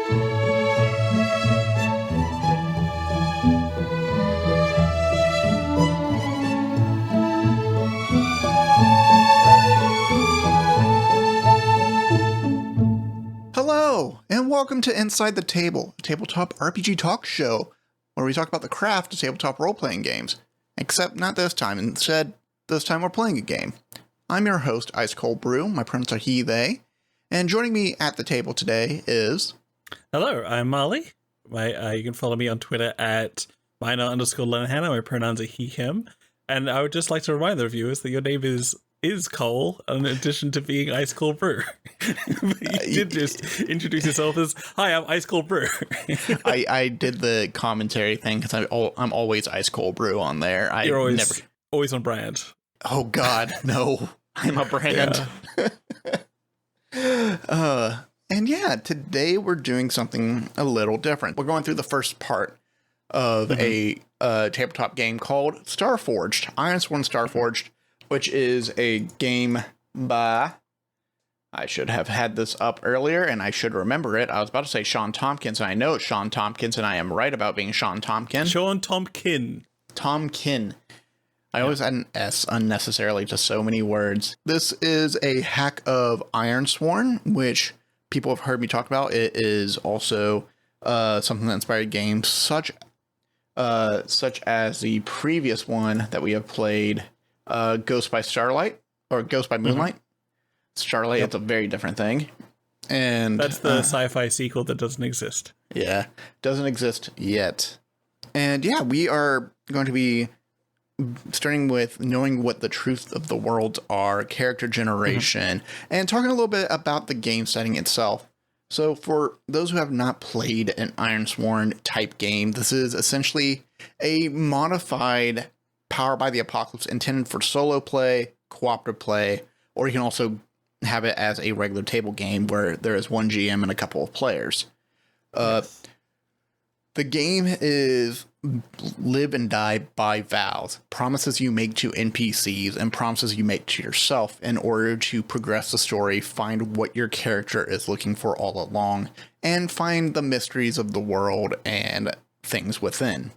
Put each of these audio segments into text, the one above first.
Hello, and welcome to Inside the Table, a tabletop RPG talk show, where we talk about the craft of tabletop role-playing games. Except not this time. Instead, this time we're playing a game. I'm your host, Ice Cold Brew. My pronouns are he, they. And joining me at the table today is... Hello, I'm Marley. You can follow me on Twitter at minor_Lenhana. My pronouns are he, him. And I would just like to remind the viewers that your name is Cole, in addition to being Ice Cold Brew. But you did just introduce yourself as, hi, I'm Ice Cold Brew. I did the commentary thing because I'm always Ice Cold Brew on there. You're always on brand. Oh God, no. I'm a brand. Yeah. And yeah, today we're doing something a little different. We're going through the first part of a tabletop game called STARFORGED, Ironsworn STARFORGED, which is a game by... I should have had this up earlier, and I should remember it. I was about to say Shawn Tompkin, and I know it's Shawn Tompkin, and I am right about being Shawn Tompkin. Shawn Tompkin. Tompkin. I always add an S unnecessarily to so many words. This is a hack of Ironsworn, which people have heard me talk about. It is also something that inspired games such as the previous one that we have played, Ghost by Starlight, or Ghost by Moonlight. Starlight, It's a very different thing. And that's the sci-fi sequel that doesn't exist. Yeah, doesn't exist yet. And yeah, we are going to be starting with knowing what the truth of the worlds are, character generation, and talking a little bit about the game setting itself. So for those who have not played an Ironsworn type game, this is essentially a modified Power by the Apocalypse intended for solo play, cooperative play, or you can also have it as a regular table game where there is one GM and a couple of players. Yes. The game is live and die by vows, promises you make to NPCs and promises you make to yourself in order to progress the story, find what your character is looking for all along, and find the mysteries of the world and things within.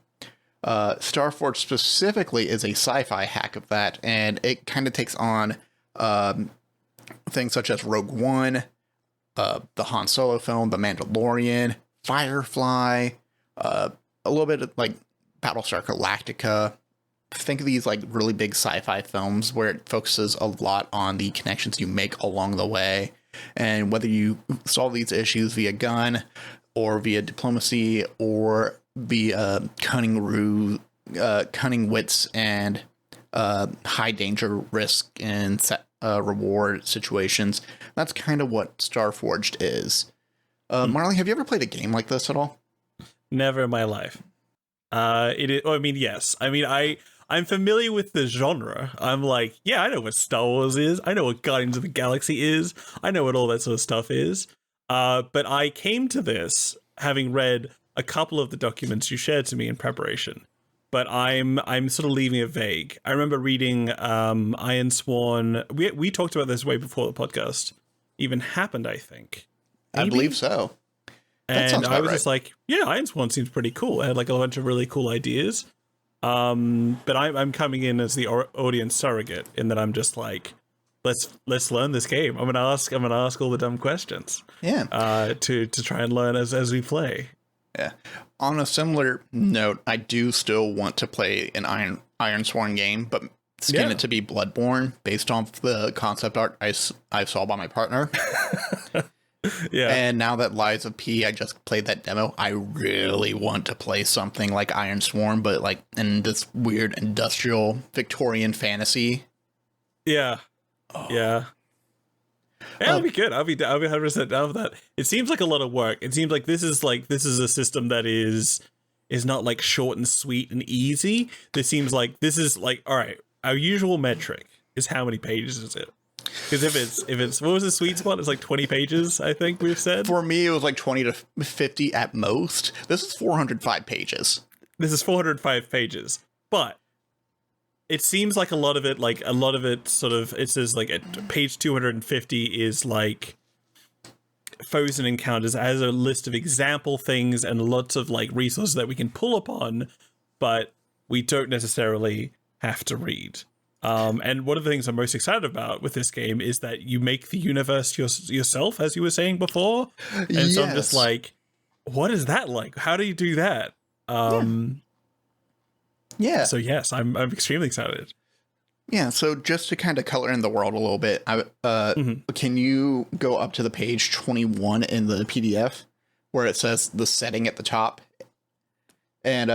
StarForged specifically is a sci-fi hack of that, and it kind of takes on things such as Rogue One, the Han Solo film, The Mandalorian, Firefly, a little bit of like Battlestar Galactica. Think of these like really big sci-fi films where it focuses a lot on the connections you make along the way, and whether you solve these issues via gun or via diplomacy or via cunning wits and high danger risk and reward situations. That's kind of what StarForged is. Marley, have you ever played a game like this at all? Never in my life. It is, I mean, yes. I mean, I'm familiar with the genre. I'm like, yeah, I know what Star Wars is. I know what Guardians of the Galaxy is. I know what all that sort of stuff is. But I came to this having read a couple of the documents you shared to me in preparation. But I'm sort of leaving it vague. I remember reading Ironsworn. We talked about this way before the podcast even happened, I think. Maybe? I believe so. And I was just like, yeah, Ironsworn seems pretty cool. I had like a bunch of really cool ideas. But I'm coming in as the audience surrogate in that I'm just like, let's learn this game. I'm gonna ask all the dumb questions. Yeah. To try and learn as we play. Yeah. On a similar note, I do still want to play an Ironsworn game, but skin it to be Bloodborne based off the concept art I saw by my partner. Yeah. And now that Lies of P, I just played that demo, I really want to play something like Ironsworn, but like in this weird industrial Victorian fantasy. Yeah. Oh. Yeah. Yeah, that'd be good. I'll be 100% down for that. It seems like a lot of work. It seems like this is a system that is not like short and sweet and easy. This seems like this is like, all right, our usual metric is how many pages is it? Because if it's what was the sweet spot? It's like 20 pages, I think we've said. For me, it was like 20 to 50 at most. This is 405 pages. This is 405 pages, but it seems like a lot of it sort of, it says like at page 250 is like foes and encounters as a list of example things and lots of like resources that we can pull upon, but we don't necessarily have to read. And one of the things I'm most excited about with this game is that you make the universe yourself, as you were saying before. And so I'm just like, what is that like? How do you do that? Yeah. So yes, I'm extremely excited. Yeah, so just to kind of color in the world a little bit, can you go up to the page 21 in the PDF where it says the setting at the top? And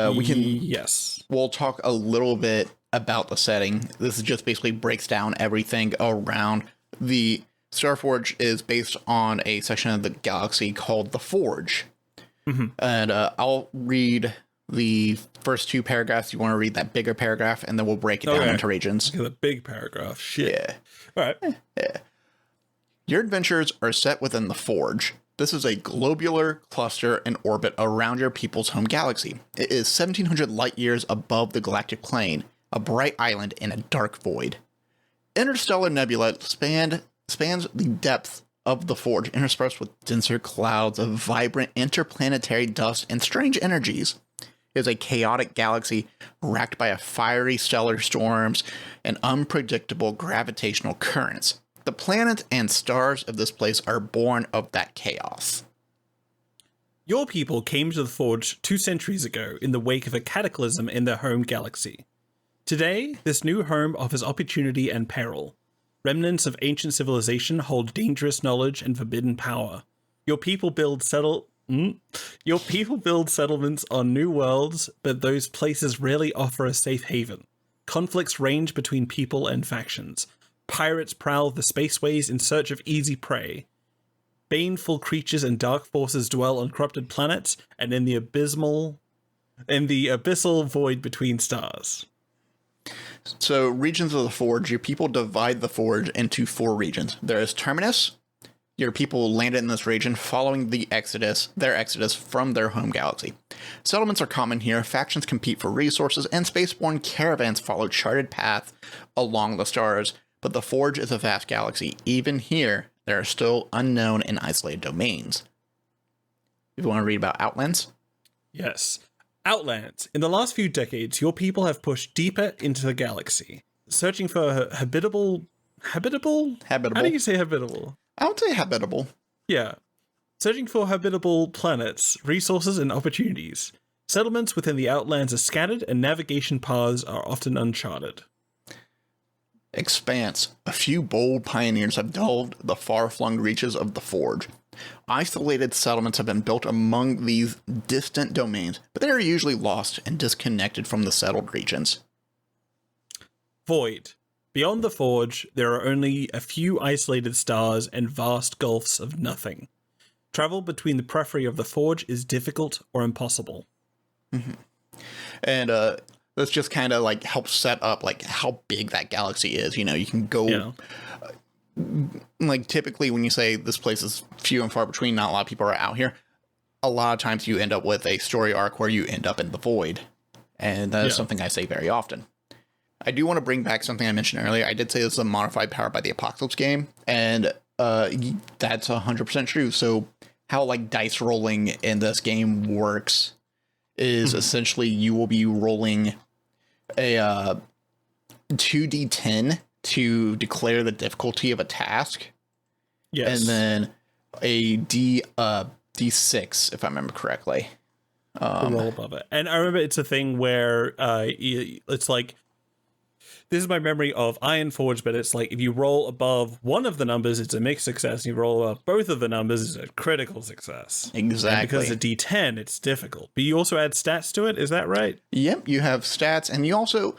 we'll talk a little bit about the setting. This is just basically breaks down everything around the Starforge is based on a section of the galaxy called the Forge. And I'll read the first two paragraphs. You want to read that bigger paragraph, and then we'll break it down into regions. The big paragraph. Shit. Yeah. All right. Yeah. Your adventures are set within the Forge. This is a globular cluster in orbit around your people's home galaxy. It is 1,700 light years above the galactic plane, a bright island in a dark void. Interstellar nebula spans the depth of the Forge, interspersed with denser clouds of vibrant interplanetary dust and strange energies. It is a chaotic galaxy racked by a fiery stellar storms and unpredictable gravitational currents. The planets and stars of this place are born of that chaos. Your people came to the Forge 2 centuries ago in the wake of a cataclysm in their home galaxy. Today, this new home offers opportunity and peril. Remnants of ancient civilization hold dangerous knowledge and forbidden power. Your people build settlements on new worlds, but those places rarely offer a safe haven. Conflicts range between people and factions. Pirates prowl the spaceways in search of easy prey. Baneful creatures and dark forces dwell on corrupted planets and in the abyssal void between stars. So, regions of the Forge, your people divide the Forge into 4 regions. There is Terminus. Your people landed in this region following their exodus from their home galaxy. Settlements are common here, factions compete for resources, and spaceborne caravans follow charted paths along the stars. But the Forge is a vast galaxy. Even here, there are still unknown and isolated domains. If you want to read about Outlands? Yes. Outlands. In the last few decades, your people have pushed deeper into the galaxy, searching for habitable? How do you say habitable? I would say habitable. Yeah. Searching for habitable planets, resources, and opportunities. Settlements within the Outlands are scattered, and navigation paths are often uncharted. Expanse. A few bold pioneers have delved the far-flung reaches of the Forge. Isolated settlements have been built among these distant domains, but they are usually lost and disconnected from the settled regions. Void. Beyond the Forge, there are only a few isolated stars and vast gulfs of nothing. Travel between the periphery of the Forge is difficult or impossible. And this just kind of like helps set up like how big that galaxy is. You know, you can go like typically when you say this place is few and far between, not a lot of people are out here. A lot of times you end up with a story arc where you end up in the void. And that is something I say very often. I do want to bring back something I mentioned earlier. I did say this is a modified Powered by the Apocalypse game, and that's 100% true. So how like dice rolling in this game works is essentially you will be rolling a 2d10 to declare the difficulty of a task. Yes. And then a d6, if I remember correctly. Roll above it. And I remember it's a thing where it's like, this is my memory of Ironforge, but it's like if you roll above one of the numbers, it's a mixed success. You roll above both of the numbers, it's a critical success. Exactly. And because it's a D10, it's difficult. But you also add stats to it, is that right? Yep, you have stats, and you also,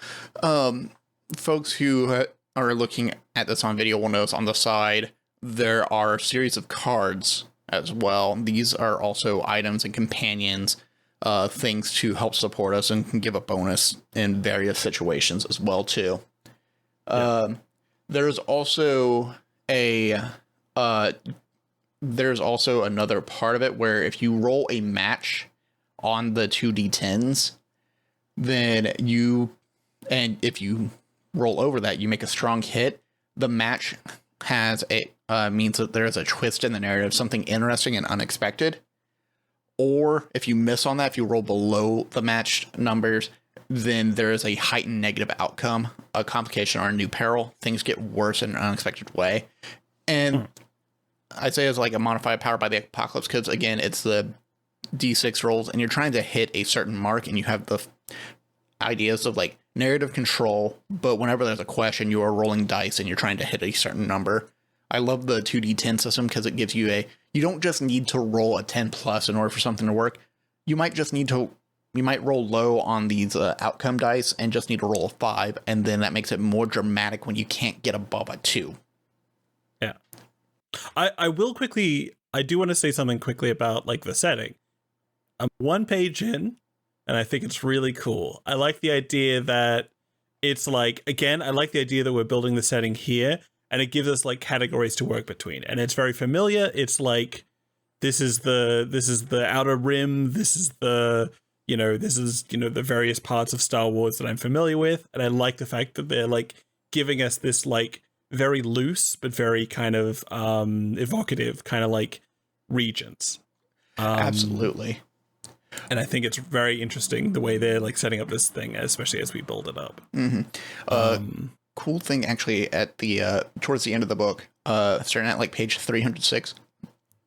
folks who are looking at this on video will notice on the side, there are a series of cards as well. These are also items and companions, things to help support us and can give a bonus in various situations as well too. There's also another part of it where if you roll a match on the 2d10s, then if you roll over that, you make a strong hit. The match has means that there's a twist in the narrative, something interesting and unexpected. Or if you miss on that, if you roll below the matched numbers, then there is a heightened negative outcome, a complication, or a new peril. Things get worse in an unexpected way. And I'd say it's like a modified power by the apocalypse, because again, it's the D6 rolls, and you're trying to hit a certain mark, and you have the ideas of like narrative control, but whenever there's a question, you are rolling dice and you're trying to hit a certain number. I love the 2d10 system because it gives you you don't just need to roll a 10 plus in order for something to work. You might roll low on these outcome dice and just need to roll a 5, and then that makes it more dramatic when you can't get above a 2. Yeah. I do want to say something quickly about like the setting. I'm 1 page in, and I think it's really cool. I like the idea that it's like, again, I like the idea that we're building the setting here, and it gives us like categories to work between, and it's very familiar. It's like this is the outer rim, this is the various parts of Star Wars that I'm familiar with, and I like the fact that they're like giving us this like very loose but very kind of evocative kind of like regions. Absolutely. And I think it's very interesting the way they're like setting up this thing, especially as we build it up. Cool thing actually at the towards the end of the book, starting at like page 306,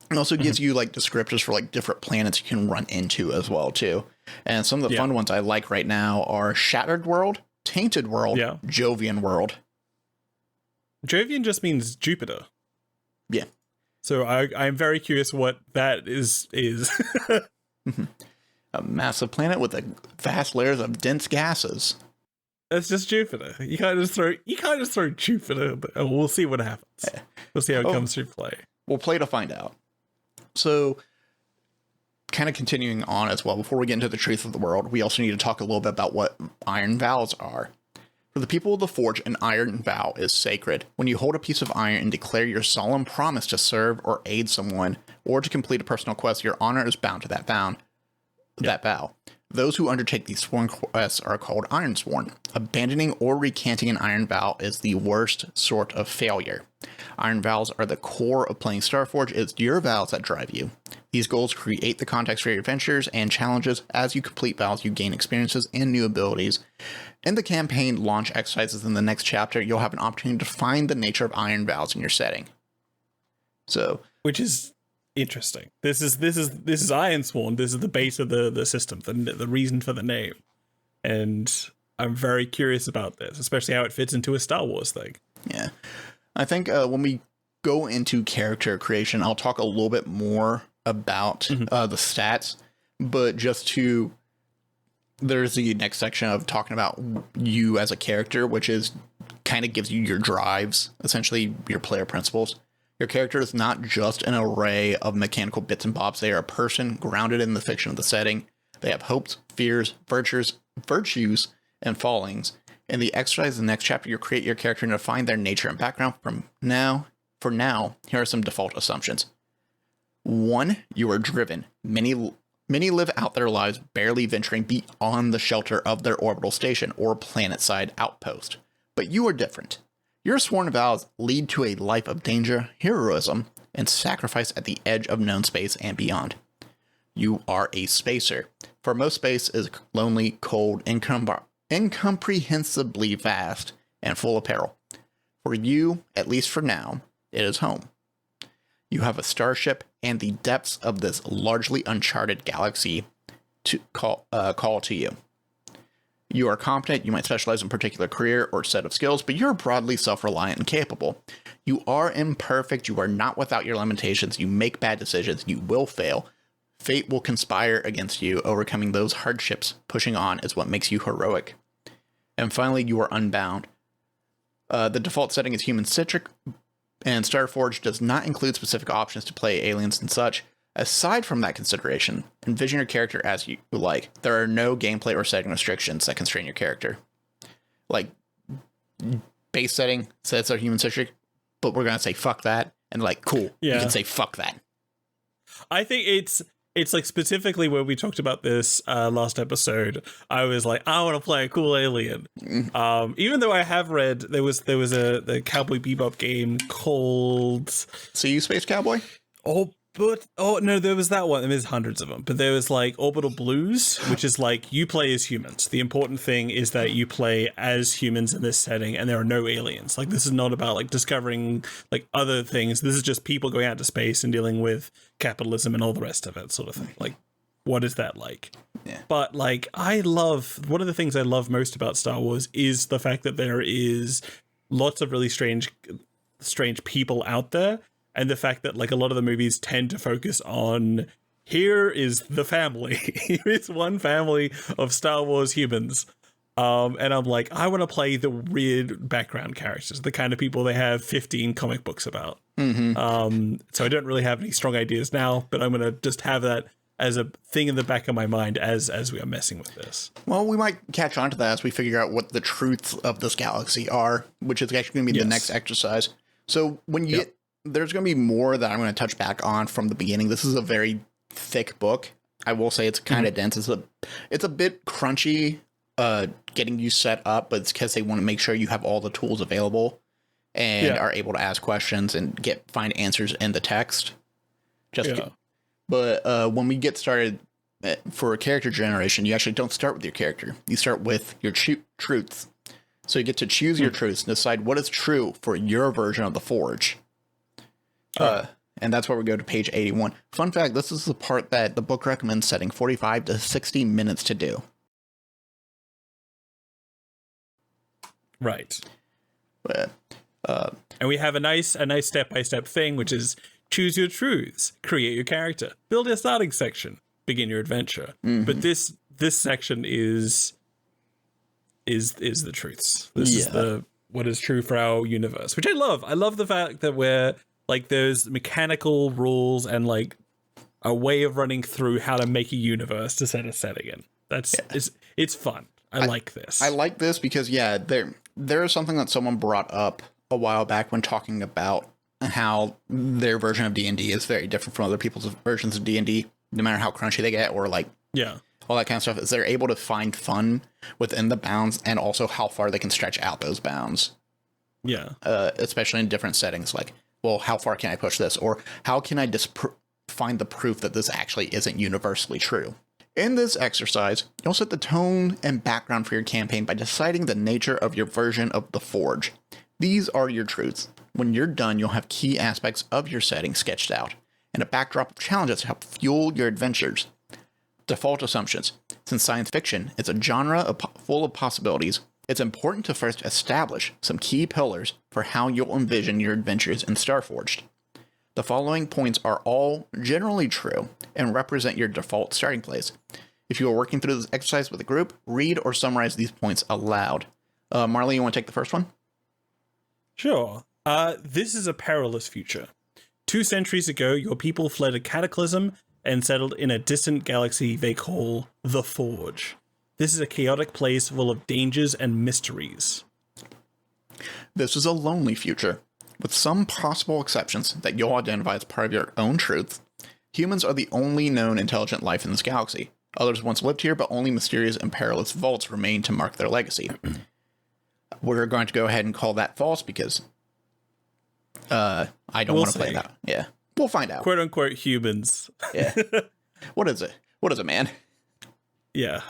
it also gives you like descriptors for like different planets you can run into as well too. And some of the fun ones I like right now are Shattered World, Tainted World, Jovian World. Jovian just means Jupiter. Yeah. So I'm very curious what that is. A massive planet with vast layers of dense gases. That's just Jupiter. You can't just throw Jupiter. We'll see what happens. We'll see how it comes through play. We'll play to find out. So, kind of continuing on as well, before we get into the truth of the world, we also need to talk a little bit about what iron vows are. For the people of the Forge, an iron vow is sacred. When you hold a piece of iron and declare your solemn promise to serve or aid someone, or to complete a personal quest, your honor is bound to that vow. Those who undertake these sworn quests are called Ironsworn. Abandoning or recanting an iron vow is the worst sort of failure. Iron vows are the core of playing Starforged. It's your vows that drive you. These goals create the context for your adventures and challenges. As you complete vows, you gain experiences and new abilities. In the campaign launch exercises in the next chapter, you'll have an opportunity to find the nature of iron vows in your setting. Which is interesting. This is Ironsworn. This is the base of the system, the reason for the name, and I'm very curious about this, especially how it fits into a Star Wars thing. Yeah, I think when we go into character creation, I'll talk a little bit more about the stats, but there's the next section of talking about you as a character, which is kind of gives you your drives, essentially your player principles. Your character is not just an array of mechanical bits and bobs. They are a person grounded in the fiction of the setting. They have hopes, fears, virtues, and fallings. In the exercise in the next chapter, you'll create your character and define their nature and background. For now, here are some default assumptions. 1, you are driven. Many live out their lives barely venturing beyond the shelter of their orbital station or planet-side outpost. But you are different. Your sworn vows lead to a life of danger, heroism, and sacrifice at the edge of known space and beyond. You are a spacer. For most, space is lonely, cold, incomprehensibly vast, and full of peril. For you, at least for now, it is home. You have a starship and the depths of this largely uncharted galaxy to call to you. You are competent, you might specialize in a particular career or set of skills, but you're broadly self-reliant and capable. You are imperfect, you are not without your limitations, you make bad decisions, you will fail. Fate will conspire against you, overcoming those hardships. Pushing on is what makes you heroic. And finally, you are unbound. The default setting is human-centric, and Starforged does not include specific options to play aliens and such. Aside from that consideration, envision your character as you like. There are no gameplay or setting restrictions that constrain your character. Like, base setting says they're human-centric, but we're going to say fuck that, and like, cool, you can say fuck that. I think it's like specifically when we talked about this last episode, I was like, I want to play a cool alien. Even though I have read there was the Cowboy Bebop game called See You, Space Cowboy? No, there was that one. There's hundreds of them, but there was like Orbital Blues, which is like you play as humans. The important thing is that you play as humans in this setting, and there are no aliens. Like this is not about like discovering like other things. This is just people going out to space and dealing with capitalism and all the rest of it, sort of thing. Like, what is that like? Yeah. But like, one of the things I love most about Star Wars is the fact that there is lots of really strange people out there. And the fact that like a lot of the movies tend to focus on here is the family. Here is one family of Star Wars humans. And I'm like, I want to play the weird background characters, the kind of people they have 15 comic books about. So I don't really have any strong ideas now, but I'm going to just have that as a thing in the back of my mind as we are messing with this. Well, we might catch on to that as we figure out what the truths of this galaxy are, which is actually going to be the next exercise. So when you get... There's going to be more that I'm going to touch back on from the beginning. This is a very thick book. I will say it's kind of dense. It's a bit crunchy getting you set up, but it's because they want to make sure you have all the tools available and are able to ask questions and find answers in the text. But when we get started for a character generation, you actually don't start with your character. You start with your truths. So you get to choose your truths and decide what is true for your version of the Forge. And that's where we go to page 81. Fun fact, this is the part that the book recommends setting 45 to 60 minutes to do. Right. And we have a nice step-by-step thing, which is choose your truths, create your character, build your starting section, begin your adventure. But this section is the truths. This is what is true for our universe, which I love. I love the fact that we're like there's mechanical rules and like a way of running through how to make a universe to set a setting in. It's fun. I like this. I like this because there is something that someone brought up a while back when talking about how their version of D&D is very different from other people's versions of D&D, no matter how crunchy they get or like all that kind of stuff. Is they're able to find fun within the bounds and also how far they can stretch out those bounds. Especially in different settings, like, well, how far can I push this? Or how can I find the proof that this actually isn't universally true? In this exercise, you'll set the tone and background for your campaign by deciding the nature of your version of the Forge. These are your truths. When you're done, you'll have key aspects of your setting sketched out, and a backdrop of challenges to help fuel your adventures. Default assumptions. Since science fiction is a genre full of possibilities, it's important to first establish some key pillars for how you'll envision your adventures in StarForged. The following points are all generally true and represent your default starting place. If you are working through this exercise with a group, read or summarize these points aloud. Marley, you want to take the first one? Sure. This is a perilous future. 2 centuries ago, your people fled a cataclysm and settled in a distant galaxy they call the Forge. This is a chaotic place full of dangers and mysteries. This is a lonely future. With some possible exceptions that you'll identify as part of your own truth, humans are the only known intelligent life in this galaxy. Others once lived here, but only mysterious and perilous vaults remain to mark their legacy. We're going to go ahead and call that false because I don't want to play that. Yeah, we'll find out. Quote unquote humans. Yeah. What is it? What is it, man? Yeah.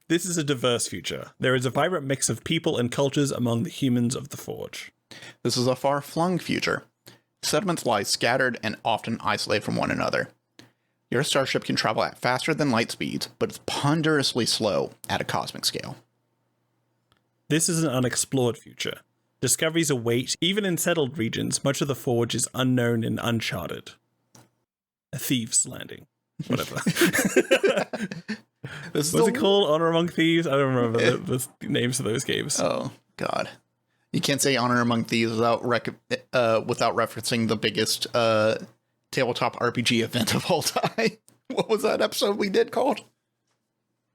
This is a diverse future. There is a vibrant mix of people and cultures among the humans of the Forge. This is a far-flung future. Settlements lie scattered and often isolated from one another. Your starship can travel at faster than light speeds, but it's ponderously slow at a cosmic scale. This is an unexplored future. Discoveries await, even in settled regions. Much of the Forge is unknown and uncharted. A thieves' landing. Whatever. What's it called? Honor Among Thieves? I don't remember the names of those games. Oh, God. You can't say Honor Among Thieves without referencing the biggest tabletop RPG event of all time. What was that episode we did called?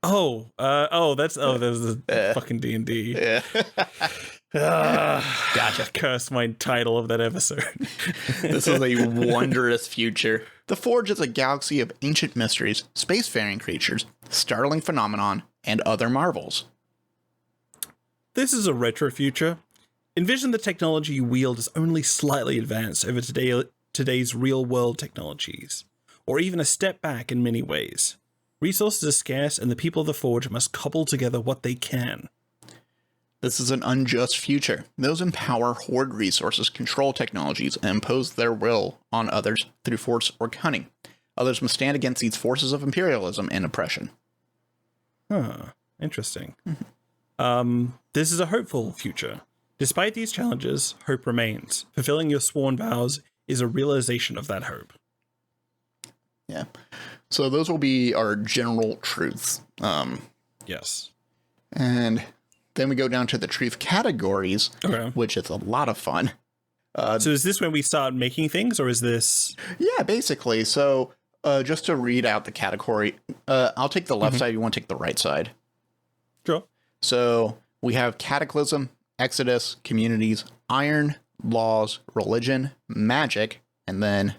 There's the fucking D&D. Yeah. Gotcha. Cursed my title of that episode. This is a wondrous future. The Forge is a galaxy of ancient mysteries, spacefaring creatures, startling phenomenon, and other marvels. This is a retro future. Envision the technology you wield as only slightly advanced over today's real-world technologies, or even a step back in many ways. Resources are scarce, and the people of the Forge must cobble together what they can. This is an unjust future. Those in power hoard resources, control technologies, and impose their will on others through force or cunning. Others must stand against these forces of imperialism and oppression. Huh. Interesting. This is a hopeful future. Despite these challenges, hope remains. Fulfilling your sworn vows is a realization of that hope. Yeah. So those will be our general truths. Yes. And then we go down to the truth categories, which is a lot of fun. So is this when we start making things, or is this... Yeah, basically. So just to read out the category, I'll take the left side. You want to take the right side? Sure. So we have Cataclysm, Exodus, Communities, Iron, Laws, Religion, Magic, and then...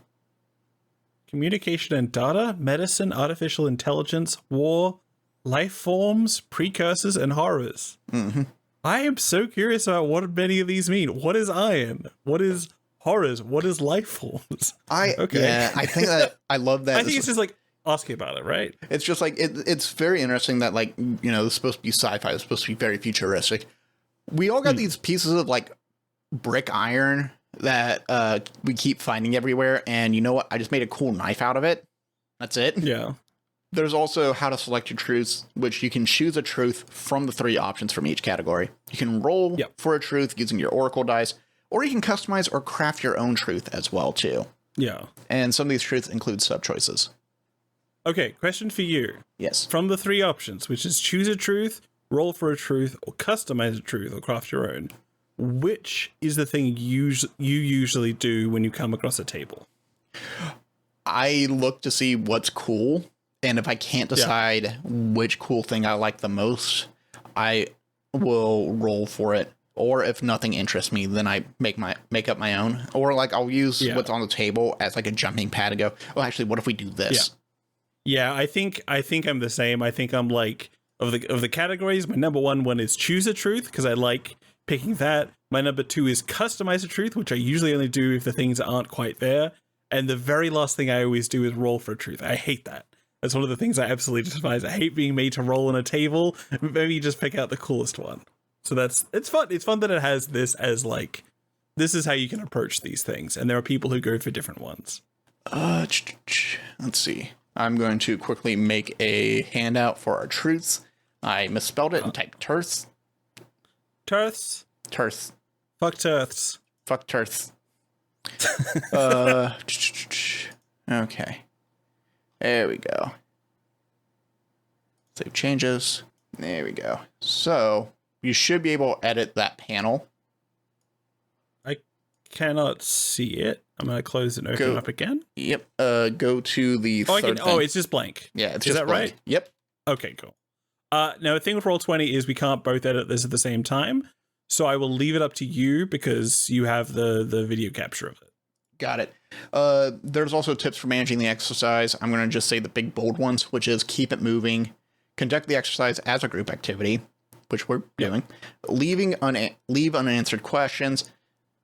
Communication and data, medicine, artificial intelligence, war, life forms, precursors, and horrors. Mm-hmm. I am so curious about what many of these mean. What is iron? What is horrors? What is life forms? I think that I love that. I think it's just like asking about it, right? It's just like it's very interesting that, like, you know, it's supposed to be sci-fi. It's supposed to be very futuristic. We all got these pieces of like brick iron that we keep finding everywhere, and you know what? I just made a cool knife out of it. That's it. Yeah. There's also how to select your truths, which you can choose a truth from the 3 options from each category. You can roll for a truth using your oracle dice, or you can customize or craft your own truth as well too. Yeah. And some of these truths include sub-choices. Okay, question for you. Yes. From the 3 options, which is choose a truth, roll for a truth, or customize a truth, or craft your own, which is the thing you usually do when you come across a table? I look to see what's cool, and if I can't decide which cool thing I like the most, I will roll for it. Or if nothing interests me, then I make up my own. Or like I'll use what's on the table as like a jumping pad and go, oh, actually, what if we do this? Yeah, I think I'm the same. I think I'm like of the categories. My number one is choose a truth because I like picking that. My number 2 is customize a truth, which I usually only do if the things aren't quite there. And the very last thing I always do is roll for a truth. I hate that. That's one of the things I absolutely despise. I hate being made to roll on a table. Maybe you just pick out the coolest one. So it's fun. It's fun that it has this as like, this is how you can approach these things. And there are people who go for different ones. Let's see. I'm going to quickly make a handout for our truths. I misspelled it and typed turths. Turths? Turths. Fuck turths. Fuck turths. Okay. There we go. Save changes. There we go. So you should be able to edit that panel. I cannot see it. I'm going to close and open it up again. Yep. Go to the third thing. Oh, it's just blank. Yeah, it's Is just that blank. right? Yep. Okay, cool. Now, the thing with Roll20 is we can't both edit this at the same time. So I will leave it up to you because you have the video capture of it. Got it. There's also tips for managing the exercise. I'm going to just say the big bold ones, which is keep it moving, conduct the exercise as a group activity, which we're doing, leave unanswered questions,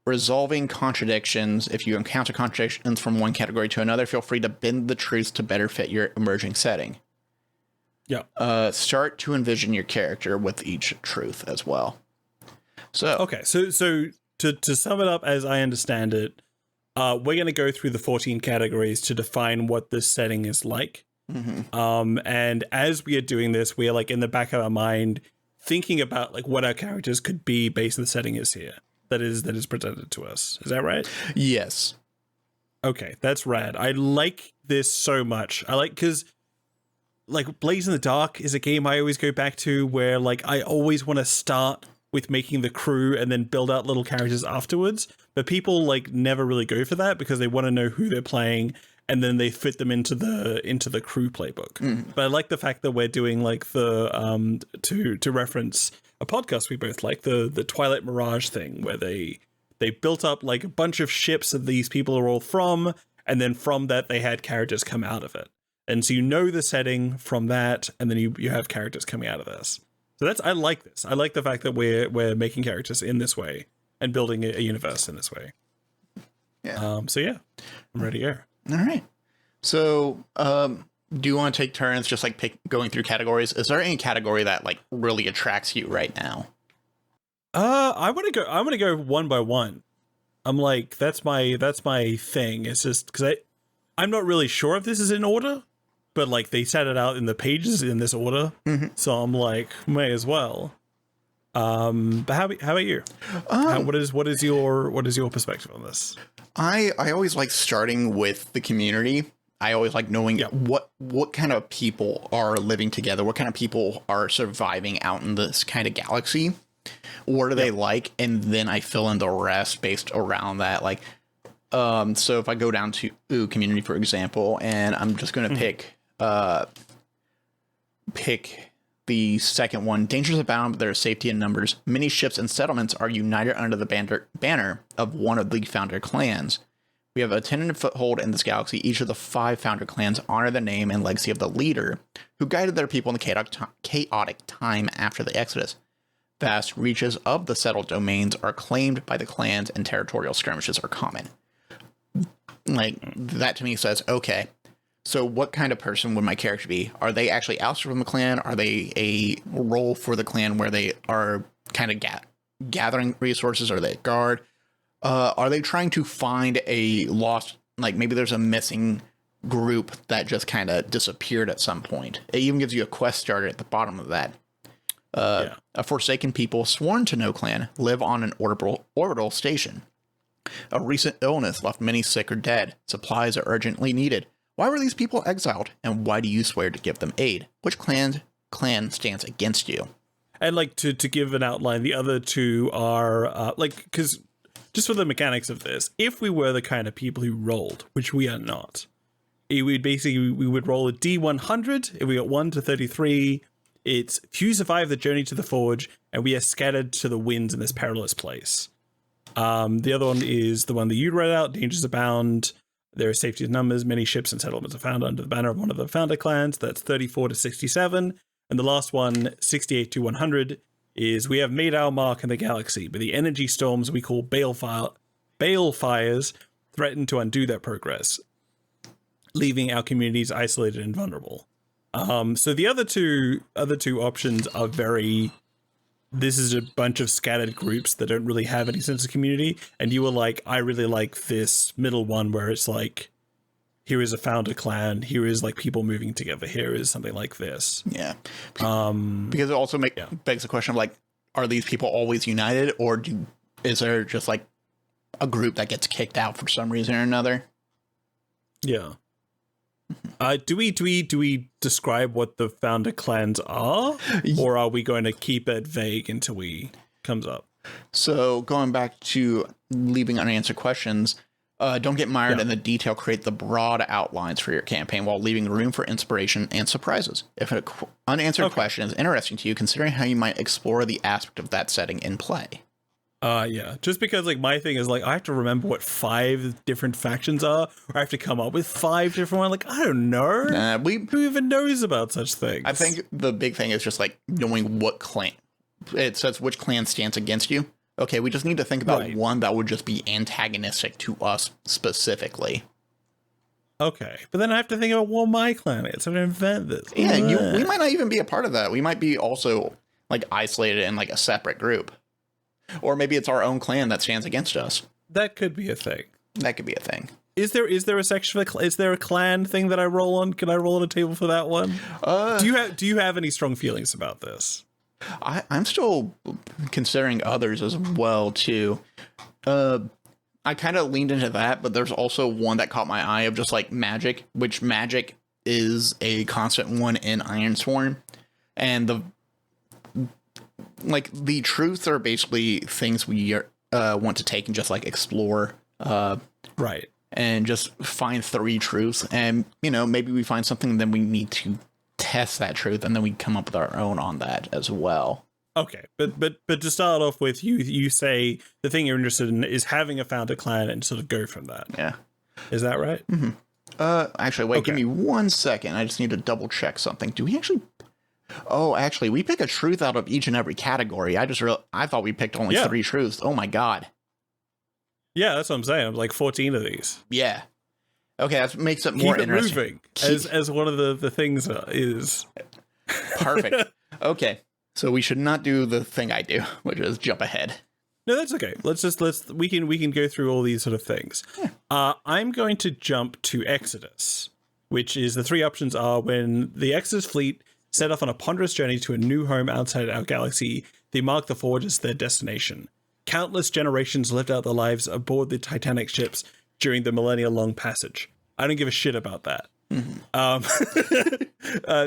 resolving contradictions. If you encounter contradictions from one category to another, feel free to bend the truth to better fit your emerging setting. Yeah. Start to envision your character with each truth as well. So okay, so to sum it up as I understand it, we're going to go through the 14 categories to define what this setting is like. Mm-hmm. And as we are doing this, we are like in the back of our mind thinking about like what our characters could be based on the setting is here that is presented to us. Is that right? Yes. Okay, that's rad. I like this so much. I like because like Blaze in the Dark is a game I always go back to where like I always want to start with making the crew and then build out little characters afterwards. But people like never really go for that because they want to know who they're playing and then they fit them into the crew playbook. But I like the fact that we're doing like the to reference a podcast we both like, the Twilight Mirage thing where they built up like a bunch of ships that these people are all from, And then from that, they had characters come out of it. And so you know the setting from that, and then you have characters coming out of this. So I like this. I like the fact that we're making characters in this way and building a universe in this way. Yeah. So yeah, I'm ready to go. All right. So, do you want to take turns just like going through categories? Is there any category that like really attracts you right now? I want to go one by one. I'm like, that's my thing. It's just because I'm not really sure if this is in order, but like they set it out in the pages in this order, so I'm like, may as well. But how about you? What is your perspective on this? I always like starting with the community. I always like knowing what kind of people are living together, what kind of people are surviving out in this kind of galaxy. What are they like? And then I fill in the rest based around that. Like, so if I go down to community, for example, and I'm just going to pick the second one. Dangers abound, but there is safety in numbers. Many ships and settlements are united under the banner of one of the founder clans. We have a tentative foothold in this galaxy. Each of the 5 founder clans honor the name and legacy of the leader who guided their people in the chaotic time after the Exodus. Vast reaches of the settled domains are claimed by the clans, and territorial skirmishes are common. Like, that to me says, okay, so what kind of person would my character be? Are they actually ousted from the clan? Are they a role for the clan where they are kind of gathering resources? Are they a guard? Are they trying to find a lost, like maybe there's a missing group that just kind of disappeared at some point? It even gives you a quest starter at the bottom of that. A forsaken people sworn to no clan live on an orbital station. A recent illness left many sick or dead. Supplies are urgently needed. Why were these people exiled? And why do you swear to give them aid? Which clan stands against you? And like to give an outline, the other two are because just for the mechanics of this, if we were the kind of people who rolled, which we are not, we would roll a D100. If we got 1 to 33, it's few survive the journey to the forge, and we are scattered to the winds in this perilous place. The other one is the one that you read out, dangers abound. There are safety in numbers. Many ships and settlements are found under the banner of one of the founder clans. That's 34 to 67. And the last one, 68 to 100, is we have made our mark in the galaxy, but the energy storms we call balefires threaten to undo that progress, leaving our communities isolated and vulnerable. So the other two options are very... This is a bunch of scattered groups that don't really have any sense of community. And you were like, I really like this middle one where it's like, here is a founder clan. Here is like people moving together. Here is something like this. Yeah. Because it also begs the question of like, are these people always united, or is there just like a group that gets kicked out for some reason or another? Yeah. Do we describe what the founder clans are, or are we going to keep it vague until we comes up? So going back to leaving unanswered questions, don't get mired in the detail. Create the broad outlines for your campaign while leaving room for inspiration and surprises. If an unanswered question is interesting to you, considering how you might explore the aspect of that setting in play. Yeah, just because like my thing is like I have to remember what 5 different factions are, or I have to come up with 5 different ones. Like I don't know. Who even knows about such things? I think the big thing is just like knowing what clan. It says which clan stands against you. Okay, we just need to think about one that would just be antagonistic to us specifically. Okay, but then I have to think about what my clan is. I'm gonna invent this. Yeah, we might not even be a part of that. We might be also like isolated in like a separate group. Or maybe it's our own clan that stands against us. That could be a thing. That could be a thing. Is there a section of is there a clan thing that I roll on? Can I roll on a table for that one? Do you have any strong feelings about this? I'm still considering others as well too. I kind of leaned into that, but there's also one that caught my eye of just like magic, which magic is a constant one in Ironsworn, and the truths are basically things we want to take and just like explore, right, and just find 3 truths, and maybe we find something, then we need to test that truth, and then we come up with our own on that as well. Okay, but to start off with, you say the thing you're interested in is having a founder clan and sort of go from that. Yeah. Is that right? Actually, wait, Okay. give me 1 second. I just need to double check something. Do we actually? Oh, actually, we pick a truth out of each and every category. I thought we picked only 3 truths. Oh my god. Yeah, that's what I'm saying. Like 14 of these. Yeah. Okay, that makes it more Keep it interesting. moving, as one of the things is. Perfect. Okay, so we should not do the thing I do, which is jump ahead. No, that's okay. We can go through all these sort of things. Yeah. I'm going to jump to Exodus, which is the 3 options are when the Exodus fleet set off on a ponderous journey to a new home outside our galaxy, they mark the Forge as their destination. Countless generations lived out their lives aboard the Titanic ships during the millennia-long passage. I don't give a shit about that.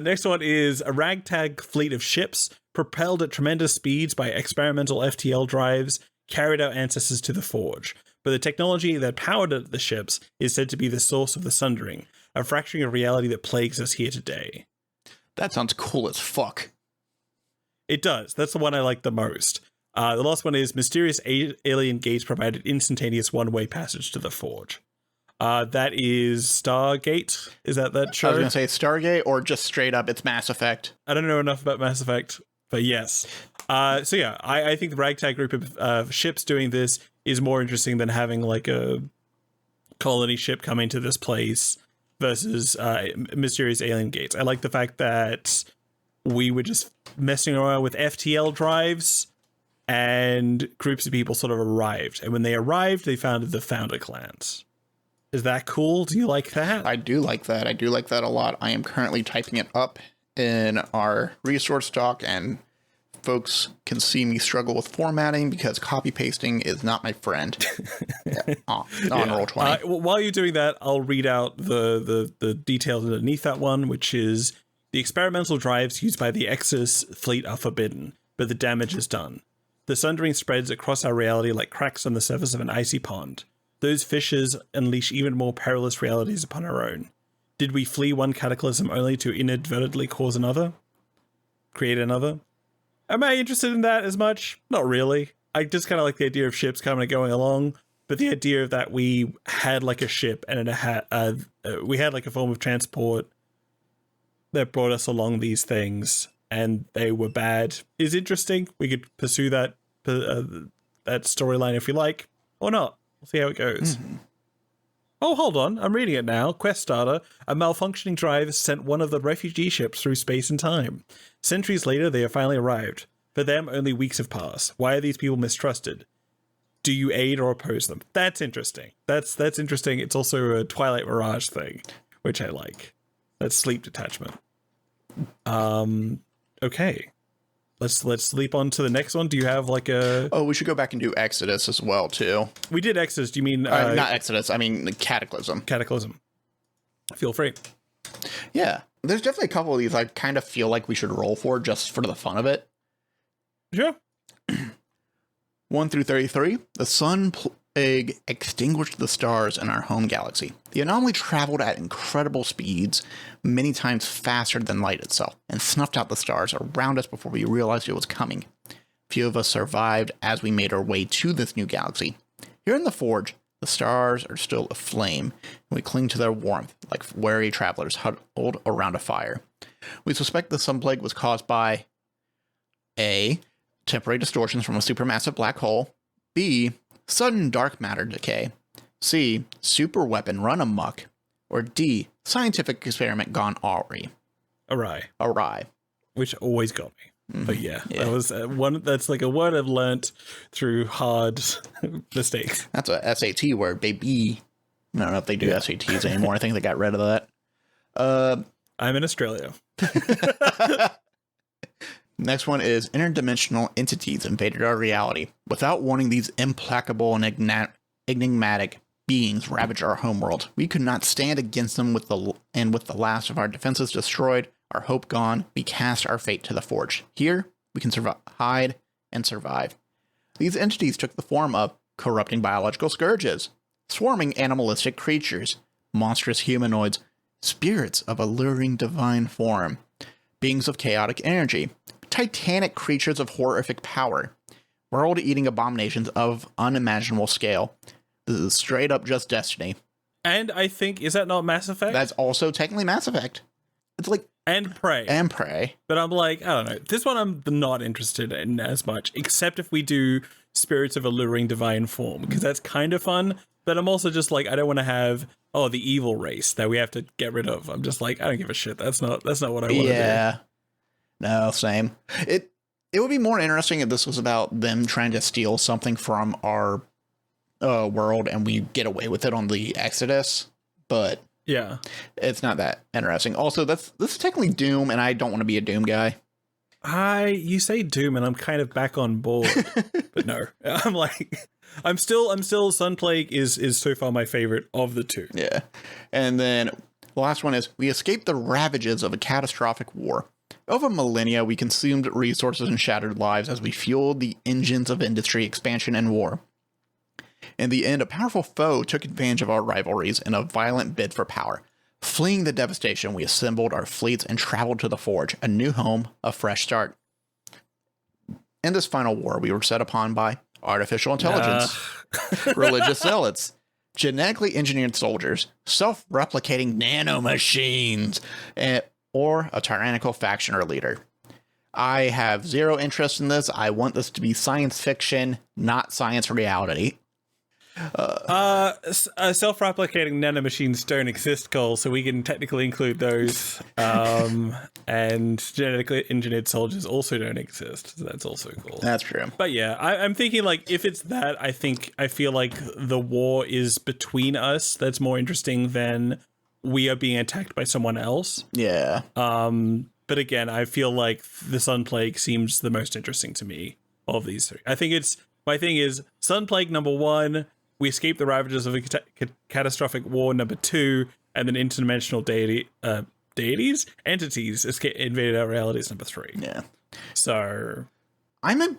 Next one is a ragtag fleet of ships propelled at tremendous speeds by experimental FTL drives carried our ancestors to the Forge. But the technology that powered the ships is said to be the source of the Sundering, a fracturing of reality that plagues us here today. That sounds cool as fuck. It does. That's the one I like the most. The last one is mysterious alien gates provided instantaneous one-way passage to the Forge. That is Stargate. Is that show? I was going to say Stargate or just straight up it's Mass Effect. I don't know enough about Mass Effect, but yes. So yeah, I think the ragtag group of ships doing this is more interesting than having like a colony ship coming to this place versus mysterious alien gates. I like the fact that we were just messing around with FTL drives and groups of people sort of arrived. And when they arrived, they founded the Founder Clans. Is that cool? Do you like that? I do like that. I do like that a lot. I am currently typing it up in our resource doc, and folks can see me struggle with formatting because copy pasting is not my friend. On Roll20. While you're doing that, I'll read out the details underneath that one, which is the experimental drives used by the Exodus fleet are forbidden, but the damage is done. The sundering spreads across our reality like cracks on the surface of an icy pond. Those fissures unleash even more perilous realities upon our own. Did we flee one cataclysm only to inadvertently cause another? Create another? Am I interested in that as much? Not really. I just kind of like the idea of ships coming and going along, but the idea of that we had like a ship and we had like a form of transport that brought us along these things and they were bad is interesting. We could pursue that storyline if we like, or not. We'll see how it goes. Mm-hmm. Oh, hold on. I'm reading it now. Quest starter. A malfunctioning drive sent one of the refugee ships through space and time. Centuries later, they have finally arrived. For them, only weeks have passed. Why are these people mistrusted? Do you aid or oppose them? That's interesting. That's interesting. It's also a Twilight Mirage thing, which I like. That's sleep detachment. Okay. Let's leap on to the next one. Do you have like a... Oh, we should go back and do Exodus as well, too. We did Exodus. Do you mean... not Exodus. I mean Cataclysm. Cataclysm. Feel free. Yeah. There's definitely a couple of these I kind of feel like we should roll for just for the fun of it. Sure. 1 through 33. The sun plague extinguished the stars in our home galaxy. The anomaly traveled at incredible speeds, many times faster than light itself, and snuffed out the stars around us before we realized it was coming. Few of us survived as we made our way to this new galaxy. Here in the Forge, the stars are still aflame, and we cling to their warmth like wary travelers huddled around a fire. We suspect the sun plague was caused by A. Temporary distortions from a supermassive black hole. B. Sudden dark matter decay. C. Super weapon run amok. Or D. Scientific experiment gone awry. Which always got me. But yeah, that was one. That's like a word I've learnt through hard mistakes. That's a SAT word, baby. I don't know if they do SATs anymore. I think they got rid of that. I'm in Australia. Next one is interdimensional entities invaded our reality. Without warning, these implacable and enigmatic beings ravaged our homeworld. We could not stand against them with the last of our defenses destroyed, our hope gone, we cast our fate to the Forge. Here, we can hide and survive. These entities took the form of corrupting biological scourges, swarming animalistic creatures, monstrous humanoids, spirits of alluring divine form, beings of chaotic energy, titanic creatures of horrific power, world-eating abominations of unimaginable scale. This is straight up just destiny. And I think, is that not Mass Effect? That's also technically Mass Effect. It's like and Prey. And Prey. But I'm like, I don't know. This one I'm not interested in as much, except if we do Spirits of Alluring Divine Form, because that's kind of fun. But I'm also just like, I don't want to have, the evil race that we have to get rid of. I'm just like, I don't give a shit. That's not what I want to do. Yeah. No, same. It would be more interesting if this was about them trying to steal something from our world and we get away with it on the Exodus. But yeah, it's not that interesting. Also, this is technically Doom, and I don't want to be a Doom guy. You say Doom, and I'm kind of back on board, but no, I'm like, I'm still Sunplague is so far my favorite of the two. Yeah, and then the last one is we escaped the ravages of a catastrophic war. Over millennia, we consumed resources and shattered lives as we fueled the engines of industry expansion and war. In the end, a powerful foe took advantage of our rivalries in a violent bid for power. Fleeing the devastation, we assembled our fleets and traveled to the Forge, a new home, a fresh start. In this final war, we were set upon by artificial intelligence, religious zealots, genetically engineered soldiers, self-replicating nanomachines, or a tyrannical faction or leader. I have zero interest in this. I want this to be science fiction, not science reality. Self-replicating nanomachines don't exist, Cole, so we can technically include those. And genetically engineered soldiers also don't exist, so that's also cool. That's true. But yeah, I'm thinking, like, if it's that, I feel like the war is between us. That's more interesting than we are being attacked by someone else. Yeah. But again, I feel like the Sunplague seems the most interesting to me of these three. I think my thing is Sunplague number 1. We escape the ravages of a catastrophic war, number 2, and then interdimensional entities invaded our realities, number 3. Yeah. So I'm a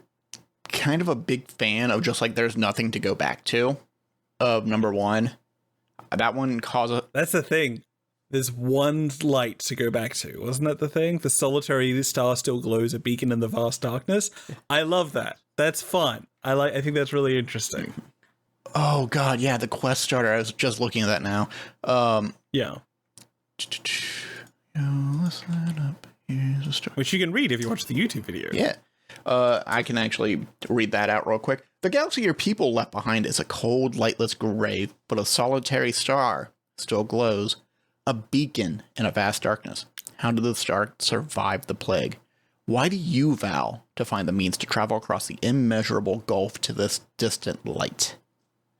kind of a big fan of just like there's nothing to go back to of number 1. That one causes. That's the thing. There's one light to go back to. Wasn't that the thing? The solitary star still glows, a beacon in the vast darkness. I love that. That's fun. I think that's really interesting. Oh god, yeah, the quest starter. I was just looking at that now. Yeah. Listen up. Here's a story. Which you can read if you watch the YouTube video. Yeah. I can actually read that out real quick. The galaxy your people left behind is a cold, lightless grave, but a solitary star still glows. A beacon in a vast darkness. How did the star survive the plague? Why do you vow to find the means to travel across the immeasurable gulf to this distant light?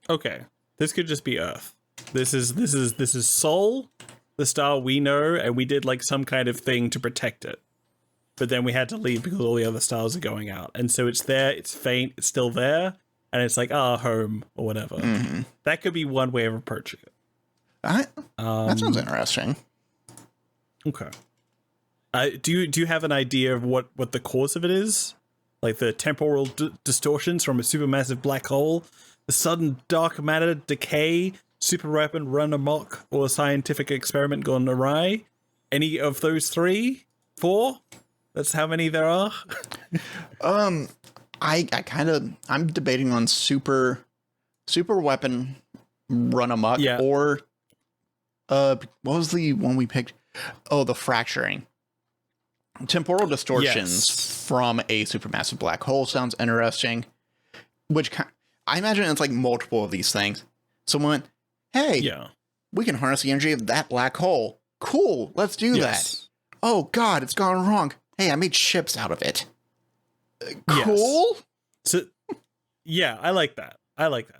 Okay, this could just be Earth. This is Sol, the star we know, and we did like some kind of thing to protect it. But then we had to leave because all the other stars are going out. And so it's there, it's faint, it's still there, and it's like our home or whatever. Mm-hmm. That could be one way of approaching it. That sounds interesting. Okay. Do you have an idea of what the cause of it is? Like the temporal distortions from a supermassive black hole, the sudden dark matter decay, super weapon run amok, or a scientific experiment gone awry? Any of those 3? 4? That's how many there are? I'm debating on super weapon run amok, or what was the one we picked? Oh, the fracturing. Temporal distortions from a supermassive black hole sounds interesting. I imagine it's like multiple of these things. Someone, hey, we can harness the energy of that black hole. Cool, let's do that. Oh God, it's gone wrong. Hey, I made ships out of it. Cool. So, yeah, I like that.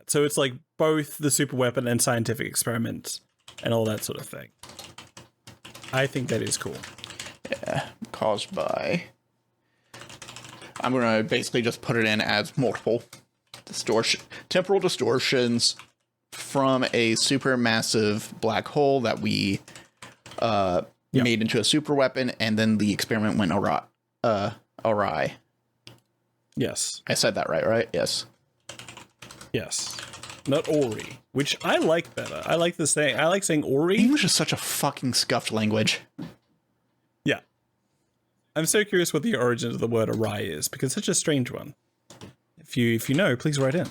So it's like both the super weapon and scientific experiments and all that sort of thing. I think that is cool. Yeah, caused by. I'm gonna basically just put it in as multiple temporal distortions from a supermassive black hole that we made into a super weapon, and then the experiment went awry. Yes, I said that right? Yes. Not Ori, which I like better. I like this thing. I like saying Ori. English is such a fucking scuffed language. Yeah. I'm so curious what the origin of the word awry is, because it's such a strange one. If you know, please write in.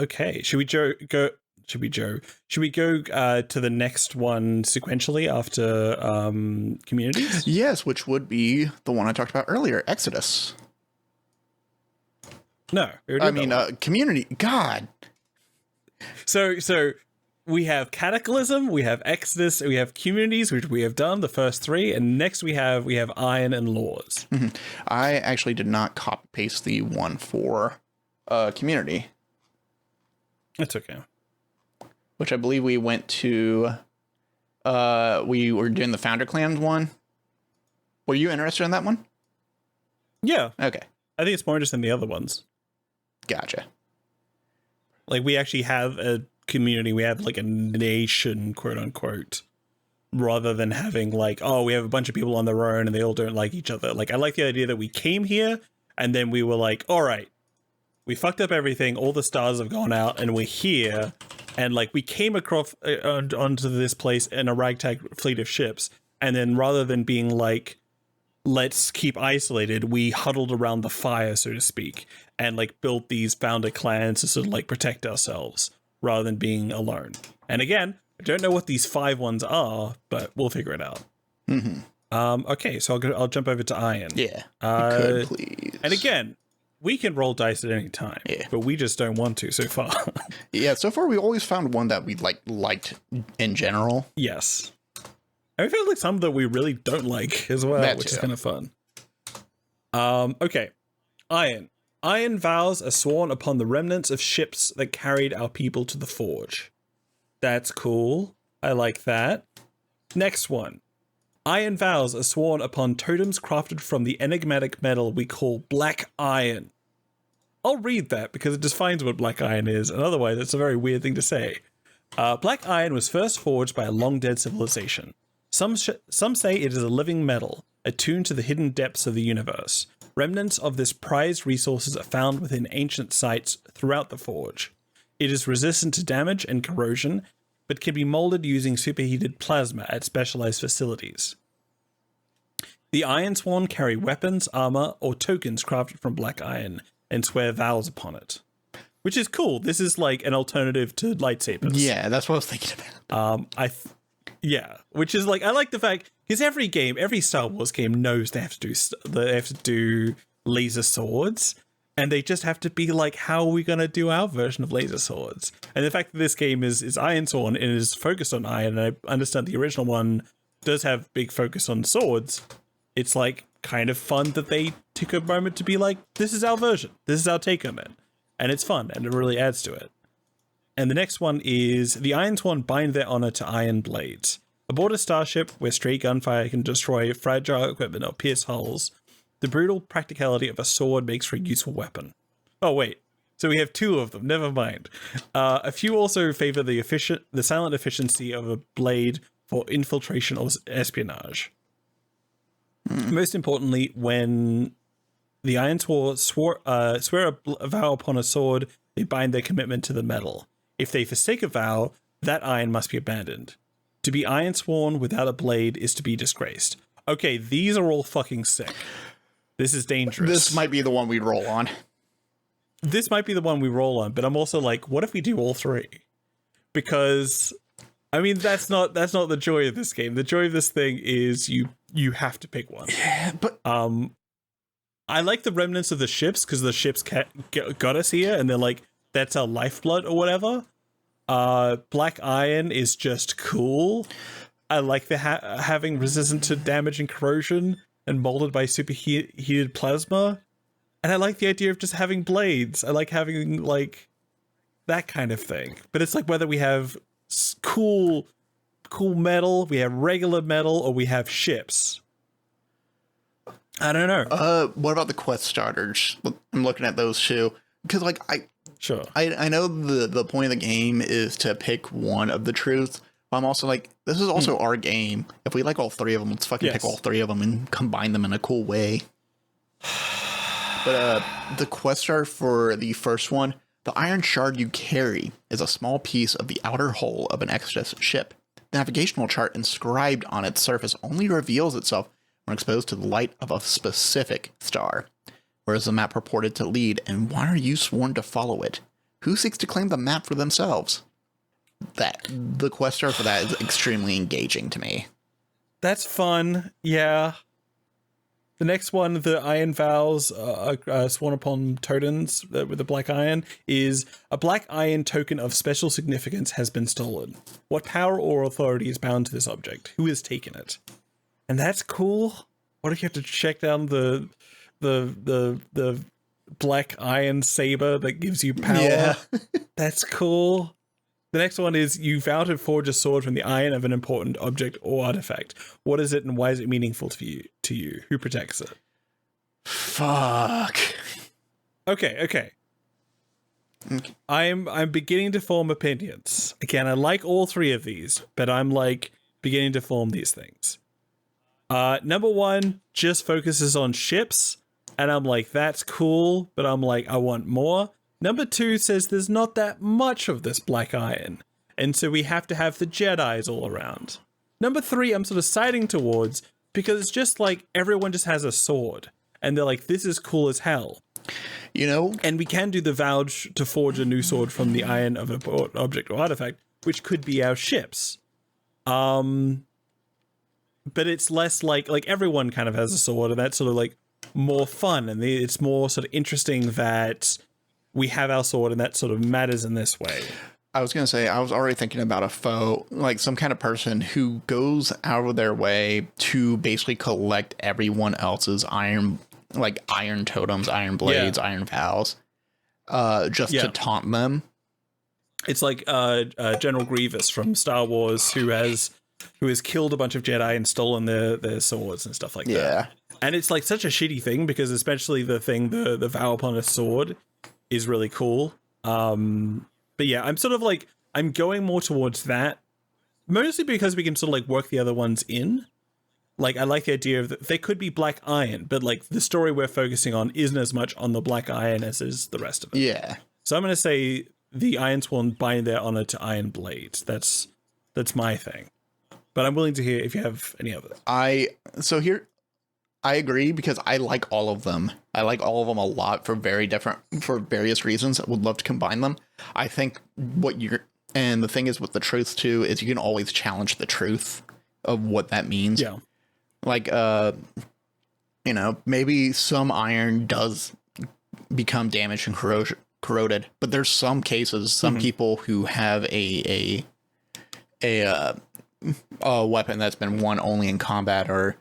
Okay. Should we go? should we go? Should we go to the next one sequentially after communities? Yes, which would be the one I talked about earlier, Exodus. No, I mean, community. God. So we have Cataclysm, we have Exodus, we have communities, which we have done the first 3, and next we have Iron and Laws. Mm-hmm. I actually did not copy paste the one for community. That's okay. Which I believe we went to. We were doing the Founder Clan one. Were you interested in that one? Yeah. Okay. I think it's more interesting than the other ones. Gotcha. Like, we actually have a community, we have like a nation, quote unquote, rather than having like, oh, we have a bunch of people on their own and they all don't like each other. Like, I like the idea that we came here and then we were like, all right, we fucked up everything, all the stars have gone out and we're here, and like we came across onto this place in a ragtag fleet of ships, and then rather than being like, let's keep isolated, we huddled around the fire, so to speak, and like built these founder clans to sort of like protect ourselves rather than being alone. And again, I don't know what these 5 ones are, but we'll figure it out. Mm-hmm. Okay, so I'll jump over to Iron. Yeah, you could, please. And again, we can roll dice at any time, but we just don't want to so far. Yeah, so far we always found one that we liked in general. Yes. And we found like some that we really don't like as well, which is kind of fun. Okay, Iron. Iron vows are sworn upon the remnants of ships that carried our people to the forge. That's cool. I like that. Next one. Iron vows are sworn upon totems crafted from the enigmatic metal we call black iron. I'll read that because it defines what black iron is, and otherwise it's a very weird thing to say. Black iron was first forged by a long-dead civilization. Some say it is a living metal, attuned to the hidden depths of the universe. Remnants of this prized resources are found within ancient sites throughout the forge. It is resistant to damage and corrosion, but can be molded using superheated plasma at specialized facilities. The Ironsworn carry weapons, armor, or tokens crafted from black iron and swear vows upon it. Which is cool. This is like an alternative to lightsabers. Yeah, that's what I was thinking about. Yeah, which is like, I like the fact, because every Star Wars game knows they have to do laser swords, and they just have to be like, how are we going to do our version of laser swords? And the fact that this game is Ironsworn and is focused on iron, and I understand the original one does have big focus on swords, it's like kind of fun that they took a moment to be like, this is our version, this is our take on it, and it's fun, and it really adds to it. And the next one is the Ironsworn bind their honor to iron blades. Aboard a starship where stray gunfire can destroy fragile equipment or pierce hulls, the brutal practicality of a sword makes for a useful weapon. Oh wait, so we have 2 of them. Never mind. A few also favor the silent efficiency of a blade for infiltration or espionage. Most importantly, when the Ironsworn swear a vow upon a sword, they bind their commitment to the metal. If they forsake a vow, that iron must be abandoned. To be Ironsworn without a blade is to be disgraced. Okay, these are all fucking sick. This is dangerous. This might be the one we roll on. This might be the one we roll on, but I'm also like, what if we do all 3? Because, I mean, that's not the joy of this game. The joy of this thing is you have to pick one. Yeah, but I like the remnants of the ships because the ships got us here, and they're like, that's our lifeblood or whatever. Black iron is just cool. I like the having resistant to damage and corrosion and molded by superheated plasma. And I like the idea of just having blades. I like having like that kind of thing. But it's like whether we have cool metal, we have regular metal, or we have ships. I don't know. What about the quest starters? I'm looking at those too. Because like I know the point of the game is to pick one of the truths. But I'm also like, this is also our game. If we like all 3 of them, let's fucking pick all 3 of them and combine them in a cool way. But the quest star for the first one, the iron shard you carry is a small piece of the outer hull of an Exodus ship. The navigational chart inscribed on its surface only reveals itself when exposed to the light of a specific star. Where is the map purported to lead, and why are you sworn to follow it? Who seeks to claim the map for themselves? that the quest art for that is extremely engaging to me. That's fun. Yeah. The next one, the Iron Vows, sworn upon totems with the black iron, is a black iron token of special significance has been stolen. What power or authority is bound to this object? Who has taken it? And that's cool. What if you have to check down the black iron saber that gives you power? Yeah. That's cool. The next one is you vow to forge a sword from the iron of an important object or artifact. What is it and why is it meaningful to you? Who protects it? Fuck. Okay. I'm beginning to form opinions. Again, I like all three of these, but I'm like beginning to form these things. Number one just focuses on ships, and I'm like, that's cool, but I'm like, I want more. Number two says there's not that much of this black iron, and so we have to have the Jedis all around. Number three, I'm sort of siding towards because it's just like everyone just has a sword, and they're like, this is cool as hell. You know? And we can do the vow to forge a new sword from the iron of an object or artifact, which could be our ships. But it's less like everyone kind of has a sword, and that's sort of like more fun, and it's more sort of interesting that we have our sword, and that sort of matters in this way. I was going to say, I was already thinking about a foe, like some kind of person who goes out of their way to basically collect everyone else's iron totems, iron blades, iron vows, just to taunt them. It's like General Grievous from Star Wars, who has killed a bunch of Jedi and stolen their swords and stuff like that. Yeah. And it's like such a shitty thing because especially the vow upon a sword is really cool. But yeah, I'm sort of like, I'm going more towards that, mostly because we can sort of like work the other ones in. Like, I like the idea of that they could be black iron, but like the story we're focusing on isn't as much on the black iron as is the rest of it. Yeah. So I'm going to say the Ironsworn bind their honor to iron blades. That's my thing. But I'm willing to hear if you have any others. I agree because I like all of them. I like all of them a lot for various reasons. I would love to combine them. I think and the thing is with the truth too, is you can always challenge the truth of what that means. Yeah. Like, maybe some iron does become damaged and corroded, but there's some cases, some people who have a weapon that's been won only in combat or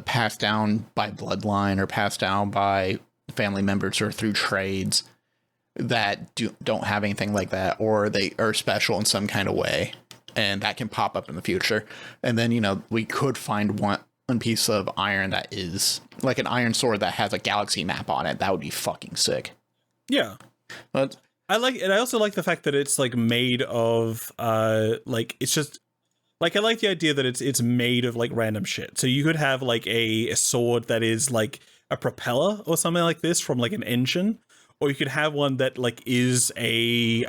passed down by bloodline or passed down by family members or through trades that don't have anything like that, or they are special in some kind of way, and that can pop up in the future. And then, we could find one piece of iron that is like an iron sword that has a galaxy map on it. That would be fucking sick. Yeah. But I also like the fact that it's like made of it's just like, I like the idea that it's made of like random shit. So you could have like a sword that is like a propeller or something like this from like an engine, or you could have one that like is a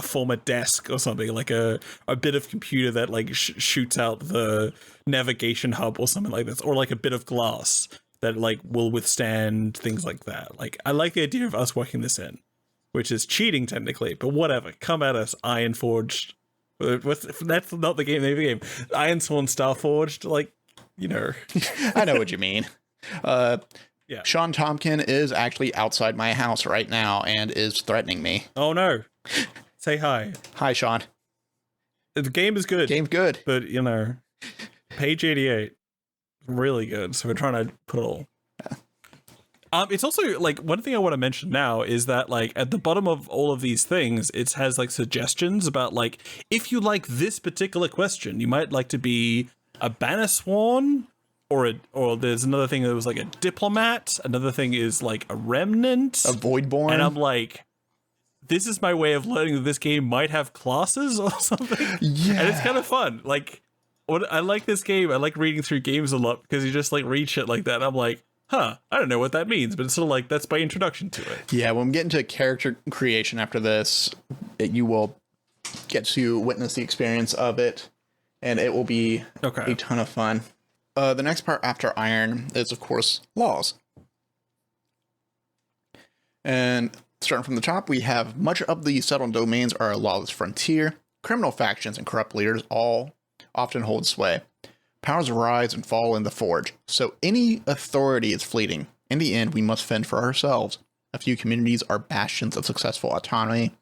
former desk or something, like a bit of computer that like shoots out the navigation hub or something like this, or like a bit of glass that like will withstand things like that. Like, I like the idea of us working this in, which is cheating technically, but whatever. Come at us, Ironforged. That's not the name of the game. Ironsworn Starforged, I know what you mean. Yeah. Shawn Tompkin is actually outside my house right now and is threatening me. Oh no. Say hi. Hi, Shawn. The game is good. Game's good. But, page 88, really good. So we're trying to put it all. Yeah. It's also, like, one thing I want to mention now is that, like, at the bottom of all of these things, it has, like, suggestions about, like, if you like this particular question, you might like to be a Bannersworn, or there's another thing that was, like, a diplomat. Another thing is, like, a remnant. A Voidborn. And I'm like, this is my way of learning that this game might have classes or something. Yeah. And it's kind of fun. Like, I like this game. I like reading through games a lot because you just, like, read shit like that. And I'm like, I don't know what that means, but it's sort of like, that's my introduction to it. Yeah, when we get into character creation after this, you will get to witness the experience of it, and it will be a ton of fun. The next part after Iron is, of course, laws. And Starting from the top, we have much of the settled domains are a lawless frontier. Criminal factions and corrupt leaders all often hold sway. Powers rise and fall in the Forge, so any authority is fleeting. In the end, we must fend for ourselves. A few communities are bastions of successful autonomy,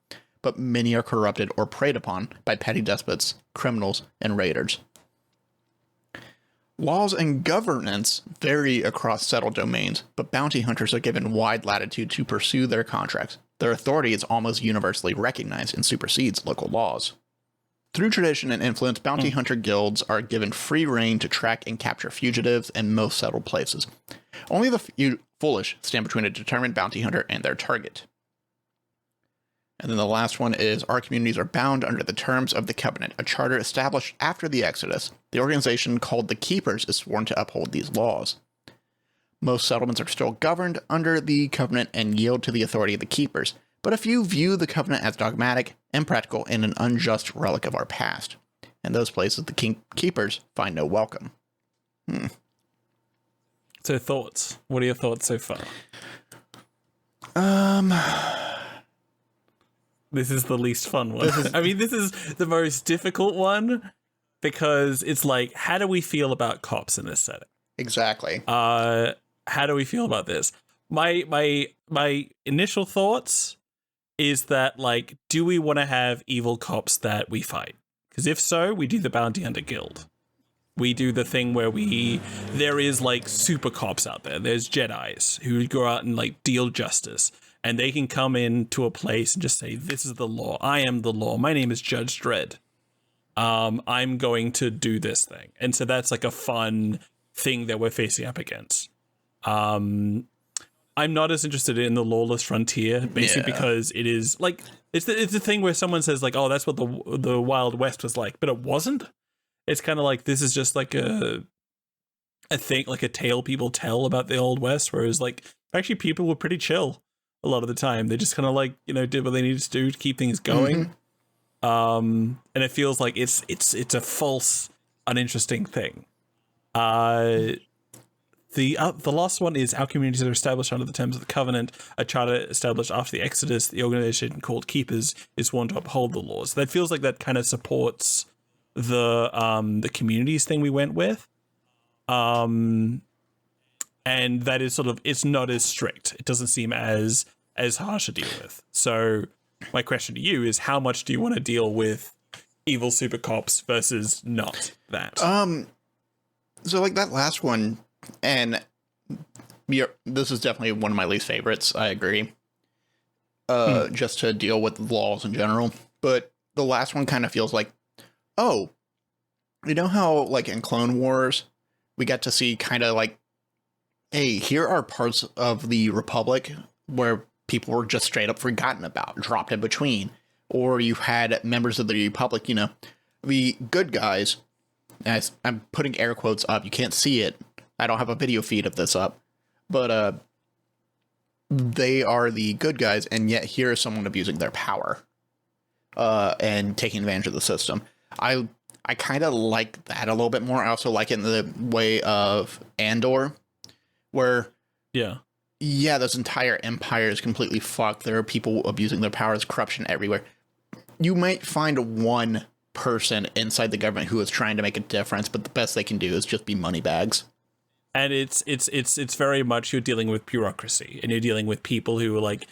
but many are corrupted or preyed upon by petty despots, criminals, and raiders. Laws and governance vary across settled domains, but bounty hunters are given wide latitude to pursue their contracts. Their authority is almost universally recognized and supersedes local laws. Through tradition and influence, bounty hunter guilds are given free rein to track and capture fugitives in most settled places. Only the foolish stand between a determined bounty hunter and their target. And then the last one is, our communities are bound under the terms of the Covenant, a charter established after the Exodus. The organization called the Keepers is sworn to uphold these laws. Most settlements are still governed under the Covenant and yield to the authority of the Keepers, but a few view the Covenant as dogmatic, impractical, and an unjust relic of our past. In those places, the Keepers find no welcome. So thoughts. What are your thoughts so far? This is the least fun one. I mean, this is the most difficult one because it's like, how do we feel about cops in this setting? Exactly. How do we feel about this? My initial thoughts is that, like, do we want to have evil cops that we fight? Because if so, we do the Bounty Hunter Guild. We do the thing where there is like super cops out there. There's Jedis who go out and like deal justice. And they can come into a place and just say, this is the law. I am the law. My name is Judge Dredd. I'm going to do this thing. And so that's like a fun thing that we're facing up against. I'm not as interested in the lawless frontier, basically because it is like, it's the thing where someone says like, oh, that's what the Wild West was like, but it wasn't. It's kind of like, this is just like a thing, like a tale people tell about the Old West, whereas like actually people were pretty chill. A lot of the time, they just kind of like, did what they needed to do to keep things going. And it feels like it's a false, uninteresting thing. The last one is, our communities are established under the terms of the Covenant, a charter established after the Exodus. The organization called Keepers is sworn to uphold the laws. That feels like that kind of supports the communities thing we went with. And that is sort of, it's not as strict. It doesn't seem as harsh to deal with. So my question to you is, how much do you want to deal with evil super cops versus not that? So like that last one, and this is definitely one of my least favorites. I agree. Just to deal with laws in general. But the last one kind of feels like, oh, you know how like in Clone Wars, we got to see kind of like, hey, here are parts of the Republic where people were just straight up forgotten about, dropped in between. Or you had members of the Republic, the good guys, as I'm putting air quotes up, you can't see it. I don't have a video feed of this up. But they are the good guys, and yet here is someone abusing their power and taking advantage of the system. I kind of like that a little bit more. I also like it in the way of Andor, where this entire empire is completely fucked. There are people abusing their powers, corruption everywhere. You might find one person inside the government who is trying to make a difference, but the best they can do is just be money bags. And it's very much, you're dealing with bureaucracy, and you're dealing with people who are like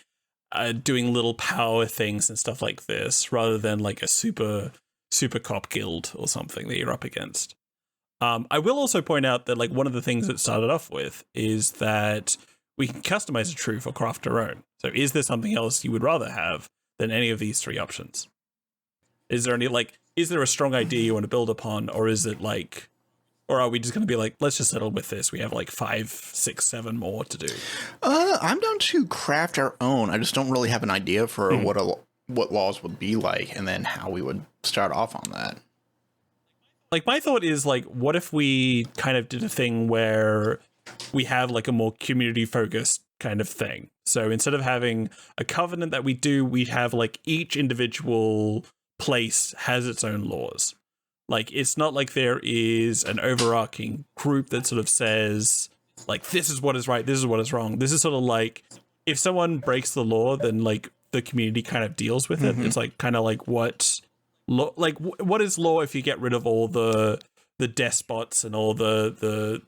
doing little power things and stuff like this, rather than like a super cop guild or something that you're up against. I will also point out that like one of the things that started off with is that we can customize a troop or craft our own. So is there something else you would rather have than any of these three options? Is there a strong idea you want to build upon, or is it like, or are we just going to be like, let's just settle with this? We have like 5, 6, 7 more to do. I'm down to craft our own. I just don't really have an idea for what laws would be like, and then how we would start off on that. Like, my thought is, like, what if we kind of did a thing where we have, like, a more community-focused kind of thing? So instead of having a covenant that we do, we have, like, each individual place has its own laws. Like, it's not like there is an overarching group that sort of says, like, this is what is right, this is what is wrong. This is sort of like, if someone breaks the law, then like the community kind of deals with it. It's like kind of like what is law if you get rid of all the despots and all the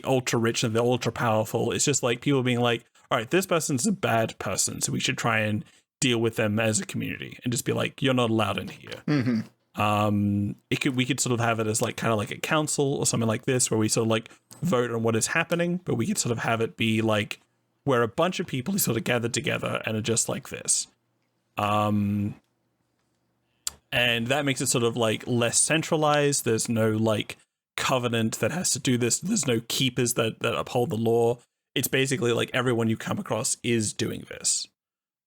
ultra rich and the ultra powerful? It's just like people being like, all right, this person's a bad person, so we should try and deal with them as a community and just be like, you're not allowed in here. We could sort of have it as like kind of like a council or something like this, where we sort of like vote on what is happening, but we could sort of have it be like where a bunch of people sort of gathered together and are just like this. And that makes it sort of like less centralized. There's no like covenant that has to do this. There's no keepers that uphold the law. It's basically like everyone you come across is doing this.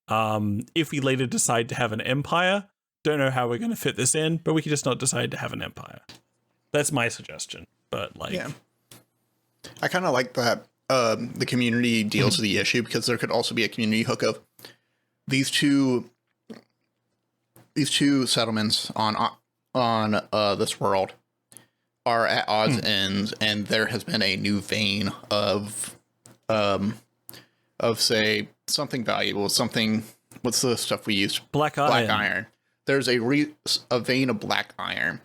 If we later decide to have an empire, don't know how we're going to fit this in, but we could just not decide to have an empire. That's my suggestion. But like, yeah, I kind of like that the community deals with the issue, because there could also be a community hook of these two settlements on this world are at odds ends, and there has been a new vein of say something valuable, something. What's the stuff we use? Black iron. There's a vein of black iron,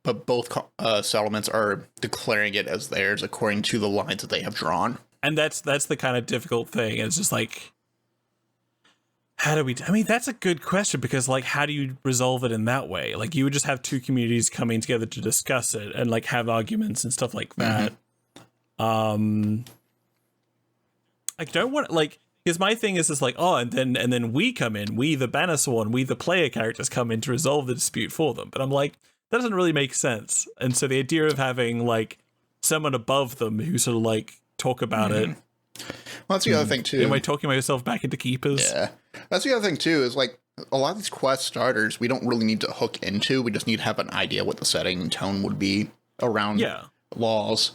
but both settlements are declaring it as theirs according to the lines that they have drawn. And that's the kind of difficult thing. It's just like, how do we? I mean, that's a good question, because like, how do you resolve it in that way? Like, you would just have two communities coming together to discuss it and like have arguments and stuff like that. I don't want like. Because my thing is just like, oh, and then we come in, we the Bannersworn, we the player characters come in to resolve the dispute for them. But I'm like, that doesn't really make sense. And so the idea of having like someone above them who sort of like talk about it. Well, that's the other thing too. Am I talking myself back into keepers? Yeah, that's the other thing too. Is like a lot of these quest starters, we don't really need to hook into. We just need to have an idea what the setting and tone would be around laws.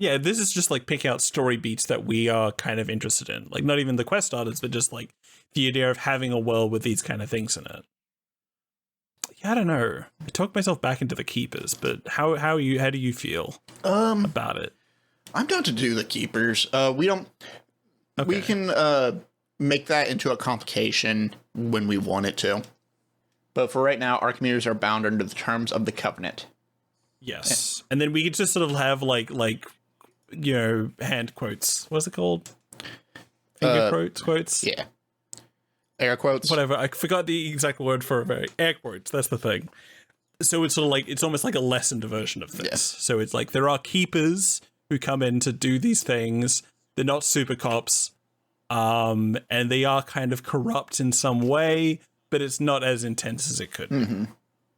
Yeah, this is just like picking out story beats that we are kind of interested in. Like, not even the quest starters, but just like the idea of having a world with these kind of things in it. Yeah, I don't know. I talked myself back into the keepers, but how do you feel about it? I'm down to do the keepers. We can make that into a complication when we want it to. But for right now, our communities are bound under the terms of the covenant. Yes. And then we could just sort of have like you know, hand quotes. What's it called? Finger quotes? Yeah. Air quotes? Whatever. I forgot the exact word for it. Air quotes. That's the thing. So it's sort of like, it's almost like a lessened version of this. Yes. So it's like there are keepers who come in to do these things. They're not super cops. And they are kind of corrupt in some way, but it's not as intense as it could be.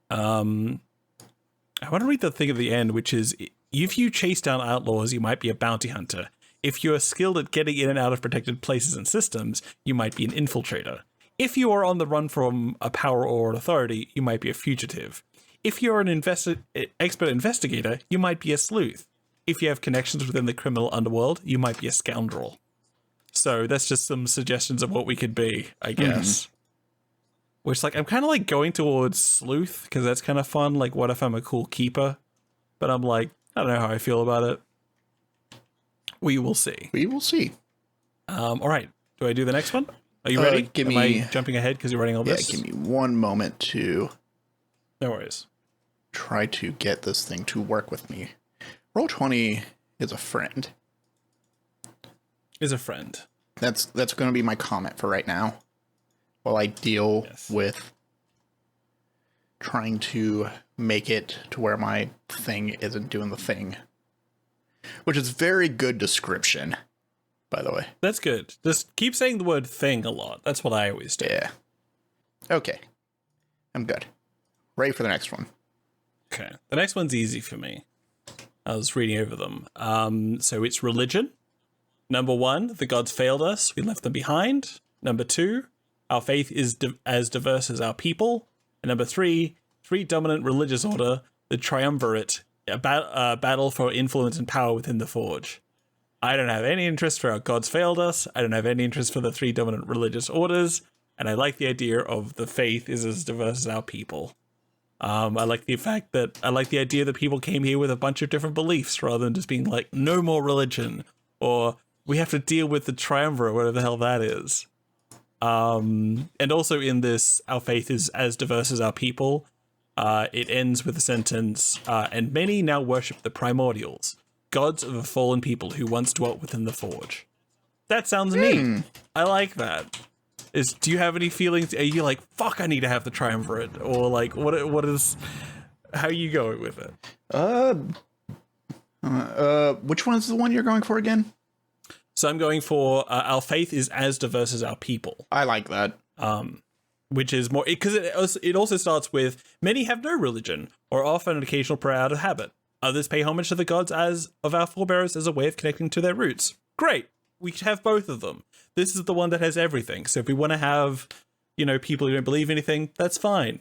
I want to read the thing at the end, which is, if you chase down outlaws, you might be a bounty hunter. If you are skilled at getting in and out of protected places and systems, you might be an infiltrator. If you are on the run from a power or an authority, you might be a fugitive. If you're an expert investigator, you might be a sleuth. If you have connections within the criminal underworld, you might be a scoundrel. So that's just some suggestions of what we could be, I guess. Which, like, I'm kind of like going towards sleuth, because that's kind of fun. Like, what if I'm a cool keeper? But I'm like, I don't know how I feel about it. We will see. We will see. All right. Do I do the next one? Are you ready? Am I jumping ahead because you're writing all this? Yeah, give me one moment to... No worries. Try to get this thing to work with me. Roll20 is a friend. Is a friend. That's going to be my comment for right now. While I deal with trying to make it to where my thing isn't doing the thing. Which is very good description, by the way. That's good. Just keep saying the word thing a lot. That's what I always do. Yeah. Okay. I'm good. Ready for the next one. Okay. The next one's easy for me. I was reading over them. So it's religion. Number 1, the gods failed us. We left them behind. Number 2, our faith is as diverse as our people. And number 3 dominant religious order, the triumvirate, a battle for influence and power within the Forge. I don't have any interest for our gods failed us. I don't have any interest for the 3 dominant religious orders. And I like the idea of the faith is as diverse as our people. I like the idea that people came here with a bunch of different beliefs rather than just being like, no more religion, or we have to deal with the triumvirate, whatever the hell that is. And also in this, our faith is as diverse as our people. It ends with the sentence, and many now worship the primordials, gods of a fallen people who once dwelt within the forge. That sounds neat. I like that. Do you have any feelings? Are you like, fuck, I need to have the triumvirate? Or like, how are you going with it? Which one is the one you're going for again? So I'm going for our faith is as diverse as our people. I like that. Which is more, because it also starts with, many have no religion, or often an occasional prayer out of habit. Others pay homage to the gods as of our forebears as a way of connecting to their roots. Great. We should have both of them. This is the one that has everything. So if we want to have, people who don't believe anything, that's fine.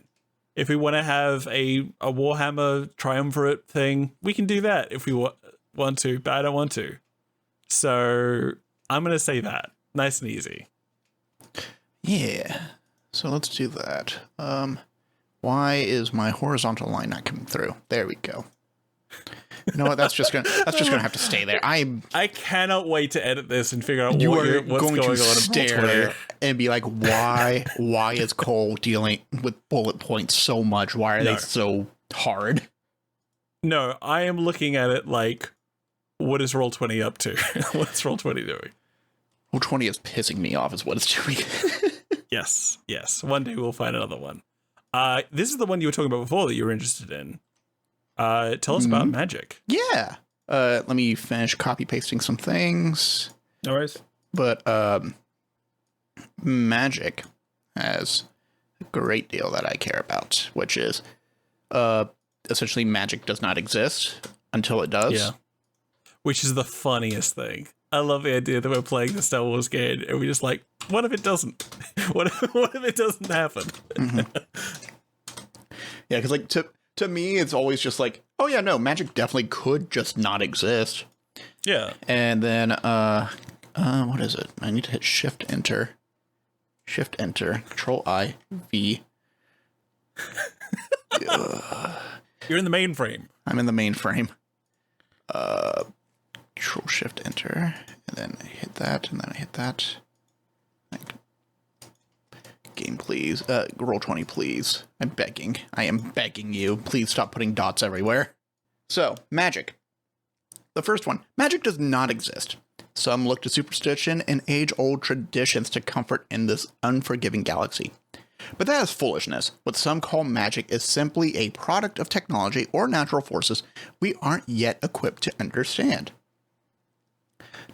If we want to have a Warhammer triumvirate thing, we can do that if we want to, but I don't want to. So I'm going to say that. Nice and easy. Yeah. So let's do that. Why is my horizontal line not coming through? There we go. You know what? That's just gonna have to stay there. I cannot wait to edit this and figure out what's going going to on. Stare and be like, why is Cole dealing with bullet points so much? Why are they so hard? No, I am looking at it like, what is Roll20 up to? What's Roll20 doing? Roll20 is pissing me off is what it's doing. Yes. One day we'll find another one. This is the one you were talking about before that you were interested in. Tell us about magic. Yeah. Let me finish copy pasting some things. No worries. But magic has a great deal that I care about, which is essentially magic does not exist until it does. Yeah. Which is the funniest thing. I love the idea that we're playing the Star Wars game and we're just like, what if it doesn't? What if it doesn't happen? Yeah, because like to me, it's always just like, oh yeah, no, magic definitely could just not exist. Yeah. And then what is it? I need to hit Shift Enter, Control I V. You're in the mainframe. I'm in the mainframe. Control Shift Enter, and then I hit that, and then I hit that. Game, please. Roll20, please. I am begging you. Please stop putting dots everywhere. So, magic. The first one. Magic does not exist. Some look to superstition and age-old traditions to comfort in this unforgiving galaxy. But that is foolishness. What some call magic is simply a product of technology or natural forces we aren't yet equipped to understand.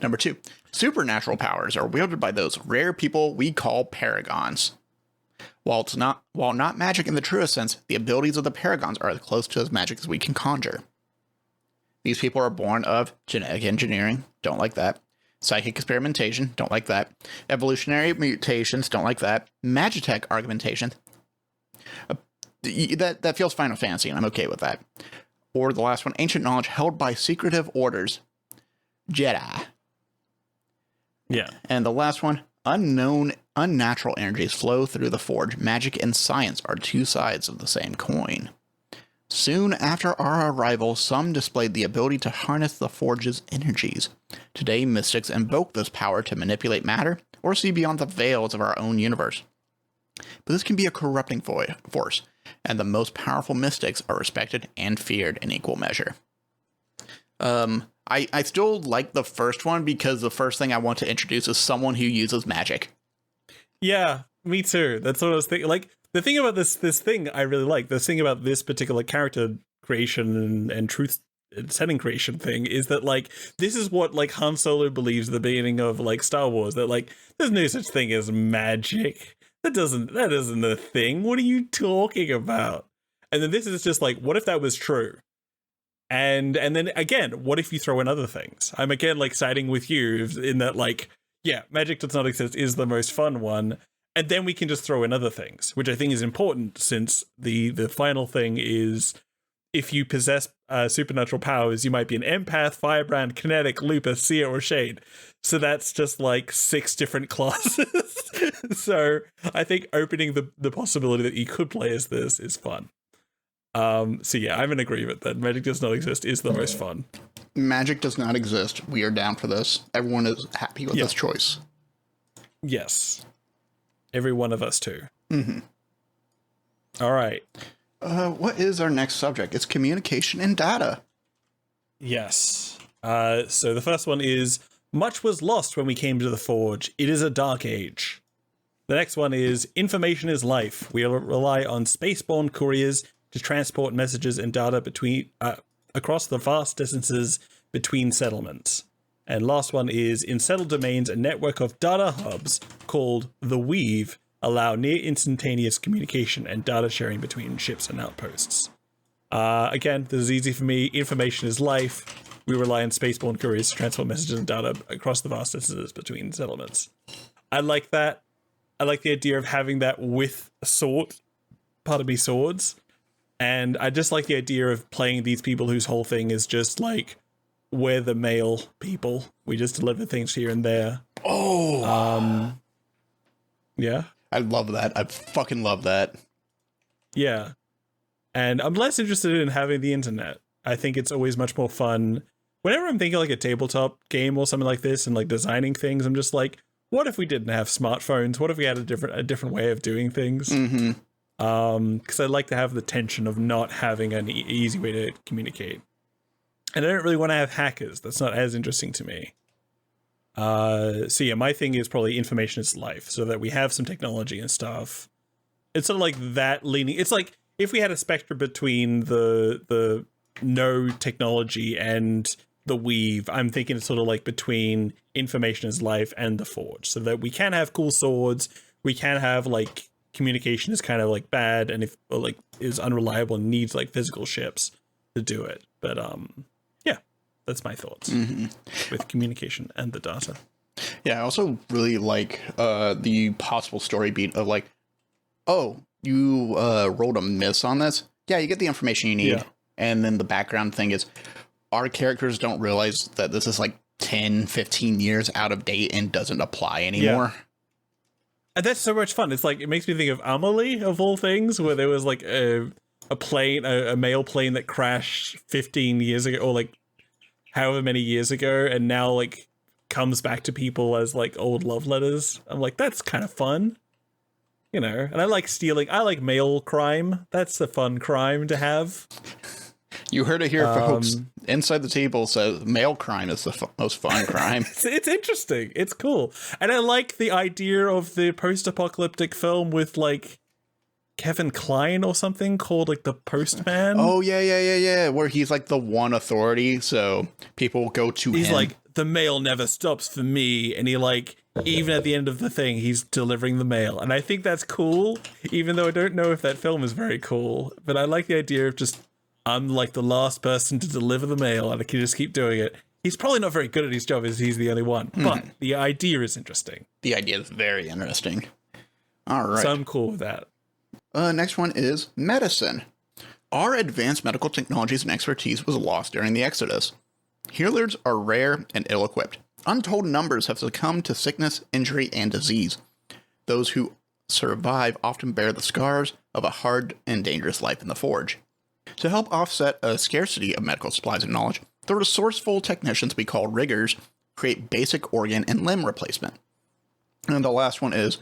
Number 2. Supernatural powers are wielded by those rare people we call paragons. While not magic in the truest sense, the abilities of the paragons are as close to as magic as we can conjure. These people are born of genetic engineering, don't like that. Psychic experimentation, don't like that. Evolutionary mutations, don't like that. Magitech augmentation, that feels Final Fantasy, and I'm okay with that. Or the last one, ancient knowledge held by secretive orders, Jedi. Yeah. And the last one, unnatural energies flow through the forge. Magic and science are two sides of the same coin. Soon after our arrival, some displayed the ability to harness the forge's energies. Today, mystics invoke this power to manipulate matter or see beyond the veils of our own universe. But this can be a corrupting force, and the most powerful mystics are respected and feared in equal measure. I still like the first one because the first thing I want to introduce is someone who uses magic. Yeah, me too. That's what I was thinking. Like, the thing about this thing I really like, the thing about this particular character creation and truth setting creation thing is that, like, this is what, like, Han Solo believes at the beginning of, like, Star Wars, that, like, there's no such thing as magic. That isn't a thing. What are you talking about? And then this is just like, what if that was true? And then again, what if you throw in other things? I'm again like siding with you in that, like, yeah, magic does not exist is the most fun one. And then we can just throw in other things, which I think is important, since the final thing is, if you possess supernatural powers, you might be an empath, firebrand, kinetic, lupus, seer, or shade. So that's just like 6 different classes. So I think opening the possibility that you could play as this is fun. So yeah, I'm in agreement that magic does not exist is the most fun. Magic does not exist. We are down for this. Everyone is happy with this choice. Yes. Every one of us too. Mm-hmm. All right. What is our next subject? It's communication and data. Yes. So the first one is, much was lost when we came to the Forge. It is a dark age. The next one is, information is life. We rely on spaceborne couriers to transport messages and data between across the vast distances between settlements. And last one is, in settled domains, a network of data hubs called the Weave allow near instantaneous communication and data sharing between ships and outposts. Again, this is easy for me. Information is life. We rely on spaceborne couriers to transport messages and data across the vast distances between settlements. I like that. I like the idea of having that with a sword. Part of me swords. And I just like the idea of playing these people whose whole thing is just like, we're the mail people. We just deliver things here and there. Oh. Yeah. I love that. I fucking love that. Yeah. And I'm less interested in having the internet. I think it's always much more fun. Whenever I'm thinking like a tabletop game or something like this and like designing things, I'm just like, what if we didn't have smartphones? What if we had a different way of doing things? Mm-hmm. Because I like to have the tension of not having an easy way to communicate. And I don't really want to have hackers. That's not as interesting to me. So yeah, my thing is probably information is life, so that we have some technology and stuff. It's sort of like that leaning. It's like if we had a spectrum between the no technology and the Weave, I'm thinking it's sort of like between information is life and the Forge, so that we can have cool swords. We can have like communication is kind of like bad and if or like is unreliable and needs like physical ships to do it. But yeah, that's my thoughts with communication and the data. Yeah, I also really like the possible story beat of like, oh, you rolled a miss on this. Yeah, you get the information you need. Yeah. And then the background thing is our characters don't realize that this is like 10, 15 years out of date and doesn't apply anymore. Yeah. And that's so much fun. It's like, it makes me think of Amelie, of all things, where there was like a plane, a mail plane that crashed 15 years ago, or like however many years ago, and now like comes back to people as like old love letters. I'm like, that's kind of fun. You know, and I like stealing. I like mail crime. That's a fun crime to have. You heard it here, folks. Inside the Table says mail crime is the most fun crime. It's interesting. It's cool. And I like the idea of the post-apocalyptic film with like Kevin Kline or something called like The Postman. Oh, yeah. Where he's like the one authority. So people go to him. He's like, the mail never stops for me. And he like, even at the end of the thing, he's delivering the mail. And I think that's cool, even though I don't know if that film is very cool. But I like the idea of just, I'm like the last person to deliver the mail and I can just keep doing it. He's probably not very good at his job as he's the only one, but the idea is interesting. The idea is very interesting. All right. So I'm cool with that. Next one is medicine. Our advanced medical technologies and expertise was lost during the Exodus. Healers are rare and ill-equipped. Untold numbers have succumbed to sickness, injury, and disease. Those who survive often bear the scars of a hard and dangerous life in the Forge. To help offset a scarcity of medical supplies and knowledge, the resourceful technicians we call riggers create basic organ and limb replacement. And the last one is,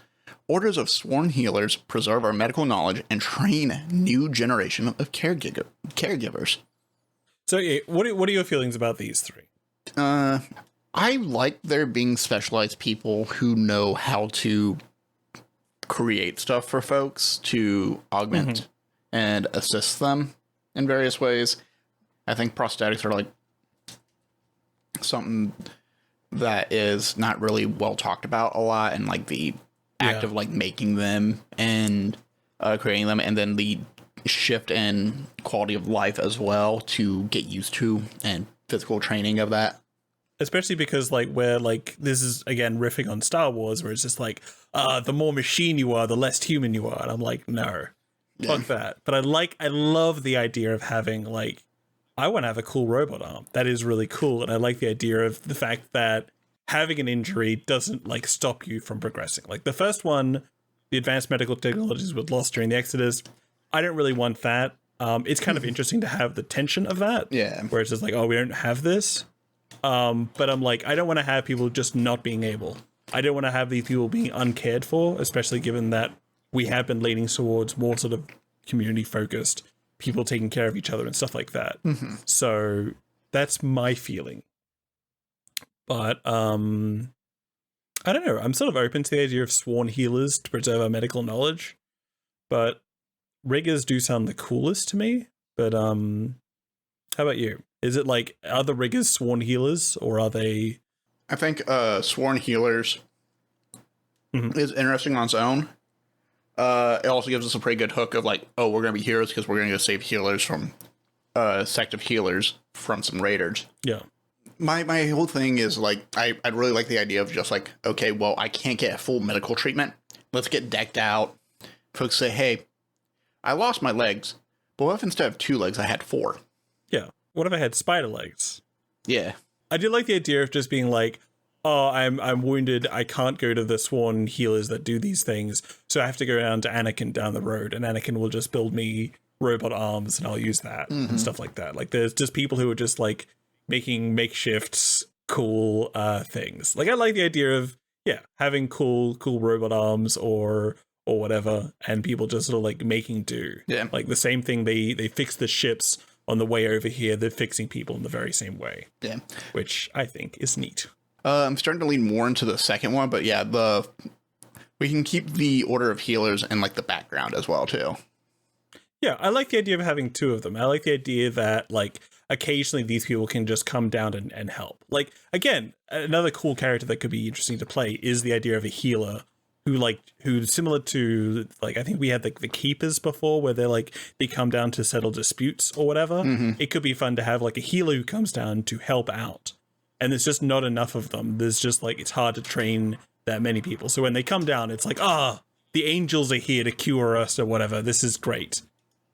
orders of sworn healers preserve our medical knowledge and train new generation of caregivers. So what are your feelings about these three? I like there being specialized people who know how to create stuff for folks to augment and assist them in various ways. I think prosthetics are like something that is not really well talked about a lot, and like the act of like making them and creating them, and then the shift in quality of life as well to get used to, and physical training of that. Especially because like where like this is again riffing on Star Wars, where it's just like the more machine you are, the less human you are, and I'm like, no. Fuck that. But I love the idea of having like, I want to have a cool robot arm. That is really cool. And I like the idea of the fact that having an injury doesn't like stop you from progressing. Like the first one, the advanced medical technologies were lost during the Exodus. I don't really want that. It's kind of interesting to have the tension of that. Yeah. Where it's just like, oh, we don't have this. But I'm like, I don't want to have people just not being able. I don't want to have these people being uncared for, especially given that we have been leaning towards more sort of community focused, people taking care of each other and stuff like that. Mm-hmm. So that's my feeling. But I don't know. I'm sort of open to the idea of sworn healers to preserve our medical knowledge, but riggers do sound the coolest to me. But how about you? Is it like, are the riggers sworn healers, or are they? I think sworn healers is interesting on its own. It also gives us a pretty good hook of like, oh, we're gonna be heroes because we're gonna go save healers from sect of healers from some raiders. Yeah. My whole thing is like, I'd really like the idea of just like, okay, well, I can't get full medical treatment. Let's get decked out. Folks say, hey, I lost my legs, but what if instead of 2 legs, I had 4? Yeah. What if I had spider legs? Yeah. I did like the idea of just being like, oh, I'm wounded. I can't go to the sworn healers that do these things, so I have to go down to Anakin down the road, and Anakin will just build me robot arms, and I'll use that and stuff like that. Like, there's just people who are just like making makeshifts, cool things. Like, I like the idea of having cool robot arms or whatever, and people just sort of like making do. Yeah. Like the same thing they fix the ships on the way over here, they're fixing people in the very same way. Yeah. Which I think is neat. I'm starting to lean more into the second one, but yeah, we can keep the order of healers in like the background as well too. Yeah, I like the idea of having 2 of them. I like the idea that like occasionally these people can just come down and help. Like, again, another cool character that could be interesting to play is the idea of a healer who's similar to, like, I think we had the keepers before, where they come down to settle disputes or whatever. It could be fun to have like a healer who comes down to help out, and there's just not enough of them. There's just like, it's hard to train that many people, so when they come down, it's like, the angels are here to cure us or whatever. This is great.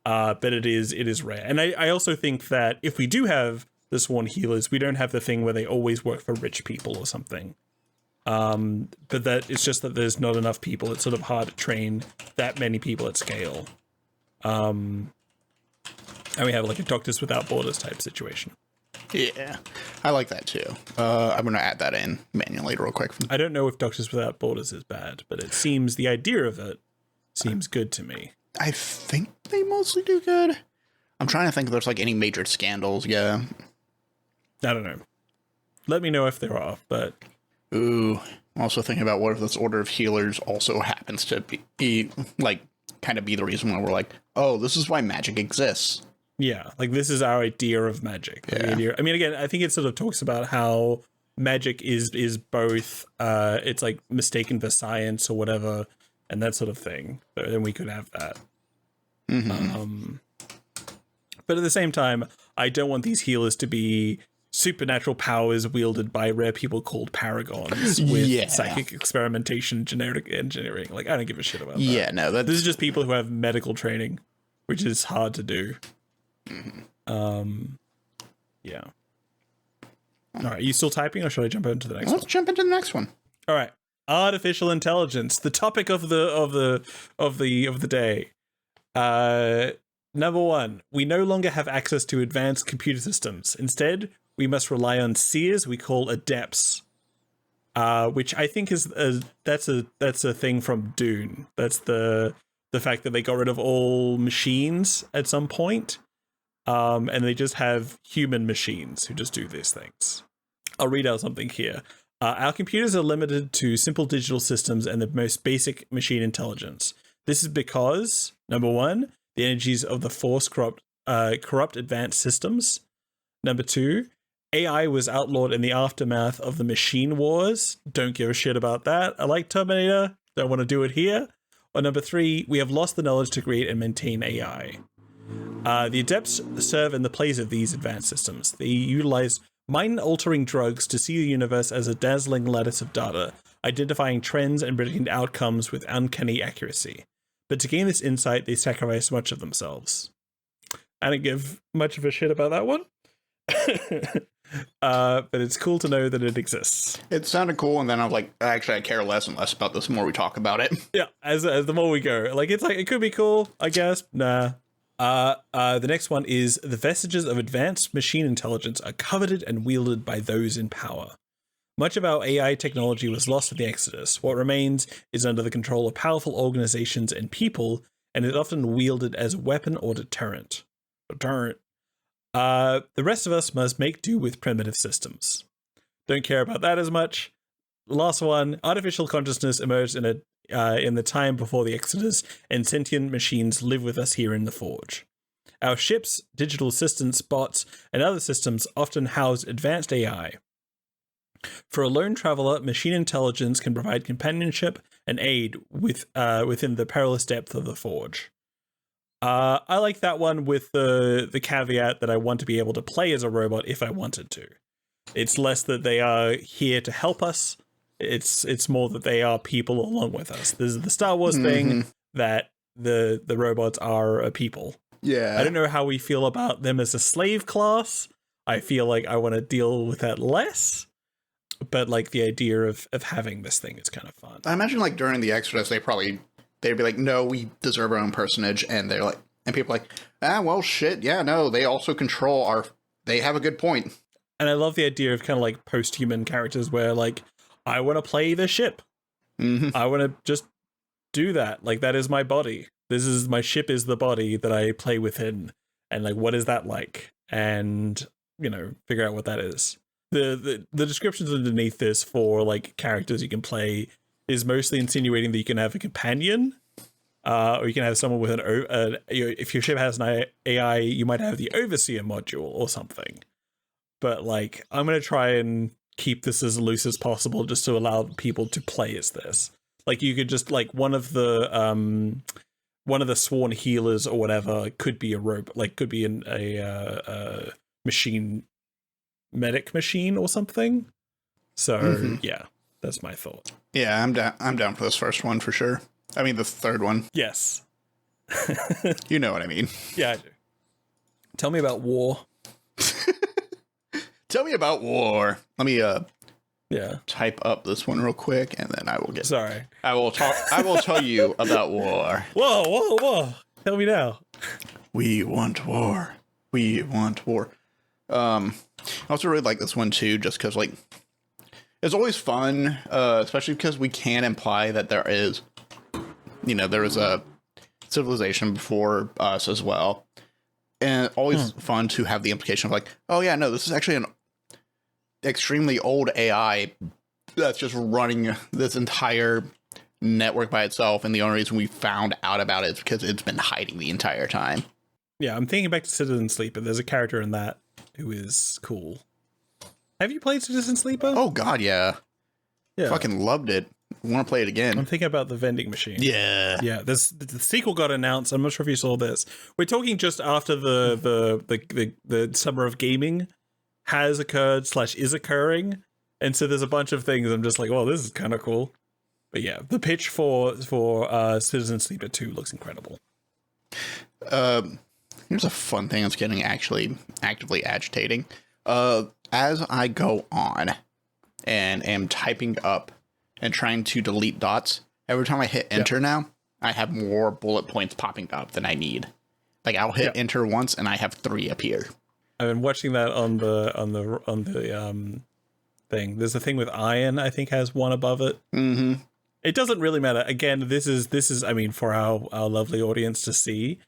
But it is rare. And I also think that if we do have the sworn healers, we don't have the thing where they always work for rich people or something. But that it's just that there's not enough people. It's sort of hard to train that many people at scale. And we have like a Doctors Without Borders type situation. Yeah, I like that too. I'm going to add that in manually real quick. I don't know if Doctors Without Borders is bad, but it seems the idea of it seems good to me. I think they mostly do good. I'm trying to think if there's like any major scandals. Yeah. I don't know. Let me know if there are, but... Ooh, I'm also thinking about what if this order of healers also happens to be like, kind of be the reason why we're like, oh, this is why magic exists. Yeah, like this is our idea of magic. Yeah. I mean, again, I think it sort of talks about how magic is both, it's like mistaken for science or whatever, and that sort of thing. So then we could have that. But at the same time, I don't want these healers to be supernatural powers wielded by rare people called paragons with psychic experimentation, genetic engineering. Like, I don't give a shit about that. Yeah, no, this is just people who have medical training, which is hard to do. Yeah. All right, are you still typing, or should I jump into the next one? Let's jump into the next one. All right, artificial intelligence, the topic of the day. Number 1, we no longer have access to advanced computer systems. Instead, we must rely on seers we call adepts, which I think is that's a thing from Dune. That's the fact that they got rid of all machines at some point, and they just have human machines who just do these things. I'll read out something here. Our computers are limited to simple digital systems and the most basic machine intelligence. This is because, number 1, the energies of the Force corrupt advanced systems. Number 2, AI was outlawed in the aftermath of the machine wars. Don't give a shit about that. I like Terminator. Don't want to do it here. Or number 3, we have lost the knowledge to create and maintain AI. The adepts serve in the place of these advanced systems. They utilize mind-altering drugs to see the universe as a dazzling lattice of data, identifying trends and predicting outcomes with uncanny accuracy. But to gain this insight, they sacrifice much of themselves. I didn't give much of a shit about that one. But it's cool to know that it exists. It sounded cool, and then I was like, actually, I care less and less about this the more we talk about it. Yeah, as the more we go. Like, it's like, it could be cool, I guess. Nah. The next one is the vestiges of advanced machine intelligence are coveted and wielded by those in power. Much of our AI technology was lost in the Exodus. What remains is under the control of powerful organizations and people, and is often wielded as a weapon or deterrent. The rest of us must make do with primitive systems. Don't care about that as much. Last one, artificial consciousness emerged in the time before the Exodus, and sentient machines live with us here in the Forge. Our ships, digital assistants, bots, and other systems often house advanced AI. For a lone traveler, machine intelligence can provide companionship and aid within the perilous depth of the Forge. I like that one with the caveat that I want to be able to play as a robot if I wanted to. It's less that they are here to help us. It's more that they are people along with us. This is the Star Wars thing that the robots are a people. Yeah. I don't know how we feel about them as a slave class. I feel like I want to deal with that less. But like the idea of having this thing is kind of fun. I imagine like during the Exodus, they'd be like, no, we deserve our own personage. And they're like, and people are like, well, shit. Yeah, no, they also control they have a good point. And I love the idea of kind of like post-human characters where like, I want to play the ship. I want to just do that. Like, that is my body. My ship is the body that I play within. And like, what is that like? And, figure out what that is. The descriptions underneath this for like characters you can play is mostly insinuating that you can have a companion, or you can have someone with if your ship has an AI, you might have the overseer module or something. But like, I'm going to try and keep this as loose as possible just to allow people to play as this. Like, you could just like one of the sworn healers or whatever could be a robot, like could be a machine medic machine or something. So yeah, that's my thought. Yeah, I'm down for this first one for sure. I mean the third one. Yes. You know what I mean. Yeah, I do. Tell me about war. Tell me about war. Let me type up this one real quick, and then I will get. Sorry. I will tell you about war. Whoa! Tell me now. We want war. We want war. I also really like this one too, just because like it's always fun, especially because we can imply that there is a civilization before us as well, and always fun to have the implication of like, oh yeah, no, this is actually an extremely old AI that's just running this entire network by itself, and the only reason we found out about it is because it's been hiding the entire time. Yeah, I'm thinking back to Citizen Sleeper. There's a character in that who is cool. Have you played Citizen Sleeper? Oh god, yeah. Fucking loved it. Want to play it again. I'm thinking about the vending machine. Yeah. The sequel got announced. I'm not sure if you saw this. We're talking just after the summer of gaming has occurred / is occurring, and so there's a bunch of things I'm just like, well, this is kind of cool. But yeah, the pitch for Citizen Sleeper 2 looks incredible. Here's a fun thing that's getting actually actively agitating. As I go on and am typing up and trying to delete dots, every time I hit enter now, I have more bullet points popping up than I need. Like, I'll hit enter once and I have 3 appear. I've been watching that on the thing. There's a thing with iron, I think, has 1 above it. Mm-hmm. It doesn't really matter. Again, this is I mean, for our lovely audience to see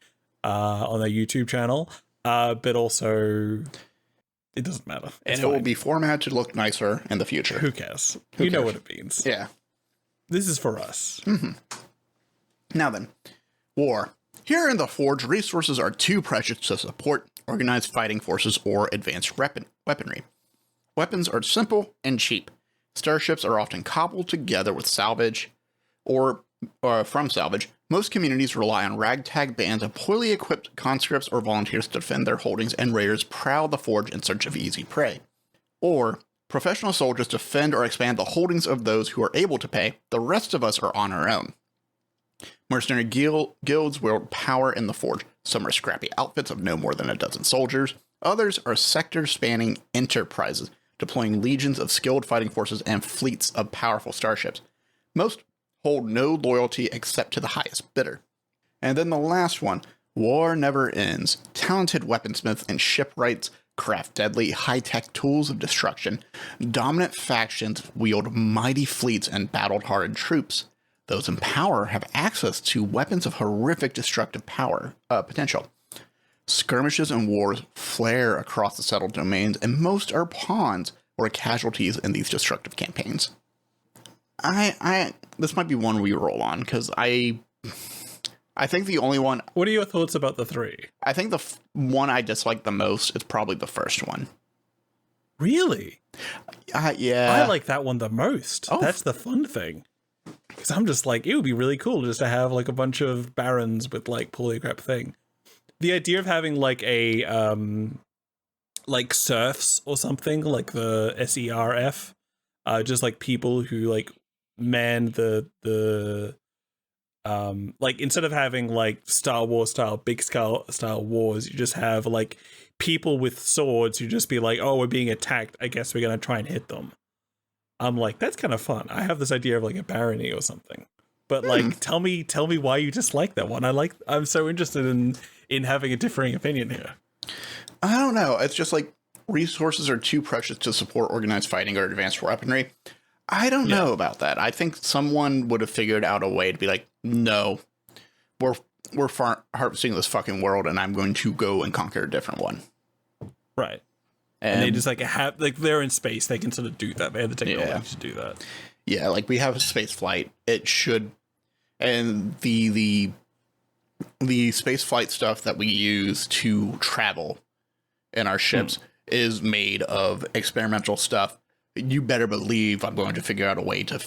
on their YouTube channel, but also it doesn't matter. It's and it will be formatted to look nicer in the future. Who cares? You know what it means. Yeah. This is for us. Mm-hmm. Now then, war. Here in the Forge, resources are too precious to support organized fighting forces or advanced weaponry. Weapons are simple and cheap. Starships are often cobbled together with salvage or from salvage. Most communities rely on ragtag bands of poorly equipped conscripts or volunteers to defend their holdings, and raiders prowl the Forge in search of easy prey. Or professional soldiers defend or expand the holdings of those who are able to pay. The rest of us are on our own. Mercenary guilds wield power in the Forge. Some are scrappy outfits of no more than a dozen soldiers. Others are sector-spanning enterprises, deploying legions of skilled fighting forces and fleets of powerful starships. Most hold no loyalty except to the highest bidder. And then the last one. War never ends. Talented weaponsmiths and shipwrights craft deadly, high-tech tools of destruction. Dominant factions wield mighty fleets and battle-hardened troops. Those in power have access to weapons of horrific destructive potential. Skirmishes and wars flare across the settled domains, and most are pawns or casualties in these destructive campaigns. This might be one we roll on, because I think the only one... What are your thoughts about the three? I think the one I dislike the most is probably the first one. Really? Yeah. I like that one the most. Oh. That's the fun thing. Because I'm just like, it would be really cool just to have like a bunch of barons with like polygraph thing. The idea of having like a like serfs or something, like the SERF, just like people who like man the like instead of having like Star Wars style big scale style wars, you just have like people with swords who just be like, oh, we're being attacked, I guess we're gonna try and hit them. I'm like, that's kind of fun. I have this idea of like a barony or something. But like tell me why you dislike that one. I'm so interested in having a differing opinion here. I don't know. It's just like resources are too precious to support organized fighting or advanced weaponry. I don't know about that. I think someone would have figured out a way to be like, no, we're harvesting this fucking world, and I'm going to go and conquer a different one. Right. And they just like have like they're in space. They can sort of do that. They have the technology to do that. Yeah, like we have a space flight. It should, and the space flight stuff that we use to travel in our ships is made of experimental stuff. You better believe I'm going to figure out a way to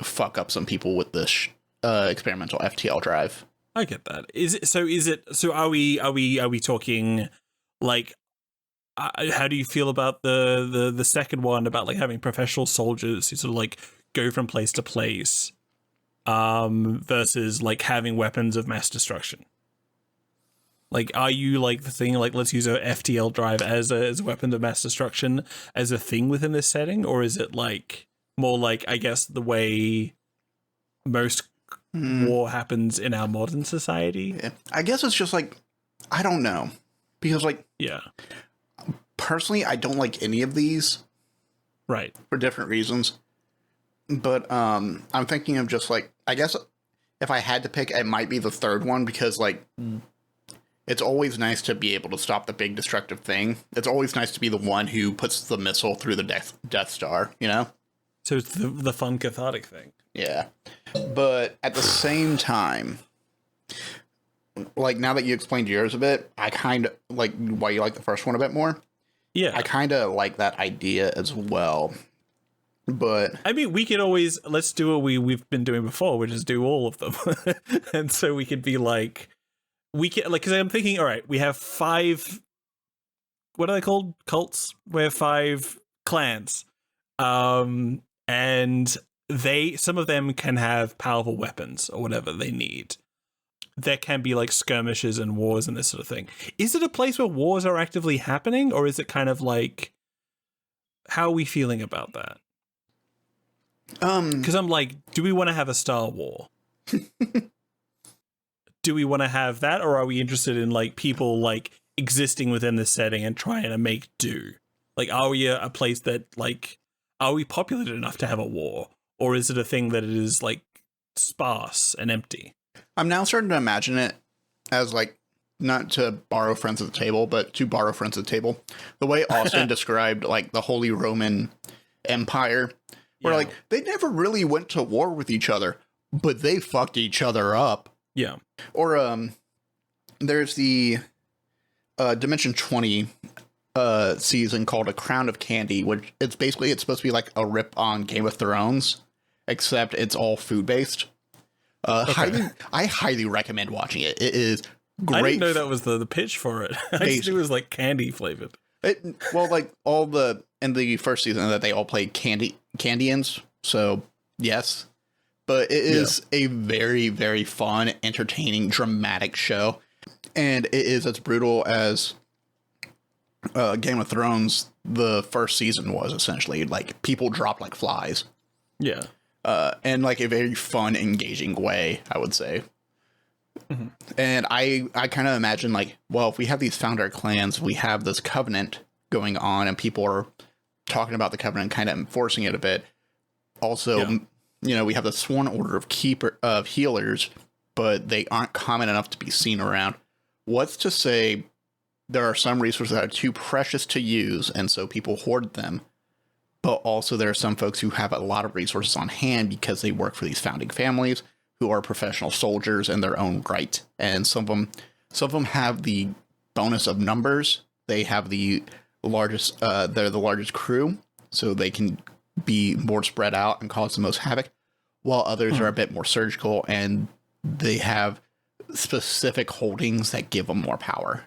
fuck up some people with this experimental FTL drive. I get that. So are we talking like how do you feel about the second one about like having professional soldiers who sort of like go from place to place versus like having weapons of mass destruction? Like, are you like the thing like let's use a FTL drive as a weapon of mass destruction as a thing within this setting, or is it like more like I guess the way most war happens in our modern society? Yeah. I guess it's just like I don't know, because like personally I don't like any of these, right, for different reasons. But I'm thinking of just like, I guess if I had to pick, it might be the third one, because like it's always nice to be able to stop the big destructive thing. It's always nice to be the one who puts the missile through the Death Star, you know? So it's the fun cathartic thing. Yeah. But at the same time, like now that you explained yours a bit, I kind of like why you like the first one a bit more. Yeah. I kind of like that idea as well. But I mean, we could always, let's do what we've been doing before, which is do all of them. And so we could be like, we can, like, because I'm thinking, all right, we have 5, what are they called? Cults? We have 5 clans. And some of them can have powerful weapons or whatever they need. There can be like skirmishes and wars and this sort of thing. Is it a place where wars are actively happening, or is it kind of like, how are we feeling about that? Because I'm like, do we want to have a Star War? Do we want to have that, or are we interested in like people like existing within the setting and trying to make do? Like, are we a place that like, are we populated enough to have a war, or is it a thing that it is like sparse and empty? I'm now starting to imagine it as like, not to borrow Friends at the Table, but to borrow Friends at the Table. The way Austin described like the Holy Roman Empire, where like they never really went to war with each other, but they fucked each other up. Yeah. Or there's the Dimension 20 season called A Crown of Candy, which it's supposed to be like a rip on Game of Thrones, except it's all food based. I highly recommend watching it. It is great. I didn't know that was the pitch for it. I just knew it was like candy flavored. Well, like in the first season that they all played Candians, so yes. But it is a very, very fun, entertaining, dramatic show. And it is as brutal as Game of Thrones, the first season was, essentially. Like, people dropped like flies. Yeah. And like a very fun, engaging way, I would say. And I kind of imagine like, well, if we have these founder clans, we have this covenant going on and people are talking about the covenant, kind of enforcing it a bit. Also, we have the sworn order of healers, but they aren't common enough to be seen around. What's to say there are some resources that are too precious to use, and so people hoard them. But also there are some folks who have a lot of resources on hand because they work for these founding families who are professional soldiers in their own right. And some of them have the bonus of numbers. They have the largest, they're the largest crew, so they can be more spread out and cause the most havoc, while others are a bit more surgical and they have specific holdings that give them more power.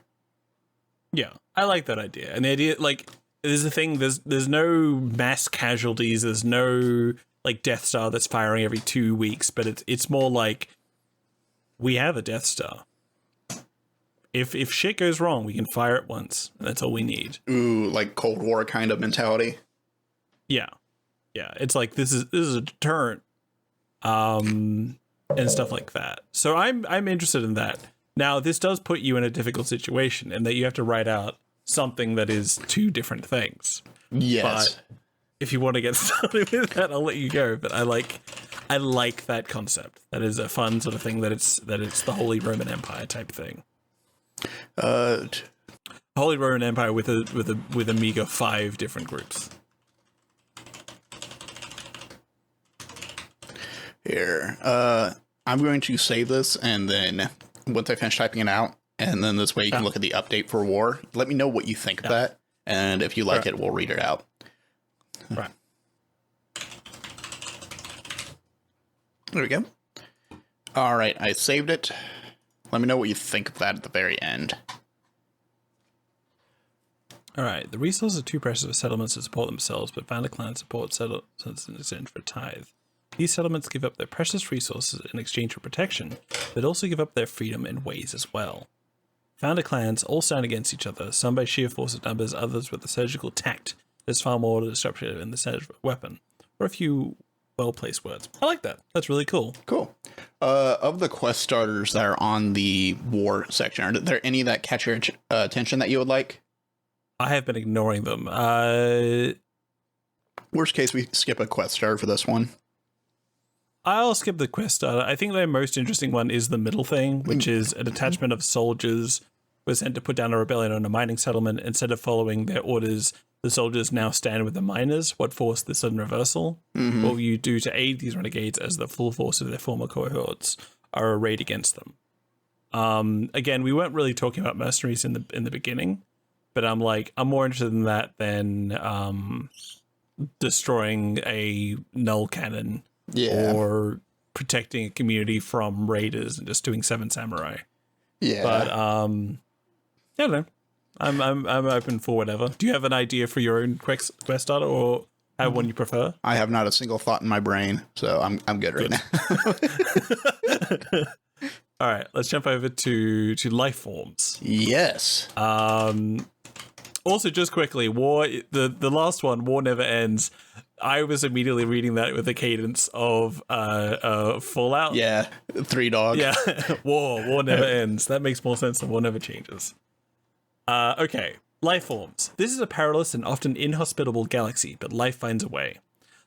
Yeah, I like that idea. And the idea, like, there's the thing, there's no mass casualties, there's no, like, Death Star that's firing every 2 weeks, but it's more like, we have a Death Star. If shit goes wrong, we can fire it once, and that's all we need. Ooh, like Cold War kind of mentality. Yeah. Yeah, it's like, this is a deterrent, and stuff like that. So I'm interested in that. Now, this does put you in a difficult situation in that you have to write out something that is two different things. Yes. But if you want to get started with that, I'll let you go. But I like that concept. That is a fun sort of thing. That it's the Holy Roman Empire type thing. Holy Roman Empire with a meager 5 different groups. Here, I'm going to save this, and then once I finish typing it out, and then this way you can look at the update for war. Let me know what you think of that, and if you like it, we'll read it out. Right. There we go. All right, I saved it. Let me know what you think of that at the very end. All right. The resources are too precious for settlements to support themselves, but Founder Clan support settlements in exchange for tithe. These settlements give up their precious resources in exchange for protection, but also give up their freedom in ways as well. Founder clans all stand against each other, some by sheer force of numbers, others with a surgical tact that's far more disruptive in the center of a weapon, or a few well-placed words. I like that. That's really cool. Cool. Of the quest starters that are on the war section, are there any that catch your attention that you would like? I have been ignoring them. Worst case, we skip a quest starter for this one. I'll skip the quest starter. I think the most interesting one is the middle thing, which is a detachment of soldiers was sent to put down a rebellion on a mining settlement. Instead of following their orders, the soldiers now stand with the miners. What forced this sudden reversal? What will you do to aid these renegades as the full force of their former cohorts are arrayed against them? Again, we weren't really talking about mercenaries in the beginning, but I'm more interested in that than destroying a null cannon. Yeah. Or protecting a community from raiders and just doing 7 samurai. Yeah. But I don't know. I'm open for whatever. Do you have an idea for your own quest starter, or have one you prefer? I have not a single thought in my brain, so I'm good right now. All right, let's jump over to life forms. Yes. Also, just quickly, war. The last one, War Never Ends. I was immediately reading that with a cadence of Fallout. Yeah, 3 Dog. Yeah, war never ends. That makes more sense than war never changes. Okay, life forms. This is a perilous and often inhospitable galaxy, but life finds a way.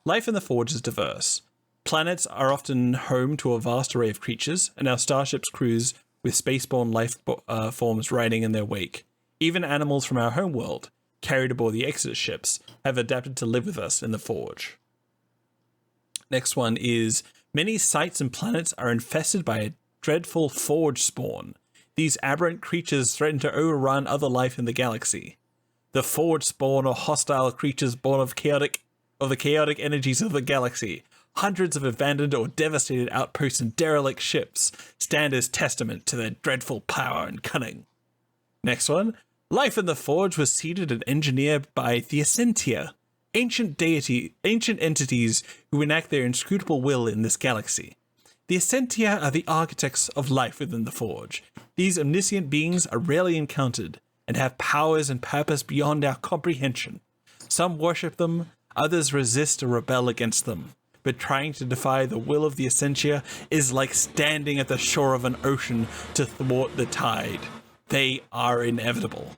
Life in the Forge is diverse. Planets are often home to a vast array of creatures, and our starships cruise with spaceborne life forms riding in their wake. Even animals from our homeworld, carried aboard the Exodus ships, have adapted to live with us in the Forge. Next one is, many sites and planets are infested by a dreadful Forge spawn. These aberrant creatures threaten to overrun other life in the galaxy. The Forge spawn are hostile creatures born of the chaotic energies of the galaxy. Hundreds of abandoned or devastated outposts and derelict ships stand as testament to their dreadful power and cunning. Next one. Life in the Forge was seeded and engineered by the Essentia, ancient entities who enact their inscrutable will in this galaxy. The Essentia are the architects of life within the Forge. These omniscient beings are rarely encountered and have powers and purpose beyond our comprehension. Some worship them, others resist or rebel against them. but trying to defy the will of the Essentia is like standing at the shore of an ocean to thwart the tide. They are inevitable.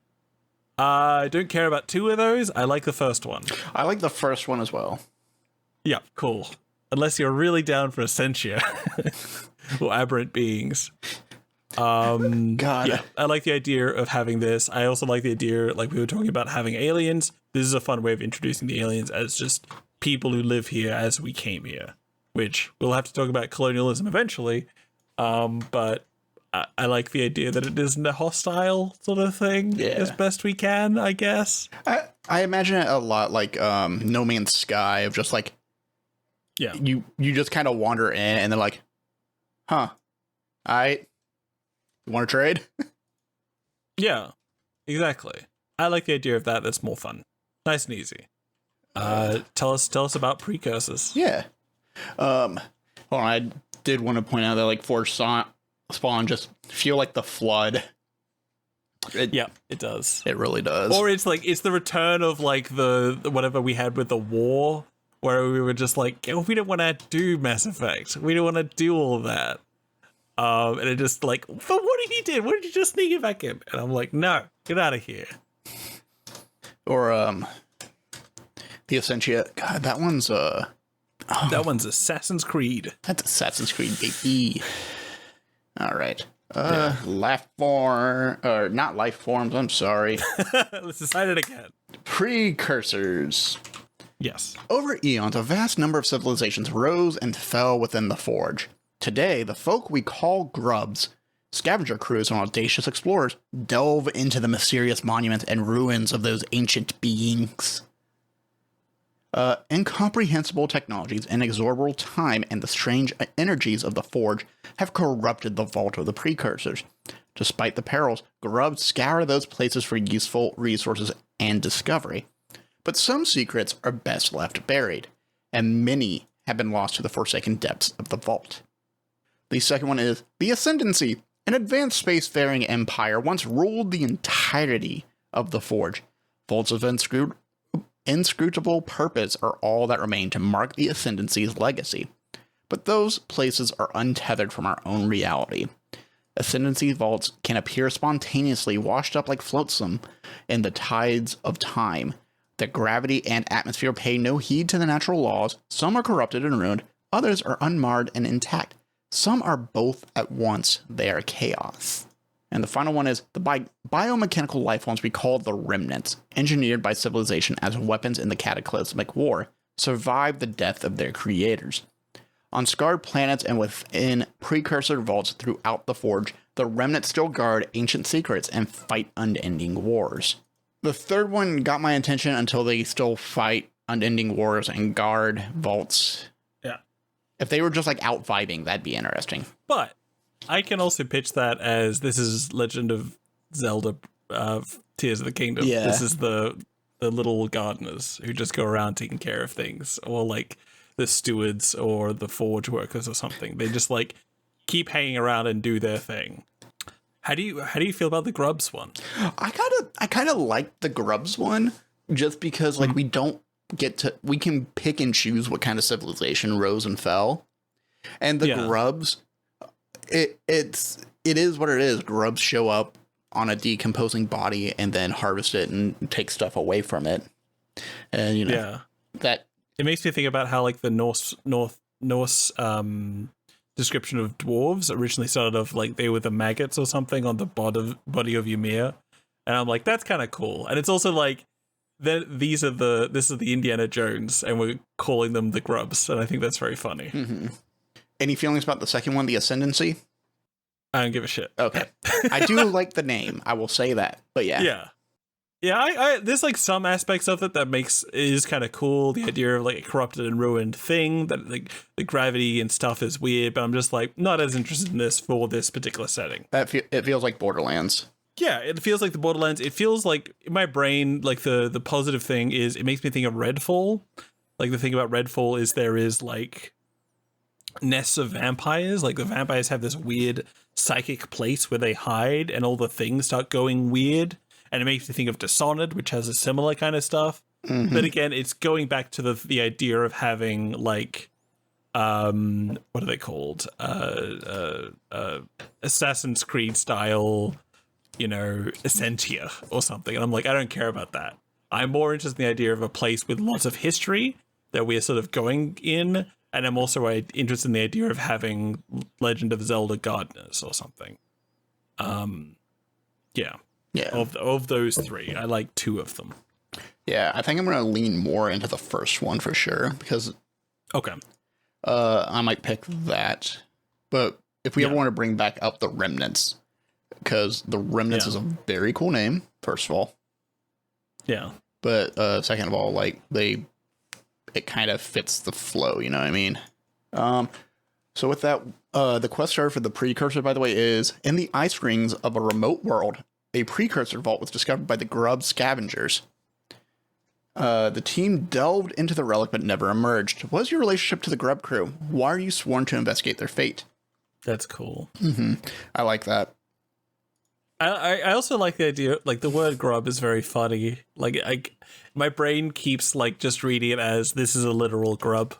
I don't care about two of those. I like the first one. I like the first one as well. Yeah, cool. Unless you're really down for Essentia or aberrant beings. God. Yeah, I like the idea of having this. I also like the idea, like we were talking about, having aliens. This is a fun way of introducing the aliens as just people who live here as we came here, which we'll have to talk about colonialism eventually. But I like the idea that it isn't a hostile sort of thing as best we can, I guess. I imagine it a lot like No Man's Sky, of just like, yeah, you just kind of wander in and they're like, huh, you want to trade? Yeah, exactly. I like the idea of that. That's more fun. Nice and easy. Tell us about Precursors. Yeah. Well, I did want to point out that like Forge Spawn just feel like the flood. It does. It really does. Or it's like it's the return of like the whatever we had with the war, where we were just like, oh, we don't want to do Mass Effect. We don't want to do all of that. And it just like, but what did he do? What did you just sneak it back in? And I'm like, no, get out of here. Or the Essentia. God, that one's that one's Assassin's Creed. That's Assassin's Creed, baby. All right. Life forms. I'm sorry. Let's decide it again. Precursors. Yes. Over eons, a vast number of civilizations rose and fell within the Forge. Today, the folk we call grubs, scavenger crews and audacious explorers, delve into the mysterious monuments and ruins of those ancient beings. Incomprehensible technologies, inexorable time, and the strange energies of the Forge have corrupted the vault of the Precursors. Despite the perils, grubs scour those places for useful resources and discovery. But some secrets are best left buried, and many have been lost to the forsaken depths of the vault. The second one is the Ascendancy. An advanced spacefaring empire once ruled the entirety of the Forge. Vaults of inscrutable purpose are all that remain to mark the Ascendancy's legacy. But those places are untethered from our own reality. Ascendancy vaults can appear spontaneously washed up like flotsam in the tides of time. The gravity and atmosphere pay no heed to the natural laws. Some are corrupted and ruined. Others are unmarred and intact. Some are both at once. They are chaos. And the final one is the biomechanical lifeforms we call the Remnants, engineered by civilization as weapons in the cataclysmic war, survive the death of their creators. On scarred planets and within precursor vaults throughout the Forge, the Remnants still guard ancient secrets and fight unending wars. The third one got my attention until they still fight unending wars and guard vaults. Yeah. If they were just like out vibing, that'd be interesting. But I can also pitch that as this is Legend of Zelda Tears of the Kingdom. Yeah. This is the little gardeners who just go around taking care of things, or like the stewards or the forge workers or something. They just like keep hanging around and do their thing. How do you feel about the Grubs one? I kind of like the Grubs one just because like we can pick and choose what kind of civilization rose and fell. And the Grubs, it is what it is. Grubs show up on a decomposing body and then harvest it and take stuff away from it. And that it makes me think about how like the Norse description of dwarves originally started off like they were the maggots or something on the body of Ymir, and I'm like, that's kind of cool. And it's also like this is the Indiana Jones, and we're calling them the Grubs, and I think that's very funny. Mm-hmm. Any feelings about the second one, the Ascendancy? I don't give a shit. Okay. I do like the name, I will say that, but yeah. I there's like some aspects of it that is kind of cool. The idea of like a corrupted and ruined thing, that like the gravity and stuff is weird, but I'm just like not as interested in this for this particular setting. It feels like Borderlands. Yeah, it feels like the Borderlands. It feels like in my brain, like the positive thing is it makes me think of Redfall. Like the thing about Redfall is there is like nests of vampires. Like the vampires have this weird psychic place where they hide, and all the things start going weird. And it makes me think of Dishonored, which has a similar kind of stuff. Mm-hmm. But again, it's going back to the idea of having like what are they called? Assassin's Creed style, Essentia or something. And I'm like, I don't care about that. I'm more interested in the idea of a place with lots of history that we're sort of going in. And I'm also interested in the idea of having Legend of Zelda gardeners or something. Yeah. Of those three, I like two of them. Yeah, I think I'm going to lean more into the first one for sure, because okay, I might pick that. But if we ever want to bring back up the Remnants, because the Remnants is a very cool name, first of all. Yeah. But second of all, like it kind of fits the flow, you know what I mean? So with that, the quest starter for the Precursor, by the way, is in the ice rings of a remote world, a Precursor vault was discovered by the Grub scavengers. The team delved into the relic but never emerged. What is your relationship to the Grub crew? Why are you sworn to investigate their fate? That's cool. Mm-hmm. I like that. I also like the idea, like the word grub is very funny. Like my brain keeps like just reading it as this is a literal grub.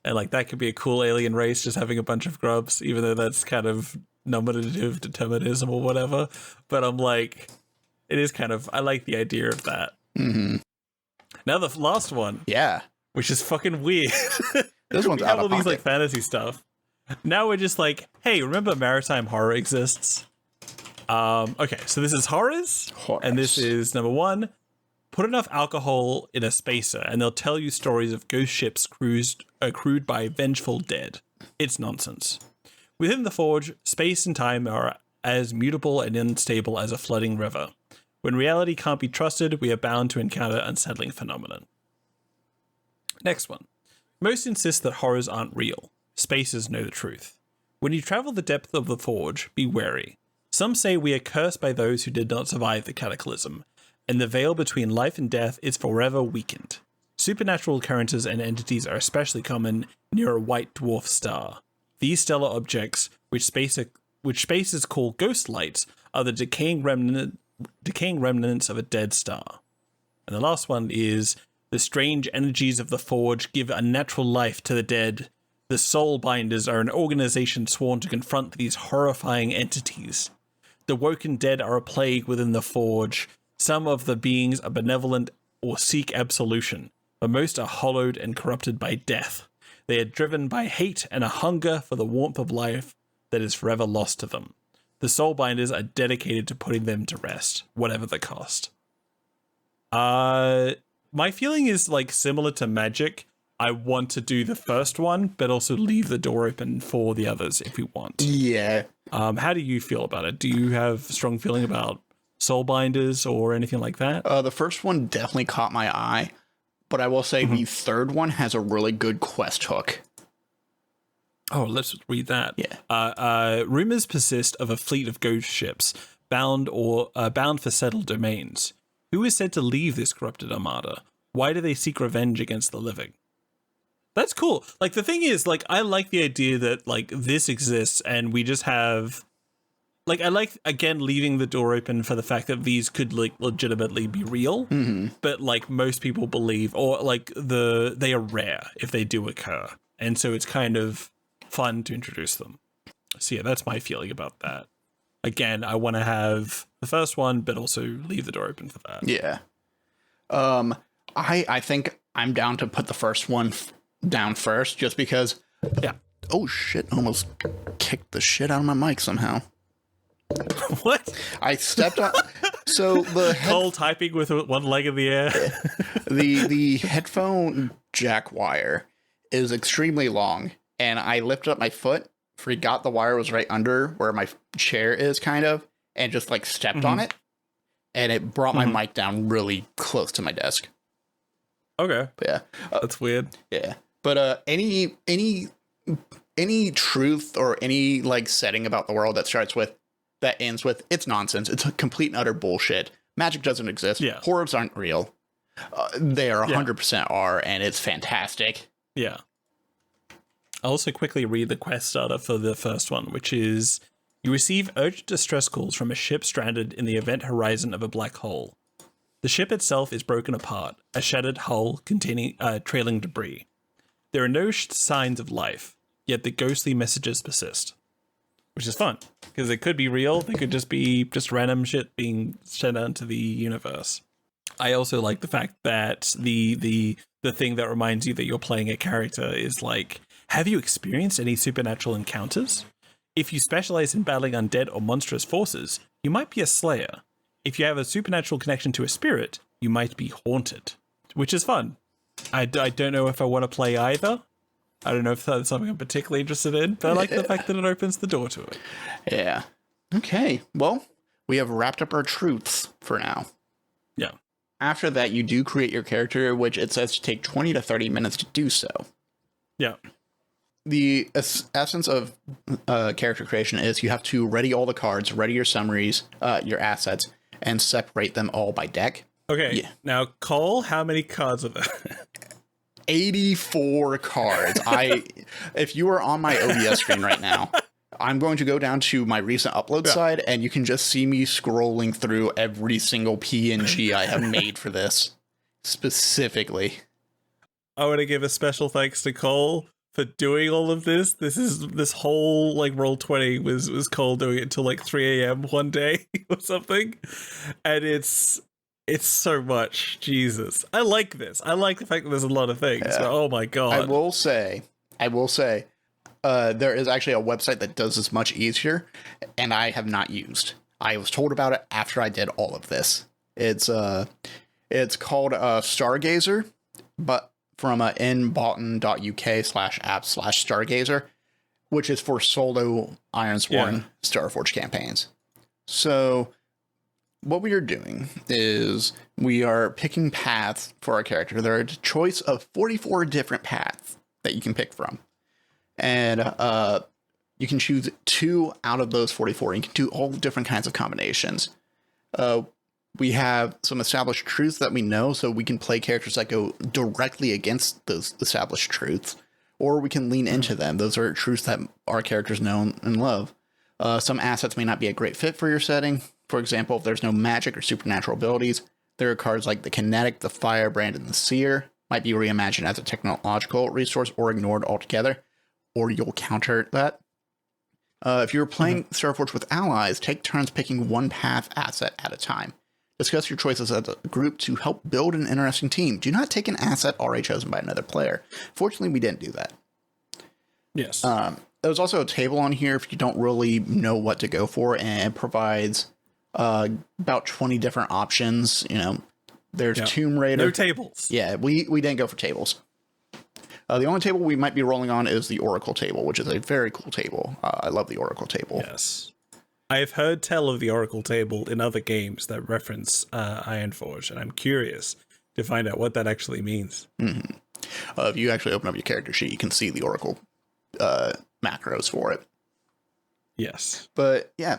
And like that could be a cool alien race just having a bunch of grubs, even though that's kind of nominative determinism or whatever. But I'm like, it is kind of, I like the idea of that. Mm-hmm. Now the last one. Yeah. Which is fucking weird. This one's we out have all of these pocket. like fantasy stuff. Now we're just like, hey, remember maritime horror exists? Okay, so this is horrors. And this is number one. Put enough alcohol in a spacer and they'll tell you stories of ghost ships crewed by vengeful dead. It's nonsense. Within the Forge, space and time are as mutable and unstable as a flooding river. When reality can't be trusted, we are bound to encounter unsettling phenomenon. Next one. Most insist that horrors aren't real. Spacers know the truth. When you travel the depth of the Forge, be wary. Some say we are cursed by those who did not survive the cataclysm, and the veil between life and death is forever weakened. Supernatural occurrences and entities are especially common near a white dwarf star. These stellar objects, which spacers call ghost lights, are the decaying remnants of a dead star. And the last one is, the strange energies of the Forge give unnatural life to the dead. The Soul Binders are an organization sworn to confront these horrifying entities. The woken dead are a plague within the Forge. Some of the beings are benevolent or seek absolution, but most are hollowed and corrupted by death. They are driven by hate and a hunger for the warmth of life that is forever lost to them. The Soulbinders are dedicated to putting them to rest, whatever the cost. My feeling is like similar to Magic. I want to do the first one, but also leave the door open for the others if we want. Yeah. How do you feel about it? Do you have a strong feeling about Soulbinders or anything like that? The first one definitely caught my eye, but I will say the third one has a really good quest hook. Oh, let's read that. Yeah. Rumors persist of a fleet of ghost ships bound for settled domains. Who is said to leave this corrupted armada? Why do they seek revenge against the living? That's cool. Like, the thing is, like, I like the idea that, like, this exists and we just have... Like, I like, again, leaving the door open for the fact that these could, like, legitimately be real. Mm-hmm. But, like, most people believe, or, like, they are rare if they do occur. And so it's kind of fun to introduce them. So, yeah, that's my feeling about that. Again, I want to have the first one, but also leave the door open for that. Yeah. I think I'm down to put the first one down first, just because... Yeah. Oh, shit. Almost kicked the shit out of my mic somehow. What? I stepped on... So the... Cole typing with one leg in the air. the headphone jack wire is extremely long, and I lifted up my foot, forgot the wire was right under where my chair is, kind of, and just, like, stepped on it, and it brought my mic down really close to my desk. Okay. But yeah. That's weird. Yeah. But any truth or any, like, setting about the world that ends with, it's nonsense, it's a complete and utter bullshit, magic doesn't exist, horrors aren't real, they are 100% are, and it's fantastic. Yeah. I'll also quickly read the quest starter for the first one, which is, you receive urgent distress calls from a ship stranded in the event horizon of a black hole. The ship itself is broken apart, a shattered hull containing trailing debris. There are no signs of life, yet the ghostly messages persist. Which is fun, because it could be real. They could just be random shit being sent out into the universe. I also like the fact that the thing that reminds you that you're playing a character is like, have you experienced any supernatural encounters? If you specialize in battling undead or monstrous forces, you might be a slayer. If you have a supernatural connection to a spirit, you might be haunted, which is fun. I don't know if I want to play either. I don't know if that's something I'm particularly interested in, but I like the fact that it opens the door to it. Yeah. Okay. Well, we have wrapped up our truths for now. Yeah. After that, you do create your character, which it says to take 20 to 30 minutes to do so. Yeah. The essence of character creation is you have to ready all the cards, ready your summaries, your assets, and separate them all by deck. Okay. Yeah. Now, Cole, how many cards are there? 84 cards. If you are on my OBS screen right now, I'm going to go down to my recent upload side, and you can just see me scrolling through every single PNG I have made for this specifically. I want to give a special thanks to Cole for doing all of this. This whole like Roll20 was Cole doing it until like 3 a.m. one day or something, and it's so much. Jesus. I like this. I like the fact that there's a lot of things. But, oh my God. I will say, there is actually a website that does this much easier, and I have not used. I was told about it after I did all of this. It's called Stargazer, but from nbotton.uk/app/Stargazer, which is for solo Ironsworn Starforged campaigns. So what we are doing is we are picking paths for our character. There are a choice of 44 different paths that you can pick from. And you can choose 2 out of those 44. You can do all different kinds of combinations. We have some established truths that we know, so we can play characters that go directly against those established truths, or we can lean into them. Those are truths that our characters know and love. Some assets may not be a great fit for your setting. For example, if there's no magic or supernatural abilities, there are cards like the Kinetic, the Firebrand, and the Seer might be reimagined as a technological resource or ignored altogether, or you'll counter that. If you're playing Starforged with allies, take turns picking one path asset at a time. Discuss your choices as a group to help build an interesting team. Do not take an asset already chosen by another player. Fortunately, we didn't do that. Yes. There's also a table on here if you don't really know what to go for, and it provides about 20 different options. You know, there's Tomb Raider. No tables. Yeah, we didn't go for tables. The only table we might be rolling on is the Oracle table, which is a very cool table. I love the Oracle table. Yes. I've heard tell of the Oracle table in other games that reference Ironforge, and I'm curious to find out what that actually means. Mm-hmm. If you actually open up your character sheet, you can see the Oracle macros for it. Yes. But yeah,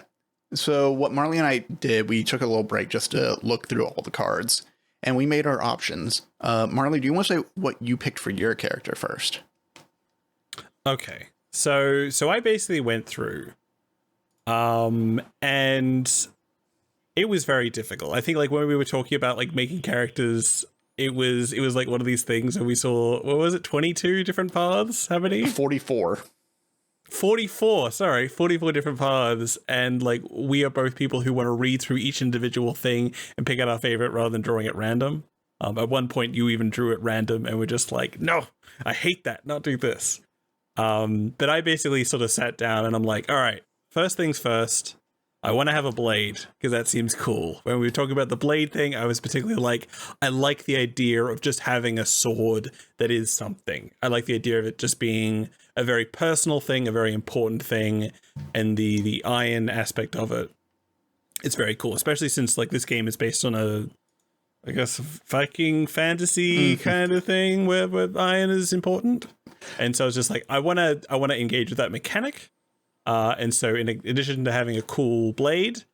so what Marley and I did, we took a little break just to look through all the cards, and we made our options. Marley, do you want to say what you picked for your character first? Okay. So I basically went through, and it was very difficult. I think like when we were talking about like making characters, it was like one of these things where we saw, what was it, 22 different paths? How many? 44. 44 different paths, and like we are both people who want to read through each individual thing and pick out our favorite rather than drawing at random. At one point you even drew at random, and we're just like, no, I hate that, not do this. But I basically sort of sat down and I'm like, all right, first things first, I want to have a blade because that seems cool. When we were talking about the blade thing, I was particularly like, I like the idea of just having a sword that is something. I like the idea of it just being a very personal thing, a very important thing, and the iron aspect of it. It's very cool, especially since like this game is based on a, I guess, Viking fantasy kind of thing where iron is important. And so it's just like, I want to engage with that mechanic. And so in addition to having a cool blade,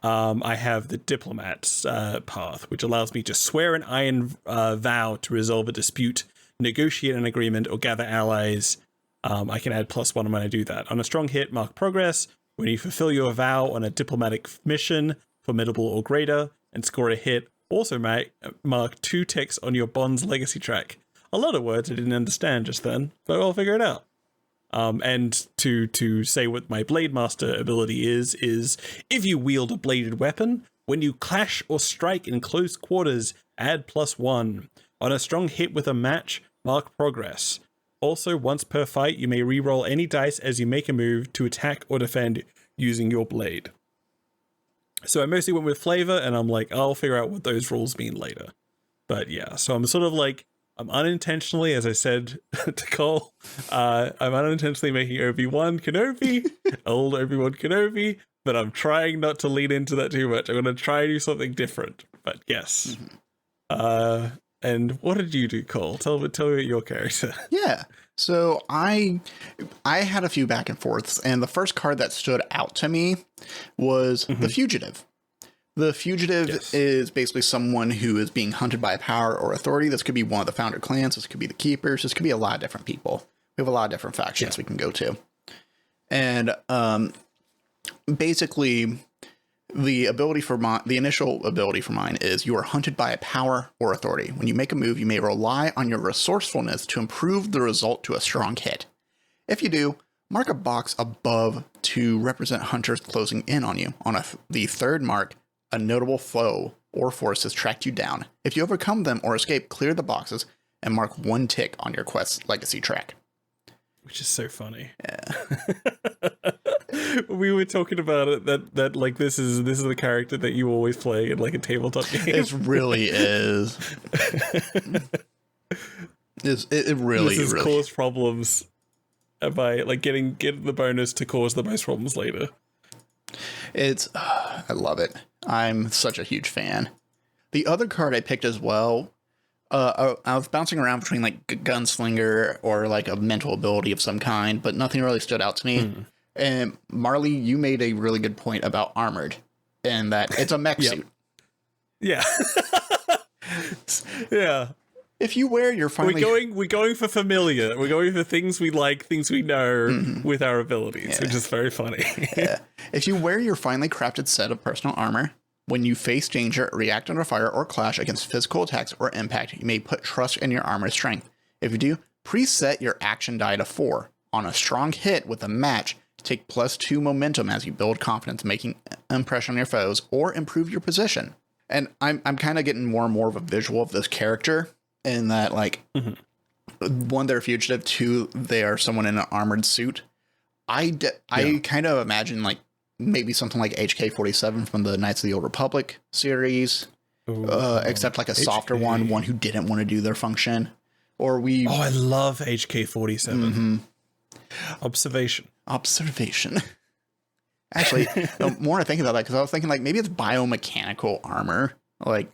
I have the diplomat path, which allows me to swear an iron vow to resolve a dispute, negotiate an agreement, or gather allies. I can add +1 when I do that. On a strong hit, mark progress. When you fulfill your vow on a diplomatic mission, formidable or greater, and score a hit, also mark 2 ticks on your bond's legacy track. a lot of words I didn't understand just then, but I'll figure it out. And to say what my Blade Master ability is if you wield a bladed weapon, when you clash or strike in close quarters, add +1. On a strong hit with a match, mark progress. Also, once per fight, you may reroll any dice as you make a move to attack or defend using your blade. So I mostly went with flavor, and I'm like, I'll figure out what those rules mean later. But yeah, so I'm sort of like, I'm unintentionally, as I said to Cole, I'm unintentionally making Obi-Wan Kenobi, old Obi-Wan Kenobi, but I'm trying not to lean into that too much. I'm going to try and do something different, but yes. And what did you do, Cole? Tell me your character. Yeah. So I had a few back and forths, and the first card that stood out to me was the Fugitive. The Fugitive is basically someone who is being hunted by a power or authority. This could be one of the founder clans. This could be the Keepers. This could be a lot of different people. We have a lot of different factions we can go to. And basically, the initial ability for mine is you are hunted by a power or authority. When you make a move, you may rely on your resourcefulness to improve the result to a strong hit. If you do, mark a box above to represent hunters closing in on you. On the third mark, a notable foe or force has tracked you down. If you overcome them or escape, clear the boxes and mark 1 tick on your quest's legacy track. Which is so funny. Yeah. We were talking about it that like this is the character that you always play in like a tabletop game. It really is. It really this has really caused problems by like getting the bonus to cause the most problems later. It's I love it. I'm such a huge fan. The other card I picked as well, I was bouncing around between like gunslinger or like a mental ability of some kind, but nothing really stood out to me. And Marley, you made a really good point about armored, and that it's a mech suit. Yeah. Yeah. If you wear your finally... We're going for familiar. We're going for things we like, things we know with our abilities, which is very funny. Yeah. If you wear your finely crafted set of personal armor, when you face danger, react under fire, or clash against physical attacks or impact, you may put trust in your armor's strength. If you do, preset your action die to 4. On a strong hit with a match, take +2 momentum as you build confidence, making impression on your foes, or improve your position. And I'm kind of getting more and more of a visual of this character, in that, like, 1, they're fugitive, 2, they are someone in an armored suit. I kind of imagine, like, maybe something like HK-47 from the Knights of the Old Republic series, except like a softer one who didn't want to do their function. Or we... Oh, I love HK-47. Observation. Actually, the more I think about that, because I was thinking like maybe it's biomechanical armor, like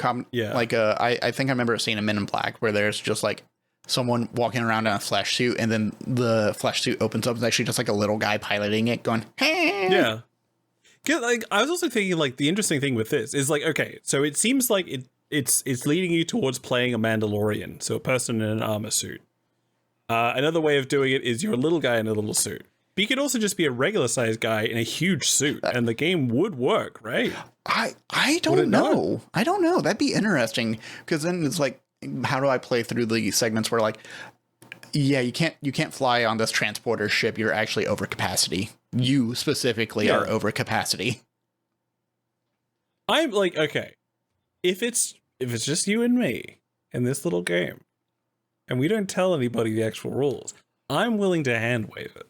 I think I remember seeing a Men in Black where there's just like someone walking around in a flesh suit, and then the flesh suit opens up. It's actually just like a little guy piloting it, going, "Hey!" Yeah. Like I was also thinking like the interesting thing with this is like, okay, so it seems like it's leading you towards playing a Mandalorian, so a person in an armor suit. Another way of doing it is you're a little guy in a little suit. But you could also just be a regular sized guy in a huge suit, and the game would work, right? I don't know. I don't know. That'd be interesting, because then it's like, how do I play through the segments where like, yeah, you can't fly on this transporter ship. You're actually over capacity. You specifically are over capacity. I'm like, okay, if it's just you and me in this little game, and we don't tell anybody the actual rules, I'm willing to hand wave it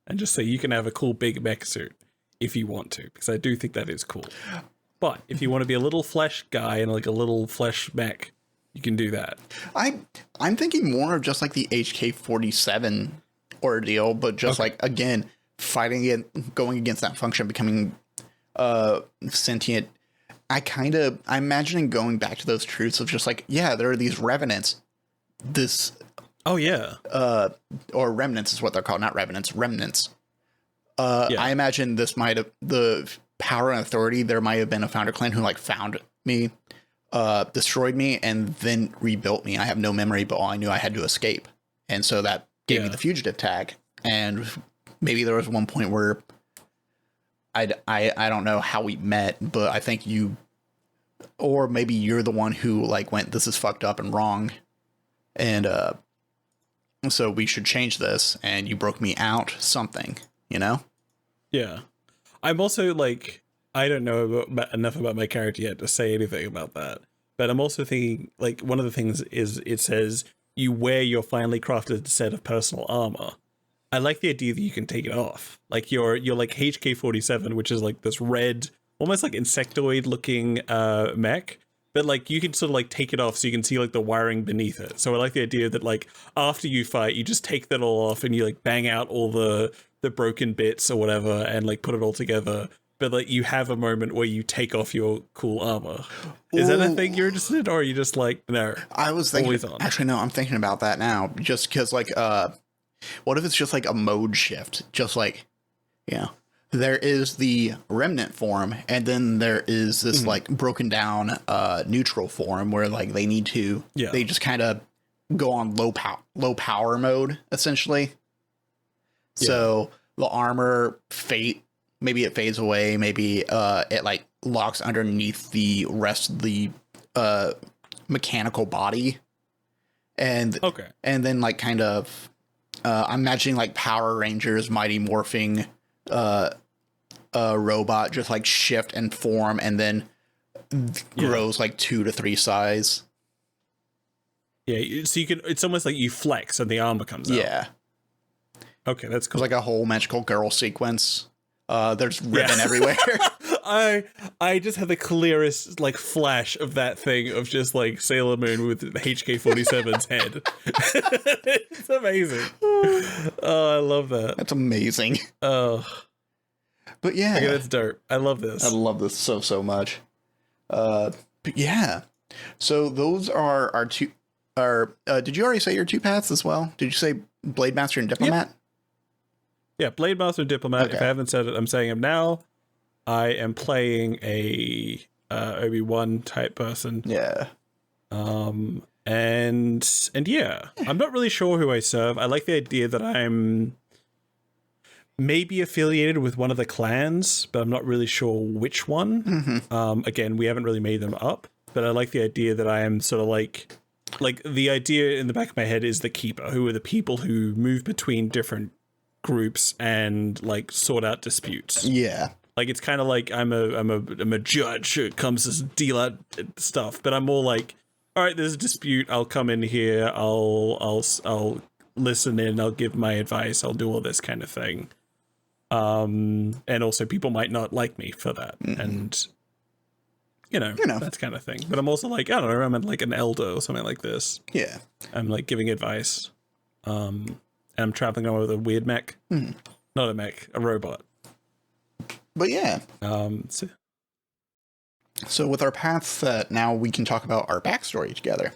and just say you can have a cool big mech suit if you want to, because I do think that is cool. But if you want to be a little flesh guy and like a little flesh mech, you can do that. I'm thinking more of just like the HK-47 ordeal, but just like, again, fighting it, going against that function, becoming sentient. I'm imagining going back to those truths of just like, yeah, there are these revenants. Or remnants is what they're called, not revenants, remnants. I imagine this might have, the power and authority, there might have been a founder clan who like found me, destroyed me, and then rebuilt me. I have no memory, but all I knew I had to escape. And so that gave me the fugitive tag. And maybe there was one point where I don't know how we met, but I think you, or maybe you're the one who like went, this is fucked up and wrong. And so we should change this, and you broke me out something, you know? Yeah. I'm also like, I don't know enough about my character yet to say anything about that. But I'm also thinking, like, one of the things is it says you wear your finely crafted set of personal armor. I like the idea that you can take it off. Like, you're like HK-47, which is like this red, almost like insectoid looking mech. But like you can sort of like take it off so you can see like the wiring beneath it. So I like the idea that like after you fight, you just take that all off and you like bang out all the broken bits or whatever and like put it all together. But like you have a moment where you take off your cool armor. Is that a thing you're interested in, or are you just like, no? I was thinking, always on? Actually, no, I'm thinking about that now. Just because, like, what if it's just like a mode shift? Just like, you know, there is the remnant form, and then there is this like broken down neutral form where like they need to, they just kind of go on low power mode essentially. Yeah. So the armor maybe it fades away, maybe it like locks underneath the rest of the mechanical body, and then like kind of I'm imagining like Power Rangers Mighty Morphing robot just like shift and form and then grows like 2 to 3 size. Yeah, so you can, it's almost like you flex and the armor comes out. Yeah. Okay, that's cool. It's like a whole magical girl sequence. There's ribbon everywhere. I just had the clearest like flash of that thing of just like Sailor Moon with HK-47's head. It's amazing. Oh, I love that. That's amazing. Oh. But yeah. Okay, that's dope. I love this. I love this so much. But yeah. So those are our two. Did you already say your 2 paths as well? Did you say Blade Master and Diplomat? Yep. Yeah, Blade Master and Diplomat. Okay. If I haven't said it, I'm saying them now. I am playing a Obi-Wan type person. Yeah. And yeah, I'm not really sure who I serve. I like the idea that I'm maybe affiliated with one of the clans, but I'm not really sure which one. Mm-hmm. Again, we haven't really made them up, but I like the idea that I am sort of like the idea in the back of my head is the Keeper, who are the people who move between different groups and like sort out disputes. Yeah. Like it's kind of like I'm a judge who comes to deal out stuff, but I'm more like, all right, there's a dispute. I'll come in here. I'll listen in. I'll give my advice. I'll do all this kind of thing. And also people might not like me for that. Mm-hmm. And you know, that kind of thing. But I'm also like, I don't know, I'm like an elder or something like this. Yeah. I'm like giving advice. And I'm traveling on with a weird mech. Mm. Not a mech, a robot. But yeah. So with our paths set, now we can talk about our backstory together.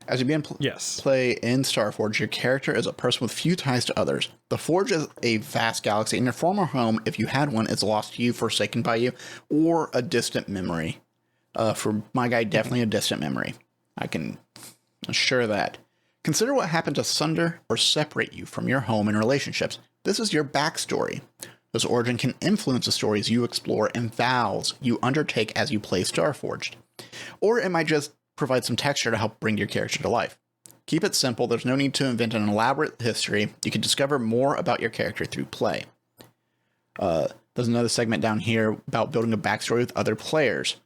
As you begin play in Starforged, your character is a person with few ties to others. The Forge is a vast galaxy, and your former home, if you had one, is lost to you, forsaken by you, or a distant memory. For my guy, definitely a distant memory. I can assure that. Consider what happened to sunder or separate you from your home and relationships. This is your backstory. This origin can influence the stories you explore and vows you undertake as you play Starforged. Or it might just provide some texture to help bring your character to life. Keep it simple. There's no need to invent an elaborate history. You can discover more about your character through play. There's another segment down here about building a backstory with other players.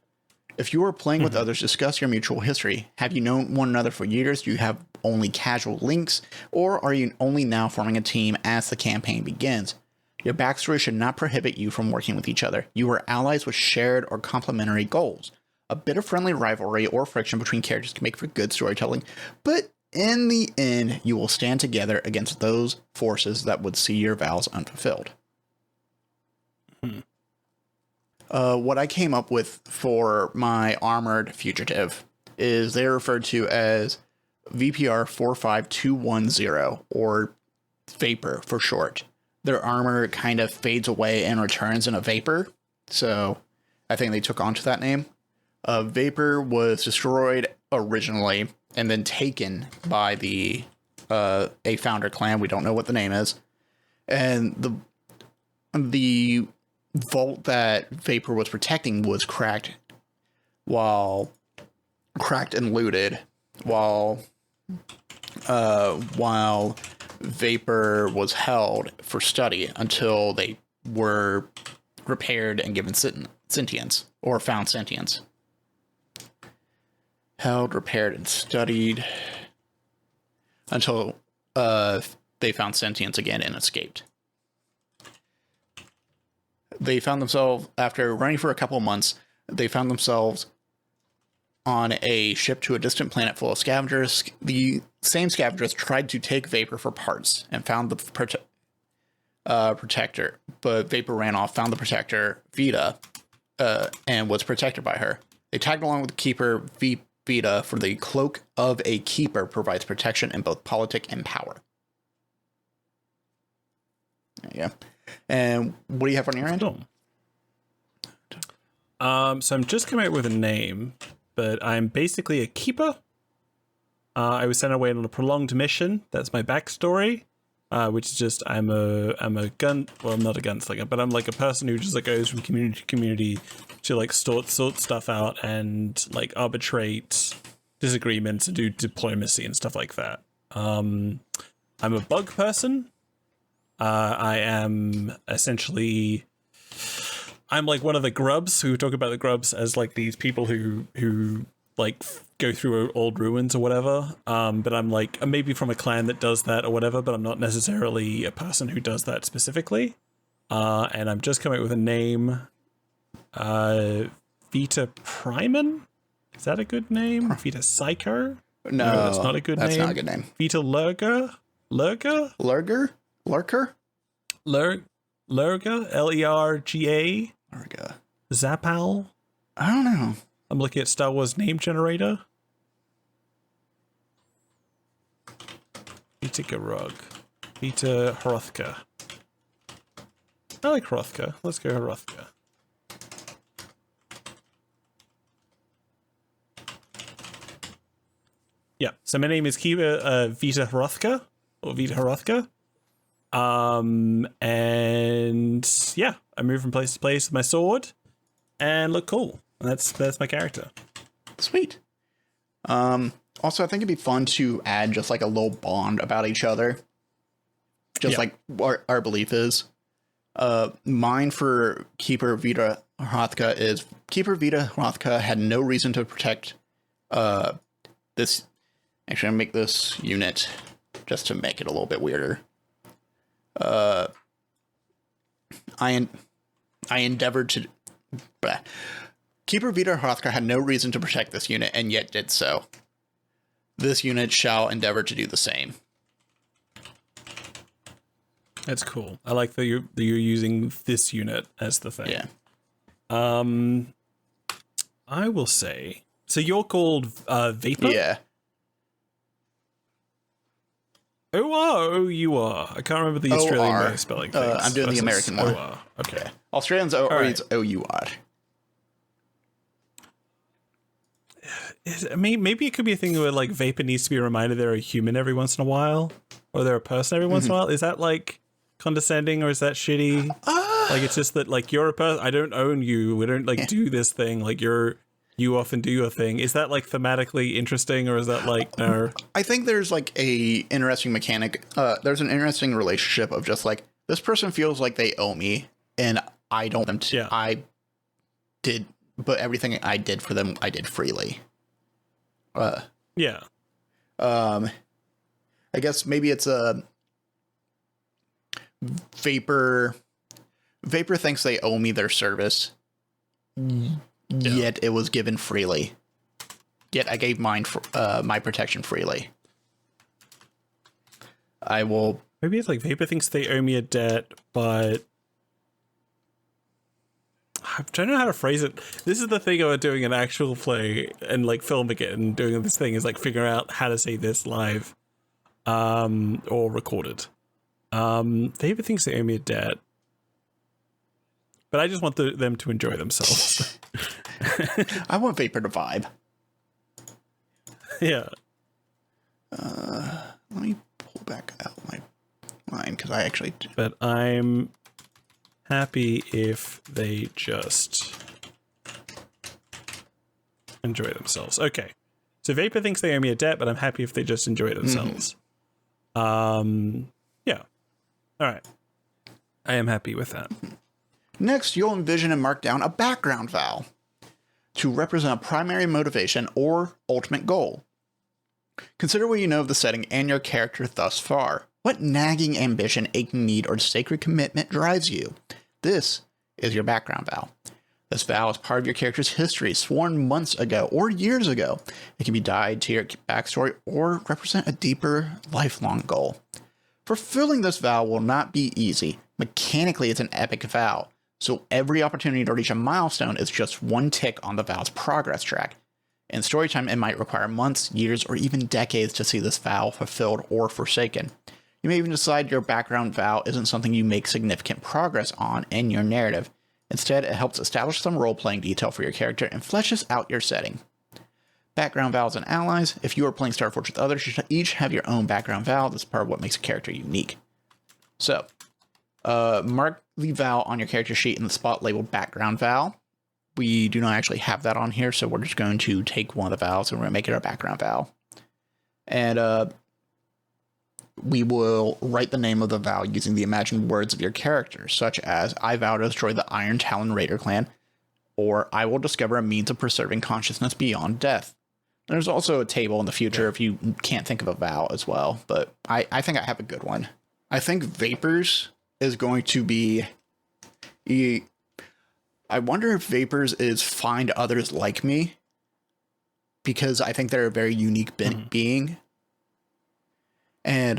If you are playing with others, discuss your mutual history. Have you known one another for years? Do you have only casual links? Or are you only now forming a team as the campaign begins? Your backstory should not prohibit you from working with each other. You are allies with shared or complementary goals. A bit of friendly rivalry or friction between characters can make for good storytelling, but in the end, you will stand together against those forces that would see your vows unfulfilled. What I came up with for my armored fugitive is they're referred to as VPR 45210, or Vapor for short. Their armor kind of fades away and returns in a vapor, so I think they took onto that name. Vapor was destroyed originally and then taken by a founder clan. We don't know what the name is, and the vault that Vapor was protecting was cracked and looted while while Vapor was held for study until they were repaired and given sentience, or found sentience. Held, repaired, and studied until they found sentience again and escaped. They found themselves, after running for a couple of months, they found themselves on a ship to a distant planet full of scavengers. The same scavengers tried to take Vapor for parts and found the protector, but Vapor ran off, found the protector, Vita, and was protected by her. They tagged along with the keeper, Vita, for the cloak of a keeper provides protection in both politic and power. There you go. And what do you have on your end? Cool. So I'm just coming up with a name, but I'm basically a keeper. I was sent away on a prolonged mission. That's my backstory, which is just I'm a gun. Well, I'm not a gunslinger, but I'm like a person who just like goes from community to community to like sort stuff out and like arbitrate disagreements and do diplomacy and stuff like that. I'm a bug person. I am essentially, I'm like one of the grubs who talk about the grubs as like these people who like go through old ruins or whatever. But I'm like, maybe from a clan that does that or whatever, but I'm not necessarily a person who does that specifically. And I'm just coming up with a name. Vita Priman? Is that a good name? Vita Psycho? No, that's not a good name. That's not a good name. Vita Lurger? Lurger? Lurger? Lurker? Lurga? Lerga? Lurga. Zapal? I don't know. I'm looking at Star Wars name generator. Vita Garug. Vita Hrothka. I like Hrothka. Let's go Hrothka. Yeah, so my name is Kiva Vita Hrothka, or Vita Hrothka. And yeah, I move from place to place with my sword and look cool. That's my character. Sweet. Also, I think it'd be fun to add just like a little bond about each other. Just like what our belief is. Mine for Keeper Vita Hrothka is Keeper Vita Hrothka had no reason to protect this. Actually, I'm gonna make this unit just to make it a little bit weirder. I endeavored to. Keeper Vita Hrothka had no reason to protect this unit, and yet did so. This unit shall endeavor to do the same. That's cool. I like that you're using this unit as the thing. Yeah. I will say. So you're called Vapor? Yeah. O-R-O-U-R. I can't remember the Australian way of spelling things. I'm doing the American one. O-R. Okay. Australians reads O-U-R. I mean, maybe it could be a thing where like Vapor needs to be reminded they're a human every once in a while, or they're a person every once in a while. Is that like condescending, or is that shitty? Like it's just that like you're a person. I don't own you. We don't like do this thing. Like you often do your thing. Is that like thematically interesting, or is that like no? I think there's like a interesting mechanic. There's an interesting relationship of just like this person feels like they owe me, and I don't them to. Yeah. I did, but everything I did for them, I did freely. Yeah. I guess maybe it's a Vapor thinks they owe me their service. Yet it was given freely. Yet I gave mine for my protection freely. I will. Maybe it's like Vapor thinks they owe me a debt, but I'm trying to know how to phrase it. This is the thing about doing an actual play and like filming it and doing this thing is like figuring out how to say this live, or recorded. Vapor thinks they owe me a debt, but I just want them to enjoy themselves. I want Vapor to vibe. Yeah. Let me pull back out my line because I actually. But I'm happy if they just enjoy themselves. Okay. So Vapor thinks they owe me a debt, but I'm happy if they just enjoy it themselves. Yeah. All right. I am happy with that. Next, you'll envision and mark down a background vow to represent a primary motivation or ultimate goal. Consider what you know of the setting and your character thus far. What nagging ambition, aching need, or sacred commitment drives you? This is your background vow. This vow is part of your character's history, sworn months ago or years ago. It can be tied to your backstory or represent a deeper, lifelong goal. Fulfilling this vow will not be easy. Mechanically, it's an epic vow, so every opportunity to reach a milestone is just one tick on the vow's progress track. In storytime, it might require months, years, or even decades to see this vow fulfilled or forsaken. You may even decide your background vow isn't something you make significant progress on in your narrative. Instead, it helps establish some role-playing detail for your character and fleshes out your setting. Background vows and allies. If you are playing Starforged with others, you should each have your own background vow. This is part of what makes a character unique. So, mark the vow on your character sheet in the spot labeled background vow. We do not actually have that on here, so we're just going to take one of the vows and we're going to make it our background vow. And we will write the name of the vow using the imagined words of your character, such as, I vow to destroy the Iron Talon Raider clan, or I will discover a means of preserving consciousness beyond death. There's also a table in the future if you can't think of a vow as well, but I think I have a good one. I think Vapors is going to be... I wonder if Vapors is find others like me, because I think they're a very unique being. And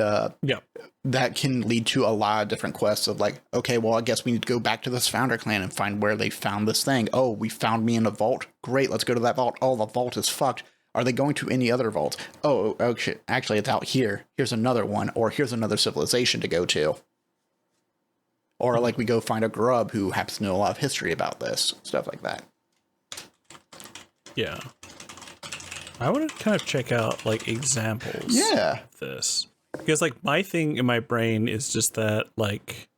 that can lead to a lot of different quests of like, okay, well, I guess we need to go back to this founder clan and find where they found this thing. Oh, we found me in a vault. Great, let's go to that vault. Oh, the vault is fucked. Are they going to any other vaults? Oh shit, actually it's out here. Here's another one, or here's another civilization to go to. Or like we go find a grub who happens to know a lot of history about this, stuff like that. Yeah. I want to kind of check out like examples of this. Because like my thing in my brain is just that like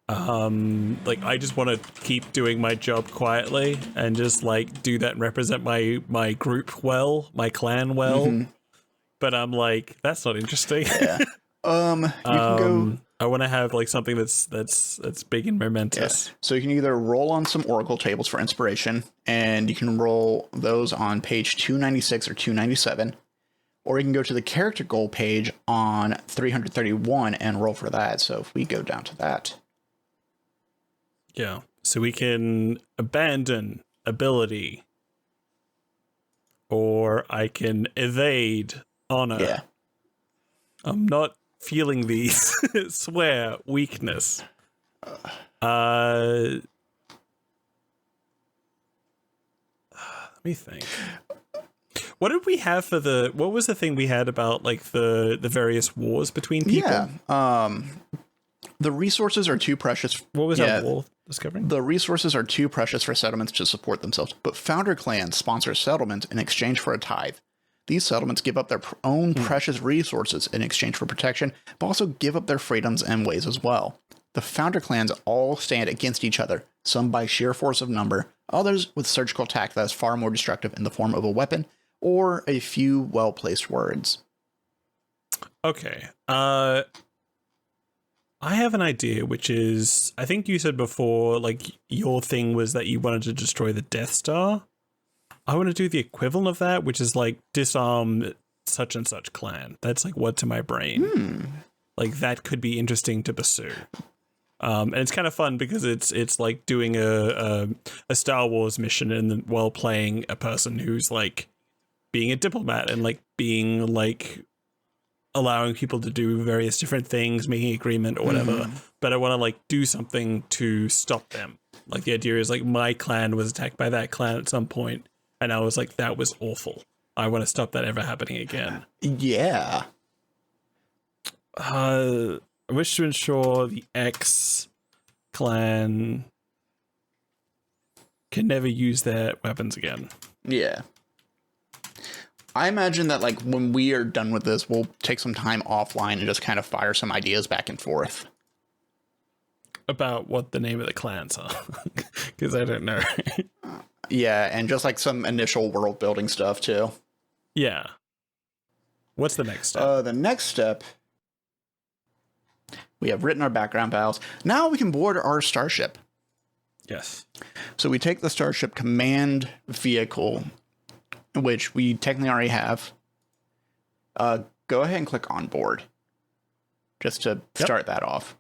I just want to keep doing my job quietly and just like do that and represent my group well, my clan well. But I'm like, that's not interesting. Yeah. You can go. I want to have like something that's big and momentous. Yeah. So you can either roll on some Oracle tables for inspiration, and you can roll those on page 296 or 297, or you can go to the character goal page on 331 and roll for that. So if we go down to that. Yeah. So we can abandon ability, or I can evade honor. Yeah. I'm not feeling these. Swear weakness. Let me think. What did we have for what was the thing we had about like the various wars between people? Yeah. The resources are too precious. What was that war discovering? The resources are too precious for settlements to support themselves, but founder clans sponsor settlements in exchange for a tithe. These settlements give up their own precious resources in exchange for protection, but also give up their freedoms and ways as well. The founder clans all stand against each other, some by sheer force of number, others with surgical attack that is far more destructive in the form of a weapon or a few well-placed words. Okay. I have an idea, which is, I think you said before, like, your thing was that you wanted to destroy the Death Star. I want to do the equivalent of that, which is like disarm such and such clan. That's like what's in my brain. Like that could be interesting to pursue. And it's kind of fun because it's like doing a Star Wars mission and then while playing a person who's like being a diplomat and like being like allowing people to do various different things, making agreement or whatever. But I want to like do something to stop them. Like the idea is like my clan was attacked by that clan at some point. And I was like, that was awful. I want to stop that ever happening again. Yeah. I wish to ensure the X clan can never use their weapons again. Yeah. I imagine that like when we are done with this, we'll take some time offline and just kind of fire some ideas back and forth. About what the name of the clans are. Because I don't know. Yeah, and just like some initial world building stuff too. Yeah. What's the next step? The next step, we have written our background files. Now we can board our starship. Yes. So we take the starship command vehicle, which we technically already have. Go ahead and click on board, just to start that off.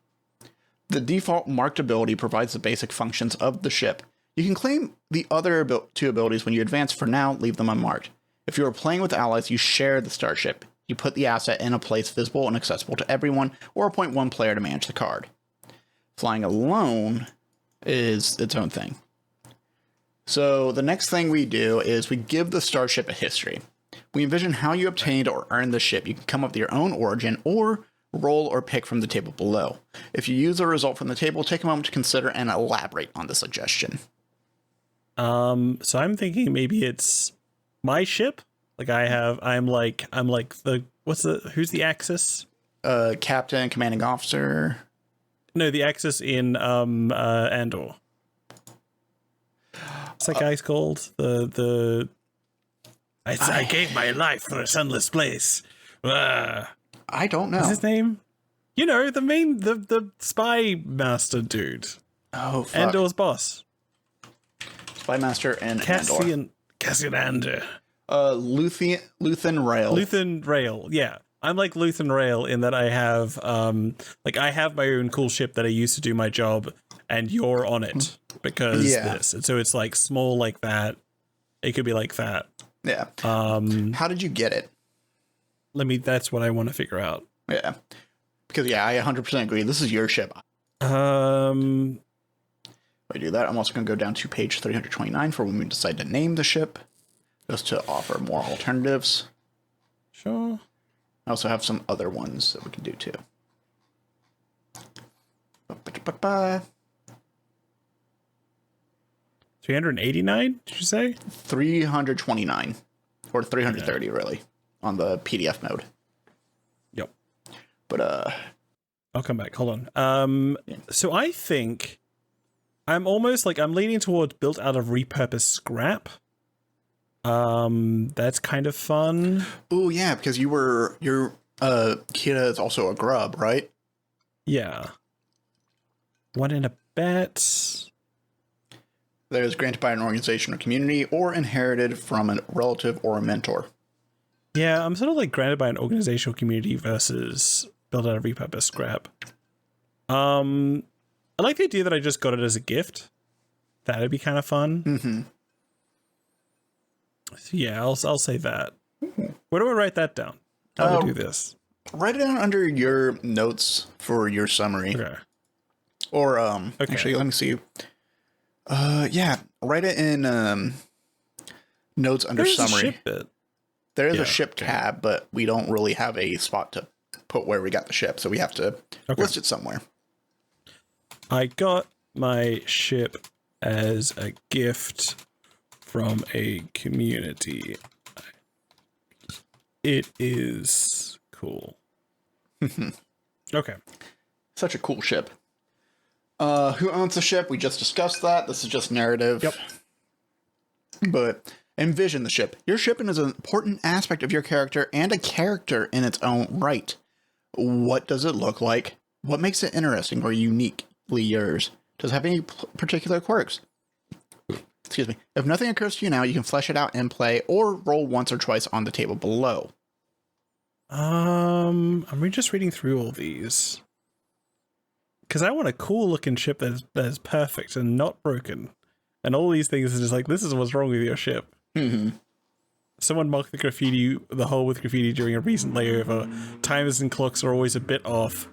The default marked ability provides the basic functions of the ship. You can claim the other two abilities when you advance. For now, leave them unmarked. If you are playing with allies, you share the starship. You put the asset in a place visible and accessible to everyone, or appoint one player to manage the card. Flying alone is its own thing. So the next thing we do is we give the starship a history. We envision how you obtained or earned the ship. You can come up with your own origin or roll or pick from the table below. If you use a result from the table, take a moment to consider and elaborate on the suggestion. So I'm thinking maybe it's my ship. Like I'm like who's the Axis? Captain, commanding officer. No, the Axis in Andor. What's that guy's called? I gave my life for a sunless place. I don't know. What's his name? You know, the spy master dude. Oh, fuck. Andor's boss. Spy master and Andor. Cassian Andor. Luthen Rail. Luthen Rail, yeah. I'm like Luthen Rail in that I have I have my own cool ship that I use to do my job, and you're on it because this. And so it's like small like that. It could be like that. Yeah. How did you get it? That's what I want to figure out. Yeah. Because I 100% agree. This is your ship. If I do that, I'm also going to go down to page 329 for when we decide to name the ship, just to offer more alternatives. Sure. I also have some other ones that we can do too. 389, did you say? 329. Or 330, really, on the PDF mode. Yep. But, I'll come back. Hold on. So I think I'm almost like I'm leaning towards built out of repurposed scrap. That's kind of fun. Oh yeah, because your Kira is also a grub, right? Yeah. One in a bet. That is granted by an organization or community, or inherited from a relative or a mentor. Yeah, I'm sort of like granted by an organizational community versus built out of repurposed scrap. I like the idea that I just got it as a gift. That'd be kind of fun. Mm-hmm. So yeah, I'll say that. Where do I write that down? How do we do this? Write it down under your notes for your summary. Okay. Or actually, let me see. Yeah, write it in notes under There's summary. A ship bit. There is a ship tab, but we don't really have a spot to put where we got the ship, so we have to list it somewhere. I got my ship as a gift from a community. It is cool. Okay. Such a cool ship. Who owns the ship? We just discussed that. This is just narrative. Yep. But envision the ship. Your ship is an important aspect of your character and a character in its own right. What does it look like? What makes it interesting or uniquely yours? Does it have any particular quirks? Excuse me. If nothing occurs to you now, you can flesh it out in play or roll once or twice on the table below. I'm just reading through all these. Because I want a cool looking ship that is perfect and not broken. And all these things is just like, this is what's wrong with your ship. Mm-hmm. Someone marked the hole with graffiti during a recent layover. Timers and clocks are always a bit off.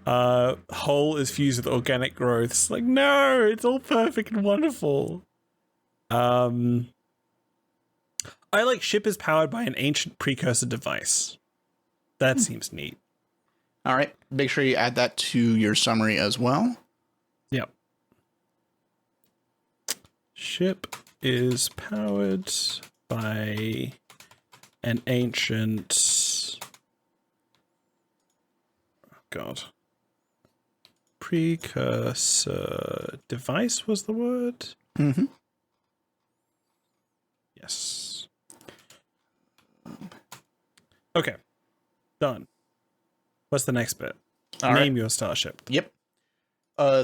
Hole is fused with organic growths. Like, no, it's all perfect and wonderful. I like ship is powered by an ancient precursor device. That seems neat. All right. Make sure you add that to your summary as well. Yep. Ship is powered by an ancient... Oh, God. Precursor device was the word? Mm-hmm. Yes. Okay. Done. What's the next bit? All Name right. your starship. Yep.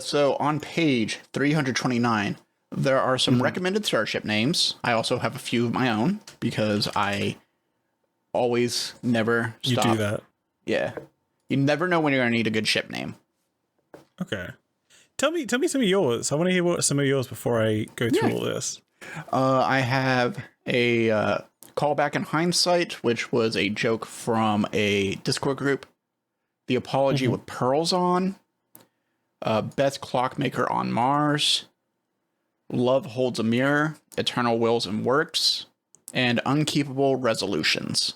So on page 329, there are some recommended starship names. I also have a few of my own because I always never stop. You do that. Yeah. You never know when you're going to need a good ship name. Okay. Tell me some of yours. I want to hear some of yours before I go through all this. I have a callback in hindsight, which was a joke from a Discord group. The Apology with Pearls on. Best Clockmaker on Mars. Love Holds a Mirror. Eternal Wills and Works. And Unkeepable Resolutions.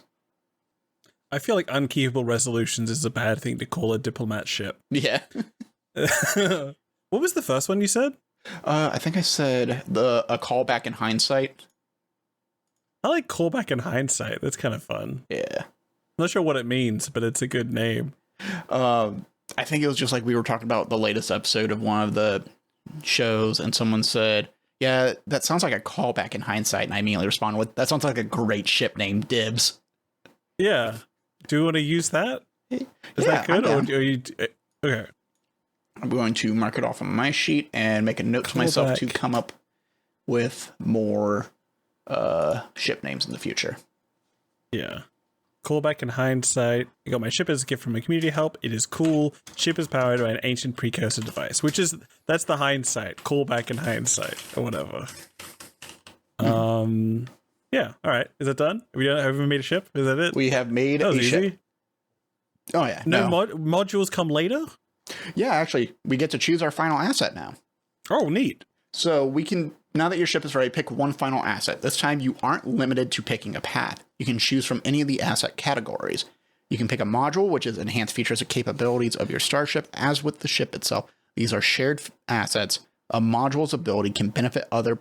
I feel like Unkeepable Resolutions is a bad thing to call a diplomat ship. Yeah. What was the first one you said? I think I said a callback in hindsight. I like Callback in Hindsight. That's kind of fun. Yeah. I'm not sure what it means, but it's a good name. I think it was just like we were talking about the latest episode of one of the shows, and someone said, yeah, that sounds like a callback in hindsight. And I immediately responded with, that sounds like a great ship name, dibs. Yeah. Do you want to use that? Is Yeah, that good? I'm Or down. are you... Okay. I'm going to mark it off on my sheet and make a note to myself to come up with more ship names in the future. Yeah. Callback in Hindsight. I got my ship as a gift from a community help. It is cool. Ship is powered by an ancient precursor device, that's the hindsight. Callback in Hindsight or whatever. Yeah. All right. Is that done? Have we made a ship? Is that it? We have made That was a ship. easy. Oh, yeah. No modules come later? Yeah, actually, we get to choose our final asset now. Oh, neat. So we can, now that your ship is ready, pick one final asset. This time you aren't limited to picking a path. You can choose from any of the asset categories. You can pick a module, which is enhanced features and capabilities of your starship. As with the ship itself, these are shared assets. A module's ability can benefit other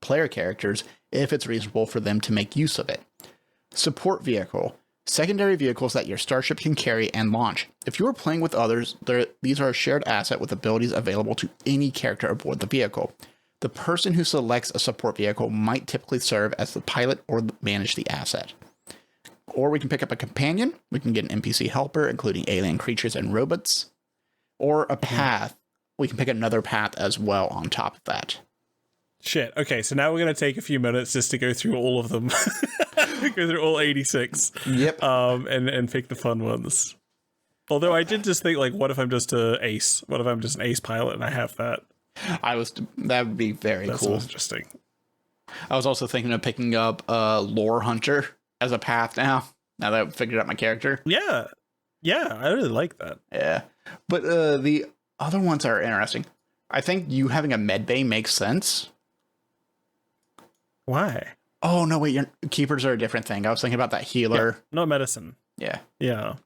player characters if it's reasonable for them to make use of it. Support vehicle. Secondary vehicles that your starship can carry and launch. If you are playing with others, these are a shared asset with abilities available to any character aboard the vehicle. The person who selects a support vehicle might typically serve as the pilot or manage the asset. Or we can pick up a companion. We can get an NPC helper, including alien creatures and robots. Or a path. We can pick another path as well on top of that. Shit. Okay, so now we're going to take a few minutes just to go through all of them. Go through all 86. Yep. And pick the fun ones. Although I did just think, like, what if I'm just an ace? What if I'm just an ace pilot and I have that? That would be very That cool. sounds interesting. I was also thinking of picking up Lore Hunter as a path now that I've figured out my character. Yeah. Yeah, I really like that. Yeah. But the other ones are interesting. I think you having a med bay makes sense. Why? Oh, no, wait. Your keepers are a different thing. I was thinking about that healer. Yeah, not medicine. Yeah. Yeah.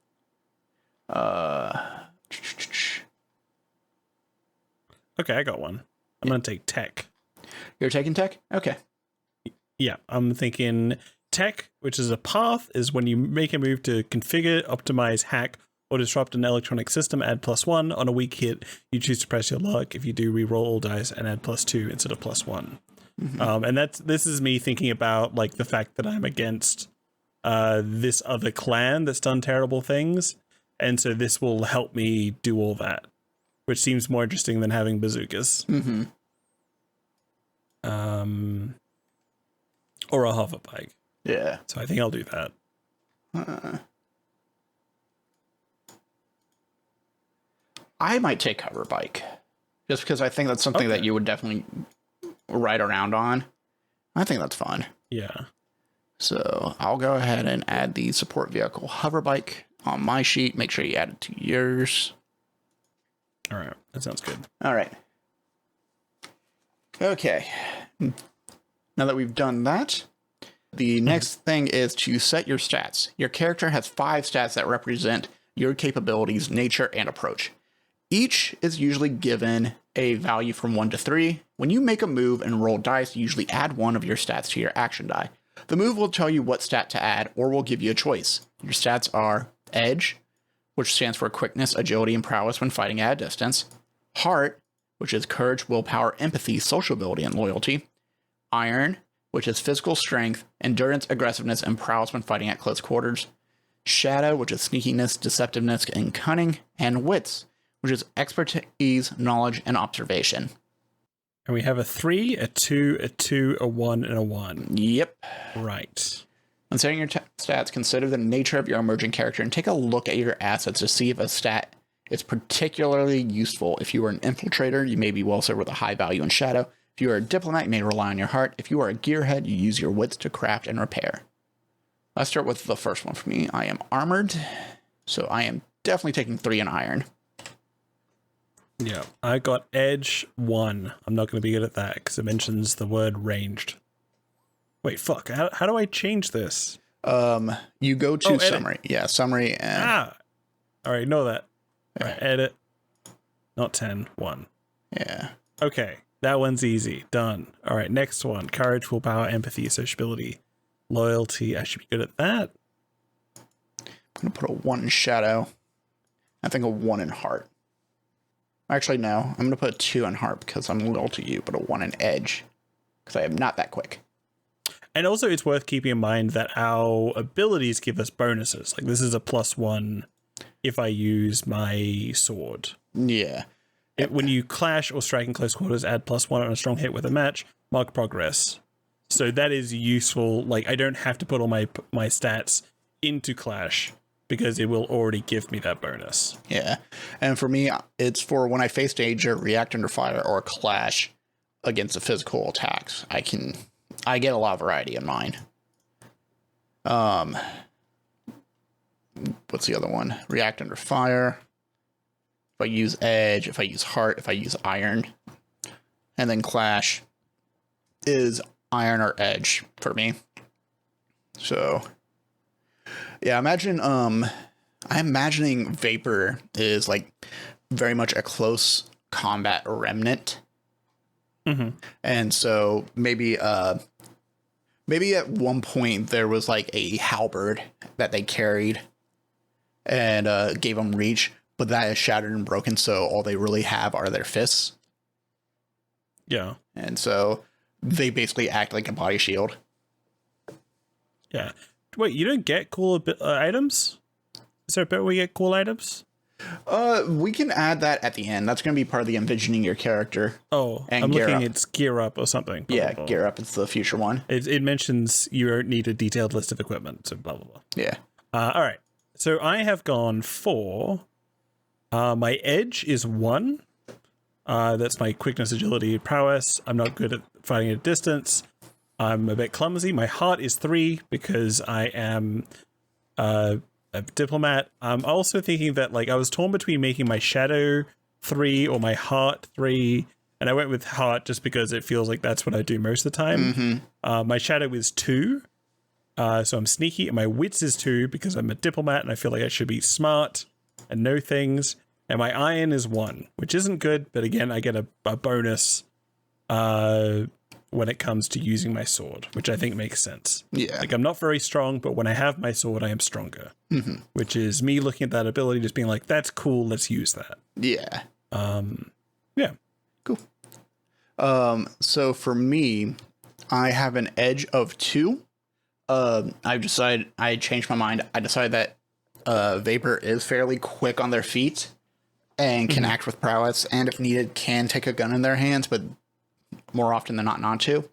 Okay, I got one. I'm going to take tech. You're taking tech? Okay. Yeah, I'm thinking tech, which is a path, is when you make a move to configure, optimize, hack, or disrupt an electronic system, add +1. On a weak hit, you choose to press your luck. If you do, re-roll all dice and add +2 instead of +1. Mm-hmm. And this is me thinking about like the fact that I'm against this other clan that's done terrible things, and so this will help me do all that, which seems more interesting than having bazookas. Mm-hmm. Or a hover bike. Yeah. So I think I'll do that. I might take hover bike just because I think that's something that you would definitely ride around on. I think that's fun. Yeah. So I'll go ahead and add the support vehicle hover bike on my sheet. Make sure you add it to yours. All right. That sounds good. All right. Okay. Now that we've done that, the next thing is to set your stats. Your character has 5 stats that represent your capabilities, nature, and approach. Each is usually given a value from 1 to 3. When you make a move and roll dice, you usually add 1 of your stats to your action die. The move will tell you what stat to add or will give you a choice. Your stats are Edge, which stands for quickness, agility, and prowess when fighting at a distance. Heart, which is courage, willpower, empathy, sociability, and loyalty. Iron, which is physical strength, endurance, aggressiveness, and prowess when fighting at close quarters. Shadow, which is sneakiness, deceptiveness, and cunning. And Wits, which is expertise, knowledge, and observation. And we have a 3, a 2, a 2, a 1, and a 1. Yep. Right. When setting your stats, consider the nature of your emerging character and take a look at your assets to see if a stat is particularly useful. If you are an infiltrator, you may be well served with a high value in Shadow. If you are a diplomat, you may rely on your heart. If you are a gearhead, you use your wits to craft and repair. Let's start with the first one for me. I am armored, so I am definitely taking 3 in iron. Yeah, I got edge 1. I'm not going to be good at that because it mentions the word ranged. Wait, fuck. How do I change this? You go to summary. Yeah, summary. And all right, know that. Yeah. All right, edit. Not 10, 1. Yeah. Okay, that one's easy. Done. All right, next one. Courage, willpower, empathy, sociability, loyalty. I should be good at that. I'm going to put a 1 in Shadow. I think a 1 in heart. Actually, no. I'm going to put a 2 in heart because I'm loyal to you, but a 1 in edge because I am not that quick. And also, it's worth keeping in mind that our abilities give us bonuses. Like, this is a +1 if I use my sword. Yeah. When you clash or strike in close quarters, add +1 on a strong hit with a match, mark progress. So that is useful. Like, I don't have to put all my stats into clash because it will already give me that bonus. Yeah. And for me, it's for when I face danger, react under fire, or clash against the physical attacks. I get a lot of variety in mine. What's the other one? React under fire. If I use edge, if I use heart, if I use iron. And then clash is iron or edge for me. So yeah, I'm imagining Vapor is like very much a close combat remnant. Mm-hmm. And so maybe at one point there was like a halberd that they carried and gave them reach, but that is shattered and broken, so all they really have are their fists. Yeah. And so they basically act like a body shield. Yeah. Wait, you don't get cool items? Is there a bit where we get cool items? We can add that at the end. That's going to be part of the envisioning your character. Oh, and I'm looking. up. It's gear up or something. Blah, Yeah, blah, blah. gear up. It's the future one. It mentions you need a detailed list of equipment. So blah blah blah. Yeah. All right. So I have gone for. My edge is 1. That's my quickness, agility, prowess. I'm not good at fighting at a distance. I'm a bit clumsy. My heart is 3 because I am a diplomat. I'm also thinking that like I was torn between making my shadow 3 or my heart 3, and I went with heart just because it feels like that's what I do most of the time. Mm-hmm. My shadow is 2, so I'm sneaky, and my wits is 2 because I'm a diplomat and I feel like I should be smart and know things. And my iron is 1, which isn't good, but again, I get a bonus when it comes to using my sword, which I think makes sense. Yeah. Like, I'm not very strong, but when I have my sword, I am stronger. Mm-hmm. Which is me looking at that ability, just being like, that's cool, let's use that. Yeah. Yeah. Cool. So for me, I have an edge of 2. I changed my mind. I decided that Vapor is fairly quick on their feet and can act with prowess, and if needed, can take a gun in their hands, but more often than not to.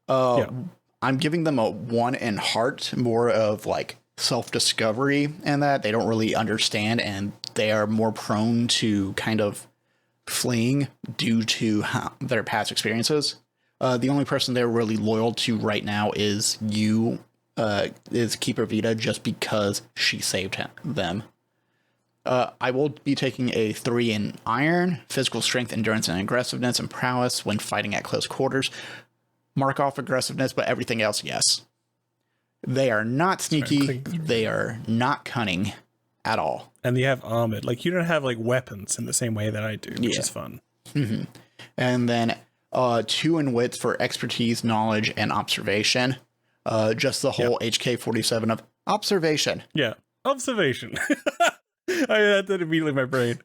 I'm giving them a 1 in heart, more of like self-discovery, and that they don't really understand, and they are more prone to kind of fleeing due to their past experiences. The only person they're really loyal to right now is you, is Keeper Vita, just because she saved them. I will be taking a 3 in iron, physical strength, endurance, and aggressiveness, and prowess when fighting at close quarters. Mark off aggressiveness, but everything else, yes. They are not sneaky. They are not cunning at all. And you have armored. Like, you don't have like weapons in the same way that I do, which is fun. Mm-hmm. And then 2 in wits for expertise, knowledge, and observation. Just the whole HK47 of observation. Yeah, observation. I had that immediately in my brain.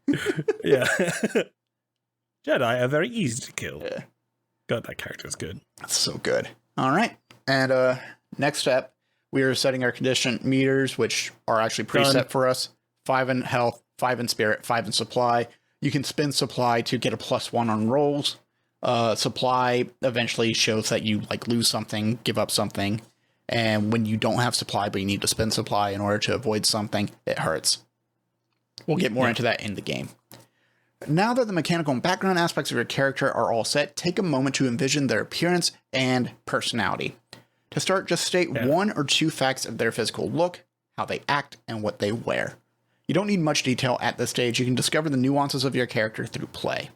Yeah. Jedi are very easy to kill. Yeah. God, that character is good. That's so good. All right. And next step, We are setting our condition meters, which are actually preset for us. 5 in health, 5 in spirit, 5 in supply. You can spend supply to get a +1 on rolls. Supply eventually shows that you like lose something, give up something. And when you don't have supply, but you need to spend supply in order to avoid something, it hurts. We'll get more into that in the game. Now that the mechanical and background aspects of your character are all set, take a moment to envision their appearance and personality. To start, just state 1 or 2 facts of their physical look, how they act, and what they wear. You don't need much detail at this stage. You can discover the nuances of your character through play.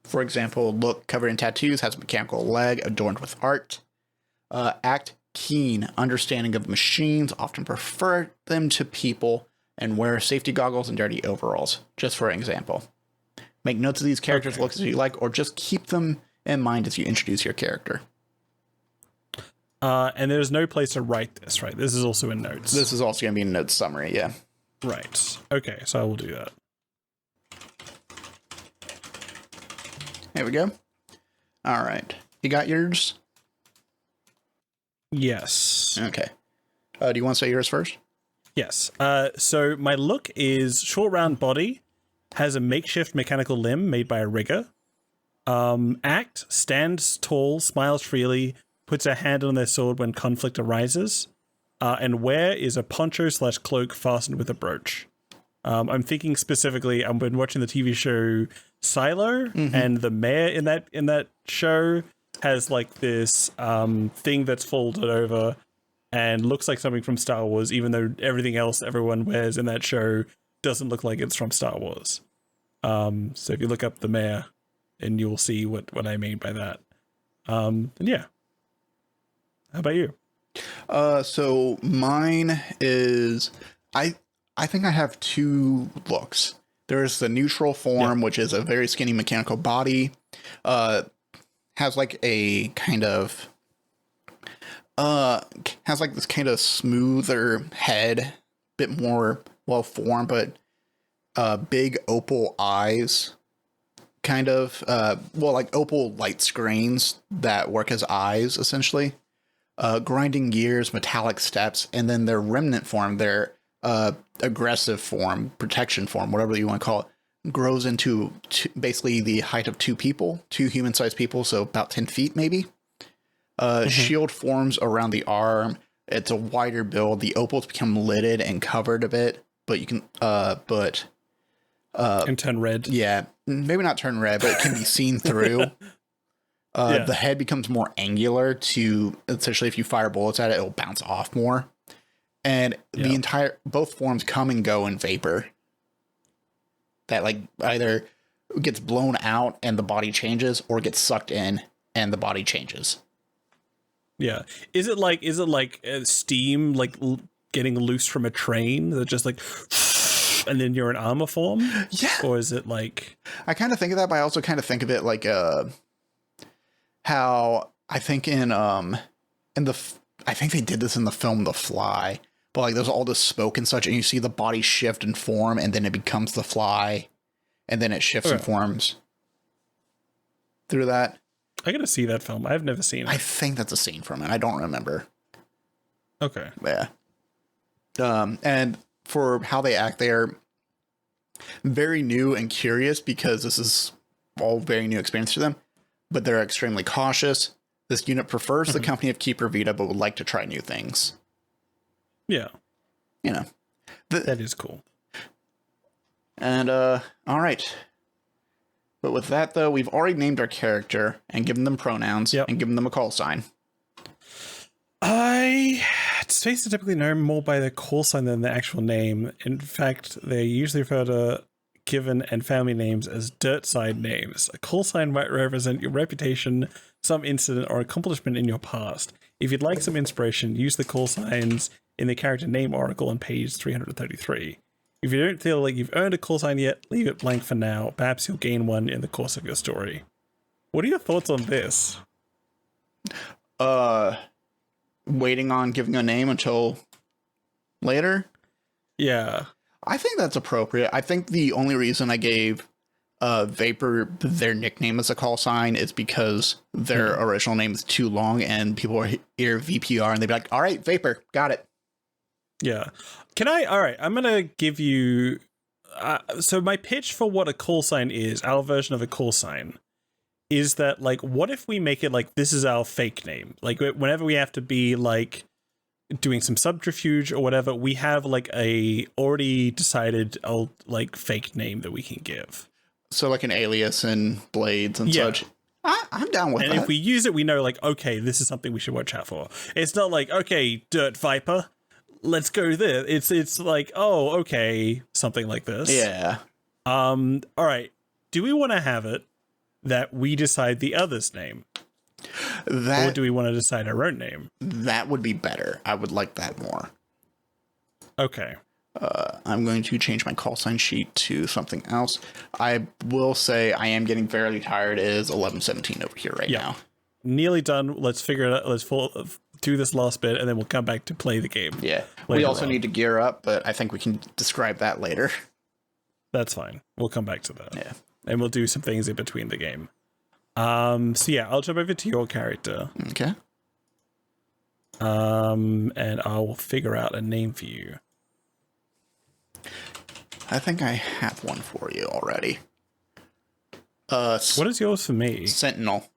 For example, look covered in tattoos, has a mechanical leg adorned with art. Act keen, understanding of machines, often prefer them to people, and wear safety goggles and dirty overalls, just for example. Make notes of these characters' looks as you like, or just keep them in mind as you introduce your character. And there's no place to write this, right? This is also in notes. This is also going to be in notes summary, yeah. Right. Okay, so I will do that. There we go. All right. You got yours? Yes. Okay. Do you want to say yours first? Yes. So my look is short, round body, has a makeshift mechanical limb made by a rigger. Act, stands tall, smiles freely, puts a hand on their sword when conflict arises. And wear is a poncho/cloak fastened with a brooch. I'm thinking specifically, I've been watching the TV show Silo, and the mayor in that show has like this thing that's folded over and looks like something from Star Wars, even though everything else everyone wears in that show doesn't look like it's from Star Wars. So if you look up the mayor, and you'll see what I mean by that. And yeah. How about you? So mine is I think I have 2 looks. There's the neutral form, which is a very skinny mechanical body. Has like a kind of has like this kind of smoother head, bit more well formed, but big opal eyes, kind of like opal light screens that work as eyes essentially. Grinding gears, metallic steps, and then their remnant form, their aggressive form, protection form, whatever you want to call it, grows into basically the height of 2 people, 2 human-sized people, so about 10 feet maybe. Shield forms around the arm. It's a wider build. The opals become lidded and covered a bit, but you can can turn red. Yeah, maybe not turn red, but it can be seen through. The head becomes more angular to essentially if you fire bullets at it, it'll bounce off more. And both forms come and go in vapor. That like either gets blown out and the body changes, or gets sucked in and the body changes. Yeah. Is it like steam like getting loose from a train that just like and then you're in armor form? Yeah. Or is it like I kind of think of that, but I also kind of think of it like how I think I think they did this in the film The Fly, but like there's all this smoke and such, and you see the body shift and form, and then it becomes the fly, and then it shifts and forms through that. I gotta see that film. I've never seen it. I think that's a scene from it. I don't remember. Okay. Yeah. And for how they act, they're very new and curious because this is all very new experience to them. But they're extremely cautious. This unit prefers the company of Keeper Vita, but would like to try new things. Yeah. You know. That is cool. And, all right. But with that, though, we've already named our character and given them pronouns and given them a call sign. Space are typically known more by their call sign than their actual name. In fact, they usually refer to given and family names as dirt side names. A call sign might represent your reputation, some incident, or accomplishment in your past. If you'd like some inspiration, use the call signs in the character name oracle on page 333. If you don't feel like you've earned a call sign yet, leave it blank for now. Perhaps you'll gain one in the course of your story. What are your thoughts on this? Waiting on giving a name until later? Yeah. I think that's appropriate. I think the only reason I gave Vapor, their nickname as a call sign is because their original name is too long, and people are hear VPR and they'd be like, all right, Vapor, got it. Yeah. All right, I'm going to give you, so my pitch for what a call sign is, our version of a call sign, is that, like, what if we make it like this is our fake name? Like, whenever we have to be, like, doing some subterfuge or whatever, we have, like, a already decided, like, fake name that we can give. So like an alias and blades and such. I'm down with that. And if we use it, we know, like, okay, this is something we should watch out for. It's not like, okay, Dirt Viper, let's go there. It's like, oh, okay, something like this. Yeah. All right. Do we want to have it that we decide the other's name? Or do we want to decide our own name? That would be better. I would like that more. Okay. I'm going to change my call sign sheet to something else. I will say I am getting fairly tired. It is 11:17 over here right now. Nearly done. Let's figure it out. Let's do this last bit, and then we'll come back to play the game. Yeah. We also need to gear up, but I think we can describe that later. That's fine. We'll come back to that. Yeah. And we'll do some things in between the game. So yeah, I'll jump over to your character. Okay. And I'll figure out a name for you. I think I have one for you already. What is yours for me? Sentinel.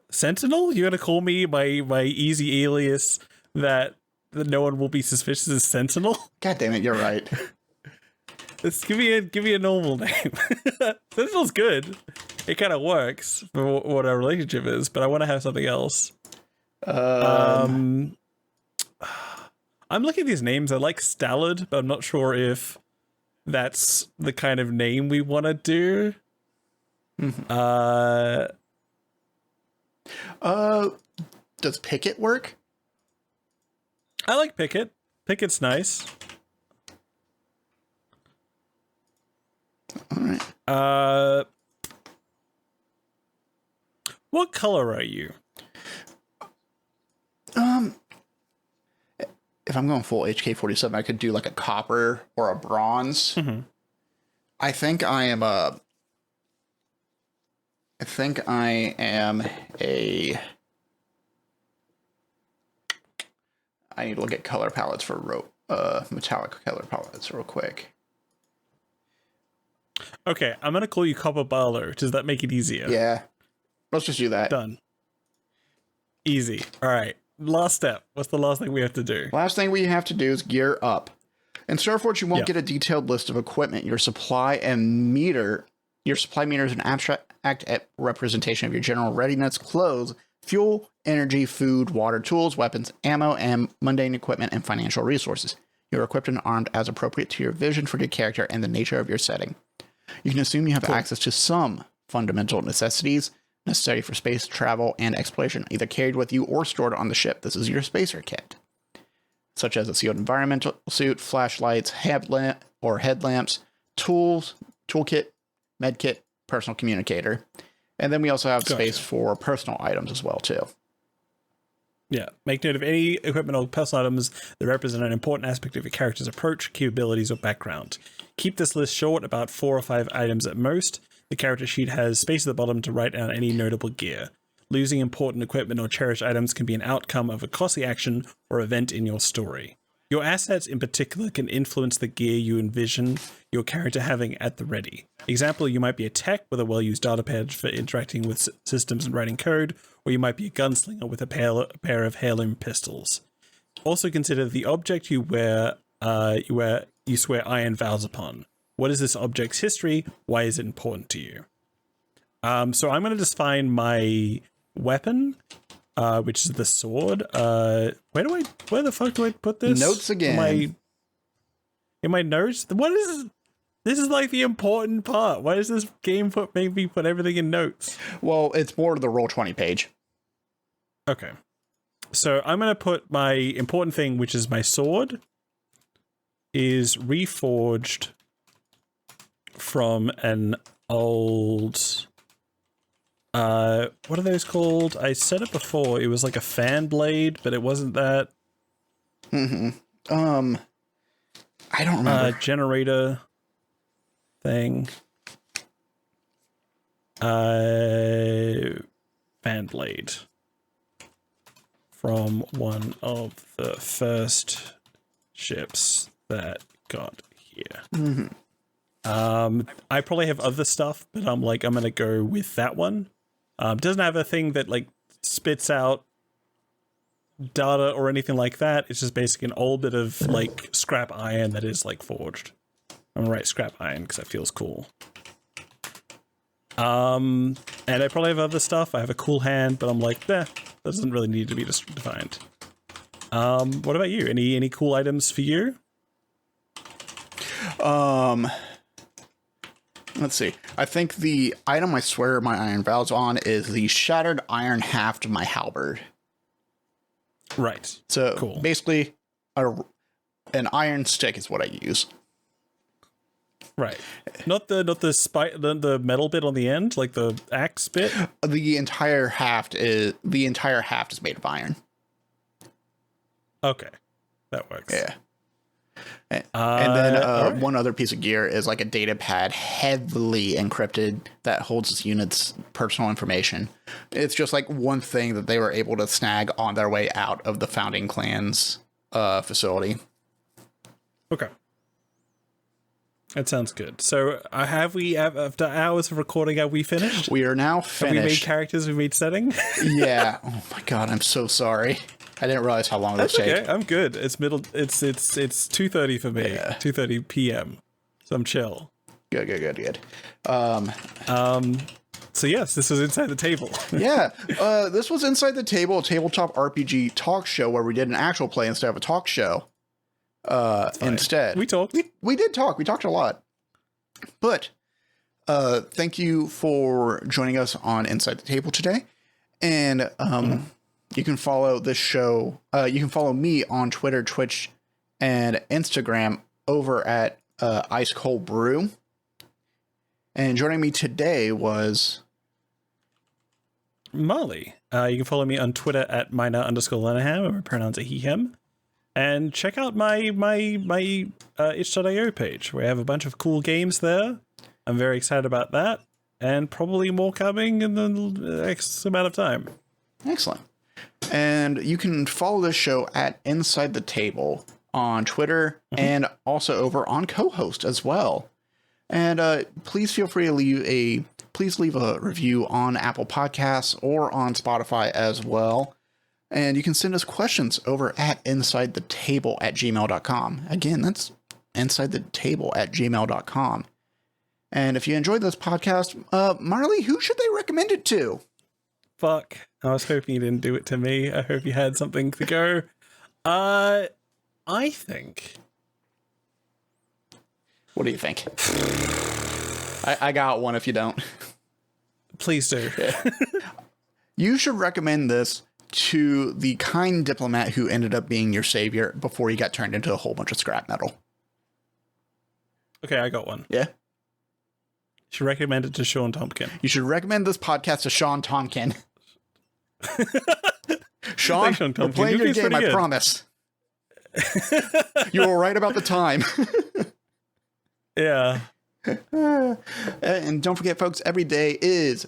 Sentinel? You're gonna call me my easy alias that no one will be suspicious as Sentinel? God damn it, you're right. Let's give me a normal name. Sentinel's good. It kind of works for what our relationship is, but I want to have something else. I'm looking at these names. I like Stallard, but I'm not sure if that's the kind of name we want to do. Does Picket work? I like Picket. Picket's nice. All right. What color are you? If I'm going full HK-47, I could do like a copper or a bronze. Mm-hmm. I think I am a I need to look at color palettes for metallic color palettes real quick. Okay, I'm gonna call you Copper Barlow. Does that make it easier? Yeah. Let's just do that. Done. Easy. All right. Last step. What's the last thing we have to do? Last thing we have to do is gear up. In StarForged, you won't get a detailed list of equipment. Your supply meter is an abstract representation of your general readiness, clothes, fuel, energy, food, water, tools, weapons, ammo, and mundane equipment and financial resources. You're equipped and armed as appropriate to your vision for your character and the nature of your setting. You can assume you have access to some fundamental necessities necessary for space travel and exploration, either carried with you or stored on the ship. This is your spacer kit, such as a sealed environmental suit, flashlights, headlamps, tools, toolkit, medkit, personal communicator. And then we also have space for personal items as well, too. Yeah. Make note of any equipment or personal items that represent an important aspect of your character's approach, capabilities, or background. Keep this list short, about 4 or 5 items at most. The character sheet has space at the bottom to write down any notable gear. Losing important equipment or cherished items can be an outcome of a costly action or event in your story. Your assets in particular can influence the gear you envision your character having at the ready. Example, you might be a tech with a well-used datapad for interacting with systems and writing code, or you might be a gunslinger with a pair of heirloom pistols. Also consider the object you swear iron vows upon. What is this object's history? Why is it important to you? So I'm going to define my weapon, which is the sword. Where the fuck do I put this? Notes again. In my notes? What is this? Is like the important part. Why does this game make me put everything in notes? Well, it's more to the Roll20 page. Okay. So I'm going to put my important thing, which is my sword, is reforged from an old what are those called? I said it before. It was like a fan blade, but it wasn't that. I don't remember. Generator thing. fan blade from one of the first ships that got here. Mm-hmm. I probably have other stuff, but I'm gonna go with that one. Doesn't have a thing that like spits out data or anything like that. It's just basically an old bit of like scrap iron that is like forged. I'm gonna write scrap iron because that feels cool. And I probably have other stuff. I have a cool hand, but I'm like, that doesn't really need to be defined. What about you? Any cool items for you? Let's see. I think the item I swear my iron vows on is the shattered iron haft of my halberd. Right. So cool. Basically, an iron stick is what I use. Right. Not the metal bit on the end, like the axe bit. The entire haft is made of iron. Okay, that works. Yeah. And then right. one other piece of gear is like a data pad heavily encrypted that holds its units' personal information. It's just like one thing that they were able to snag on their way out of the founding clan's facility. Okay. That sounds good. So after hours of recording, have we finished? We are now finished. Have we made characters? We made setting? Yeah. Oh my god, I'm so sorry. I didn't realize how long this That's okay. take. I'm good. It's 2:30 for me. Yeah. 2:30 p.m. So I'm chill. Good. So yes, this was Inside the Table. Yeah. This was Inside the Table, a tabletop RPG talk show where we did an actual play instead of a talk show. Instead. We talked. We did talk. We talked a lot. But thank you for joining us on Inside the Table today. And you can follow this show. You can follow me on Twitter, Twitch, and Instagram over at Ice Cold Brew. And joining me today was Marley. You can follow me on Twitter at minor_Lenahan, where my pronouns are he, him. And check out my itch.io page, where I have a bunch of cool games there. I'm very excited about that. And probably more coming in the next amount of time. Excellent. And you can follow this show at Inside the Table on Twitter and also over on Co-Host as well. And please feel free to leave a review on Apple Podcasts or on Spotify as well. And you can send us questions over at insidethetable@gmail.com. Again, that's insidethetable@gmail.com. And if you enjoyed this podcast, Marley, who should they recommend it to? Fuck. I was hoping you didn't do it to me. I hope you had something to go. I think. What do you think? I got one if you don't. Please do. You should recommend this to the kind diplomat who ended up being your savior before he got turned into a whole bunch of scrap metal. Okay, I got one. Yeah? You should recommend it to Shawn Tompkin. You should recommend this podcast to Shawn Tompkin. Sean, Shawn we're playing your game, I promise. You were right about the time. Yeah. And don't forget, folks, every day is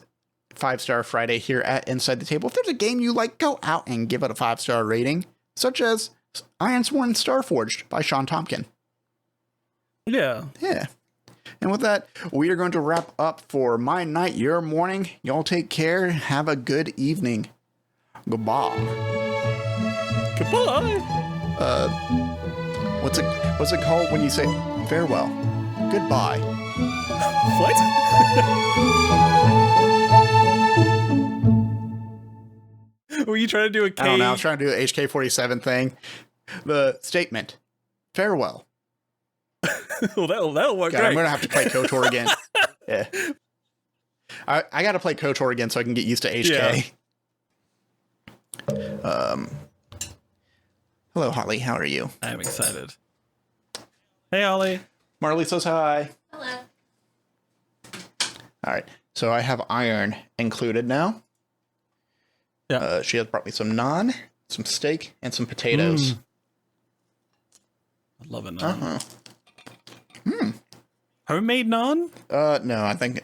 5-Star Friday here at Inside the Table. If there's a game you like, go out and give it a 5-star rating, such as Ironsworn StarForged by Shawn Tompkin. Yeah. Yeah. And with that, we are going to wrap up for my night, your morning. Y'all take care. Have a good evening. Goodbye. Goodbye. What's it called when you say farewell? Goodbye. What? Were you trying to do a K? I don't know. I was trying to do an HK-47 thing. The statement. Farewell. Well, that'll work. God, great. I'm going to have to play KOTOR again. Yeah. I got to play KOTOR again so I can get used to HK. Yeah. Hello, Holly. How are you? I'm excited. Hey, Ollie. Marley says hi. Hello. All right. So I have iron included now. Yeah. She has brought me some naan, some steak, and some potatoes. I love it. Homemade naan? No, I think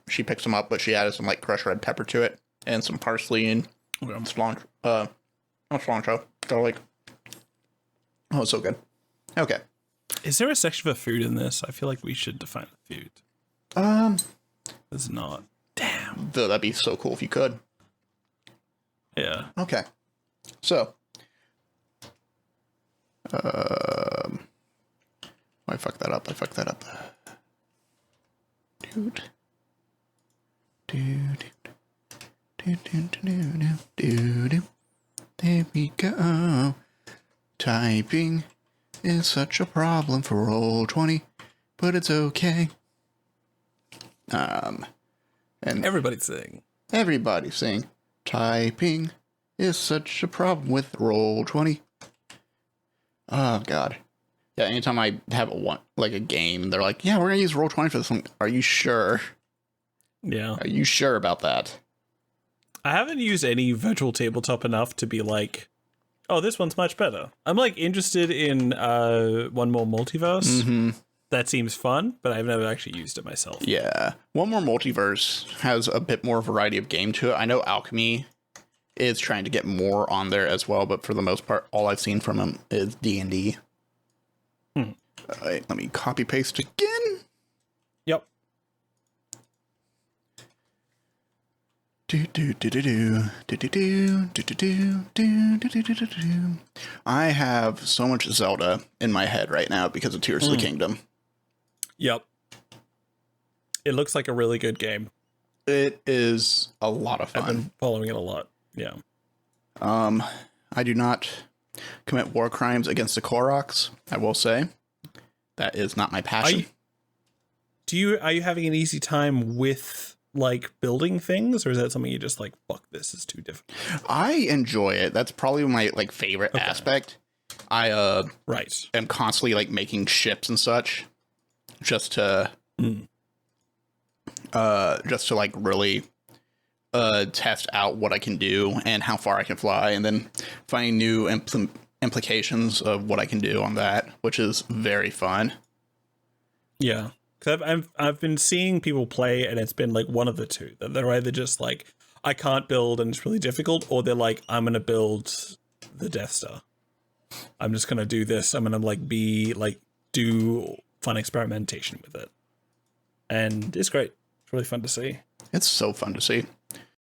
she picked some up, but she added some like crushed red pepper to it and some parsley and cilantro. Not cilantro, garlic. Oh, it's so good. Okay. Is there a section for food in this? I feel like we should define the food. There's not. Damn. That'd be so cool if you could. Yeah. Okay. So. I fucked that up. Dude. There we go. Typing is such a problem for Roll20, but it's okay. And Everybody's saying typing is such a problem with Roll20. Oh god. Yeah, anytime I have a game, they're like, yeah, we're gonna use Roll20 for this one. Are you sure? Yeah. Are you sure about that? I haven't used any virtual tabletop enough to be like, oh, this one's much better. I'm like interested in One More Multiverse. Mm-hmm. That seems fun, but I've never actually used it myself. Yeah. One More Multiverse has a bit more variety of game to it. I know Alchemy is trying to get more on there as well, but for the most part, all I've seen from them is D&D. All right, let me copy paste again. Yep. I have so much Zelda in my head right now because of Tears of the Kingdom. Yep. It looks like a really good game. It is a lot of fun. I've been following it a lot. Yeah. I do not commit war crimes against the Koroks, I will say. That is not my passion. Are you having an easy time with like building things, or is that something you just like, fuck, this is too difficult? I enjoy it. That's probably my like favorite aspect. I am constantly like making ships and such just to like really test out what I can do and how far I can fly, and then finding new implications of what I can do on that, which is very fun. Yeah, because I've been seeing people play, and it's been like one of the two. That they're either just like, I can't build and it's really difficult, or they're like, I'm gonna build the Death Star. I'm just gonna do this. I'm gonna like do fun experimentation with it, and it's great. It's really fun to see. It's so fun to see.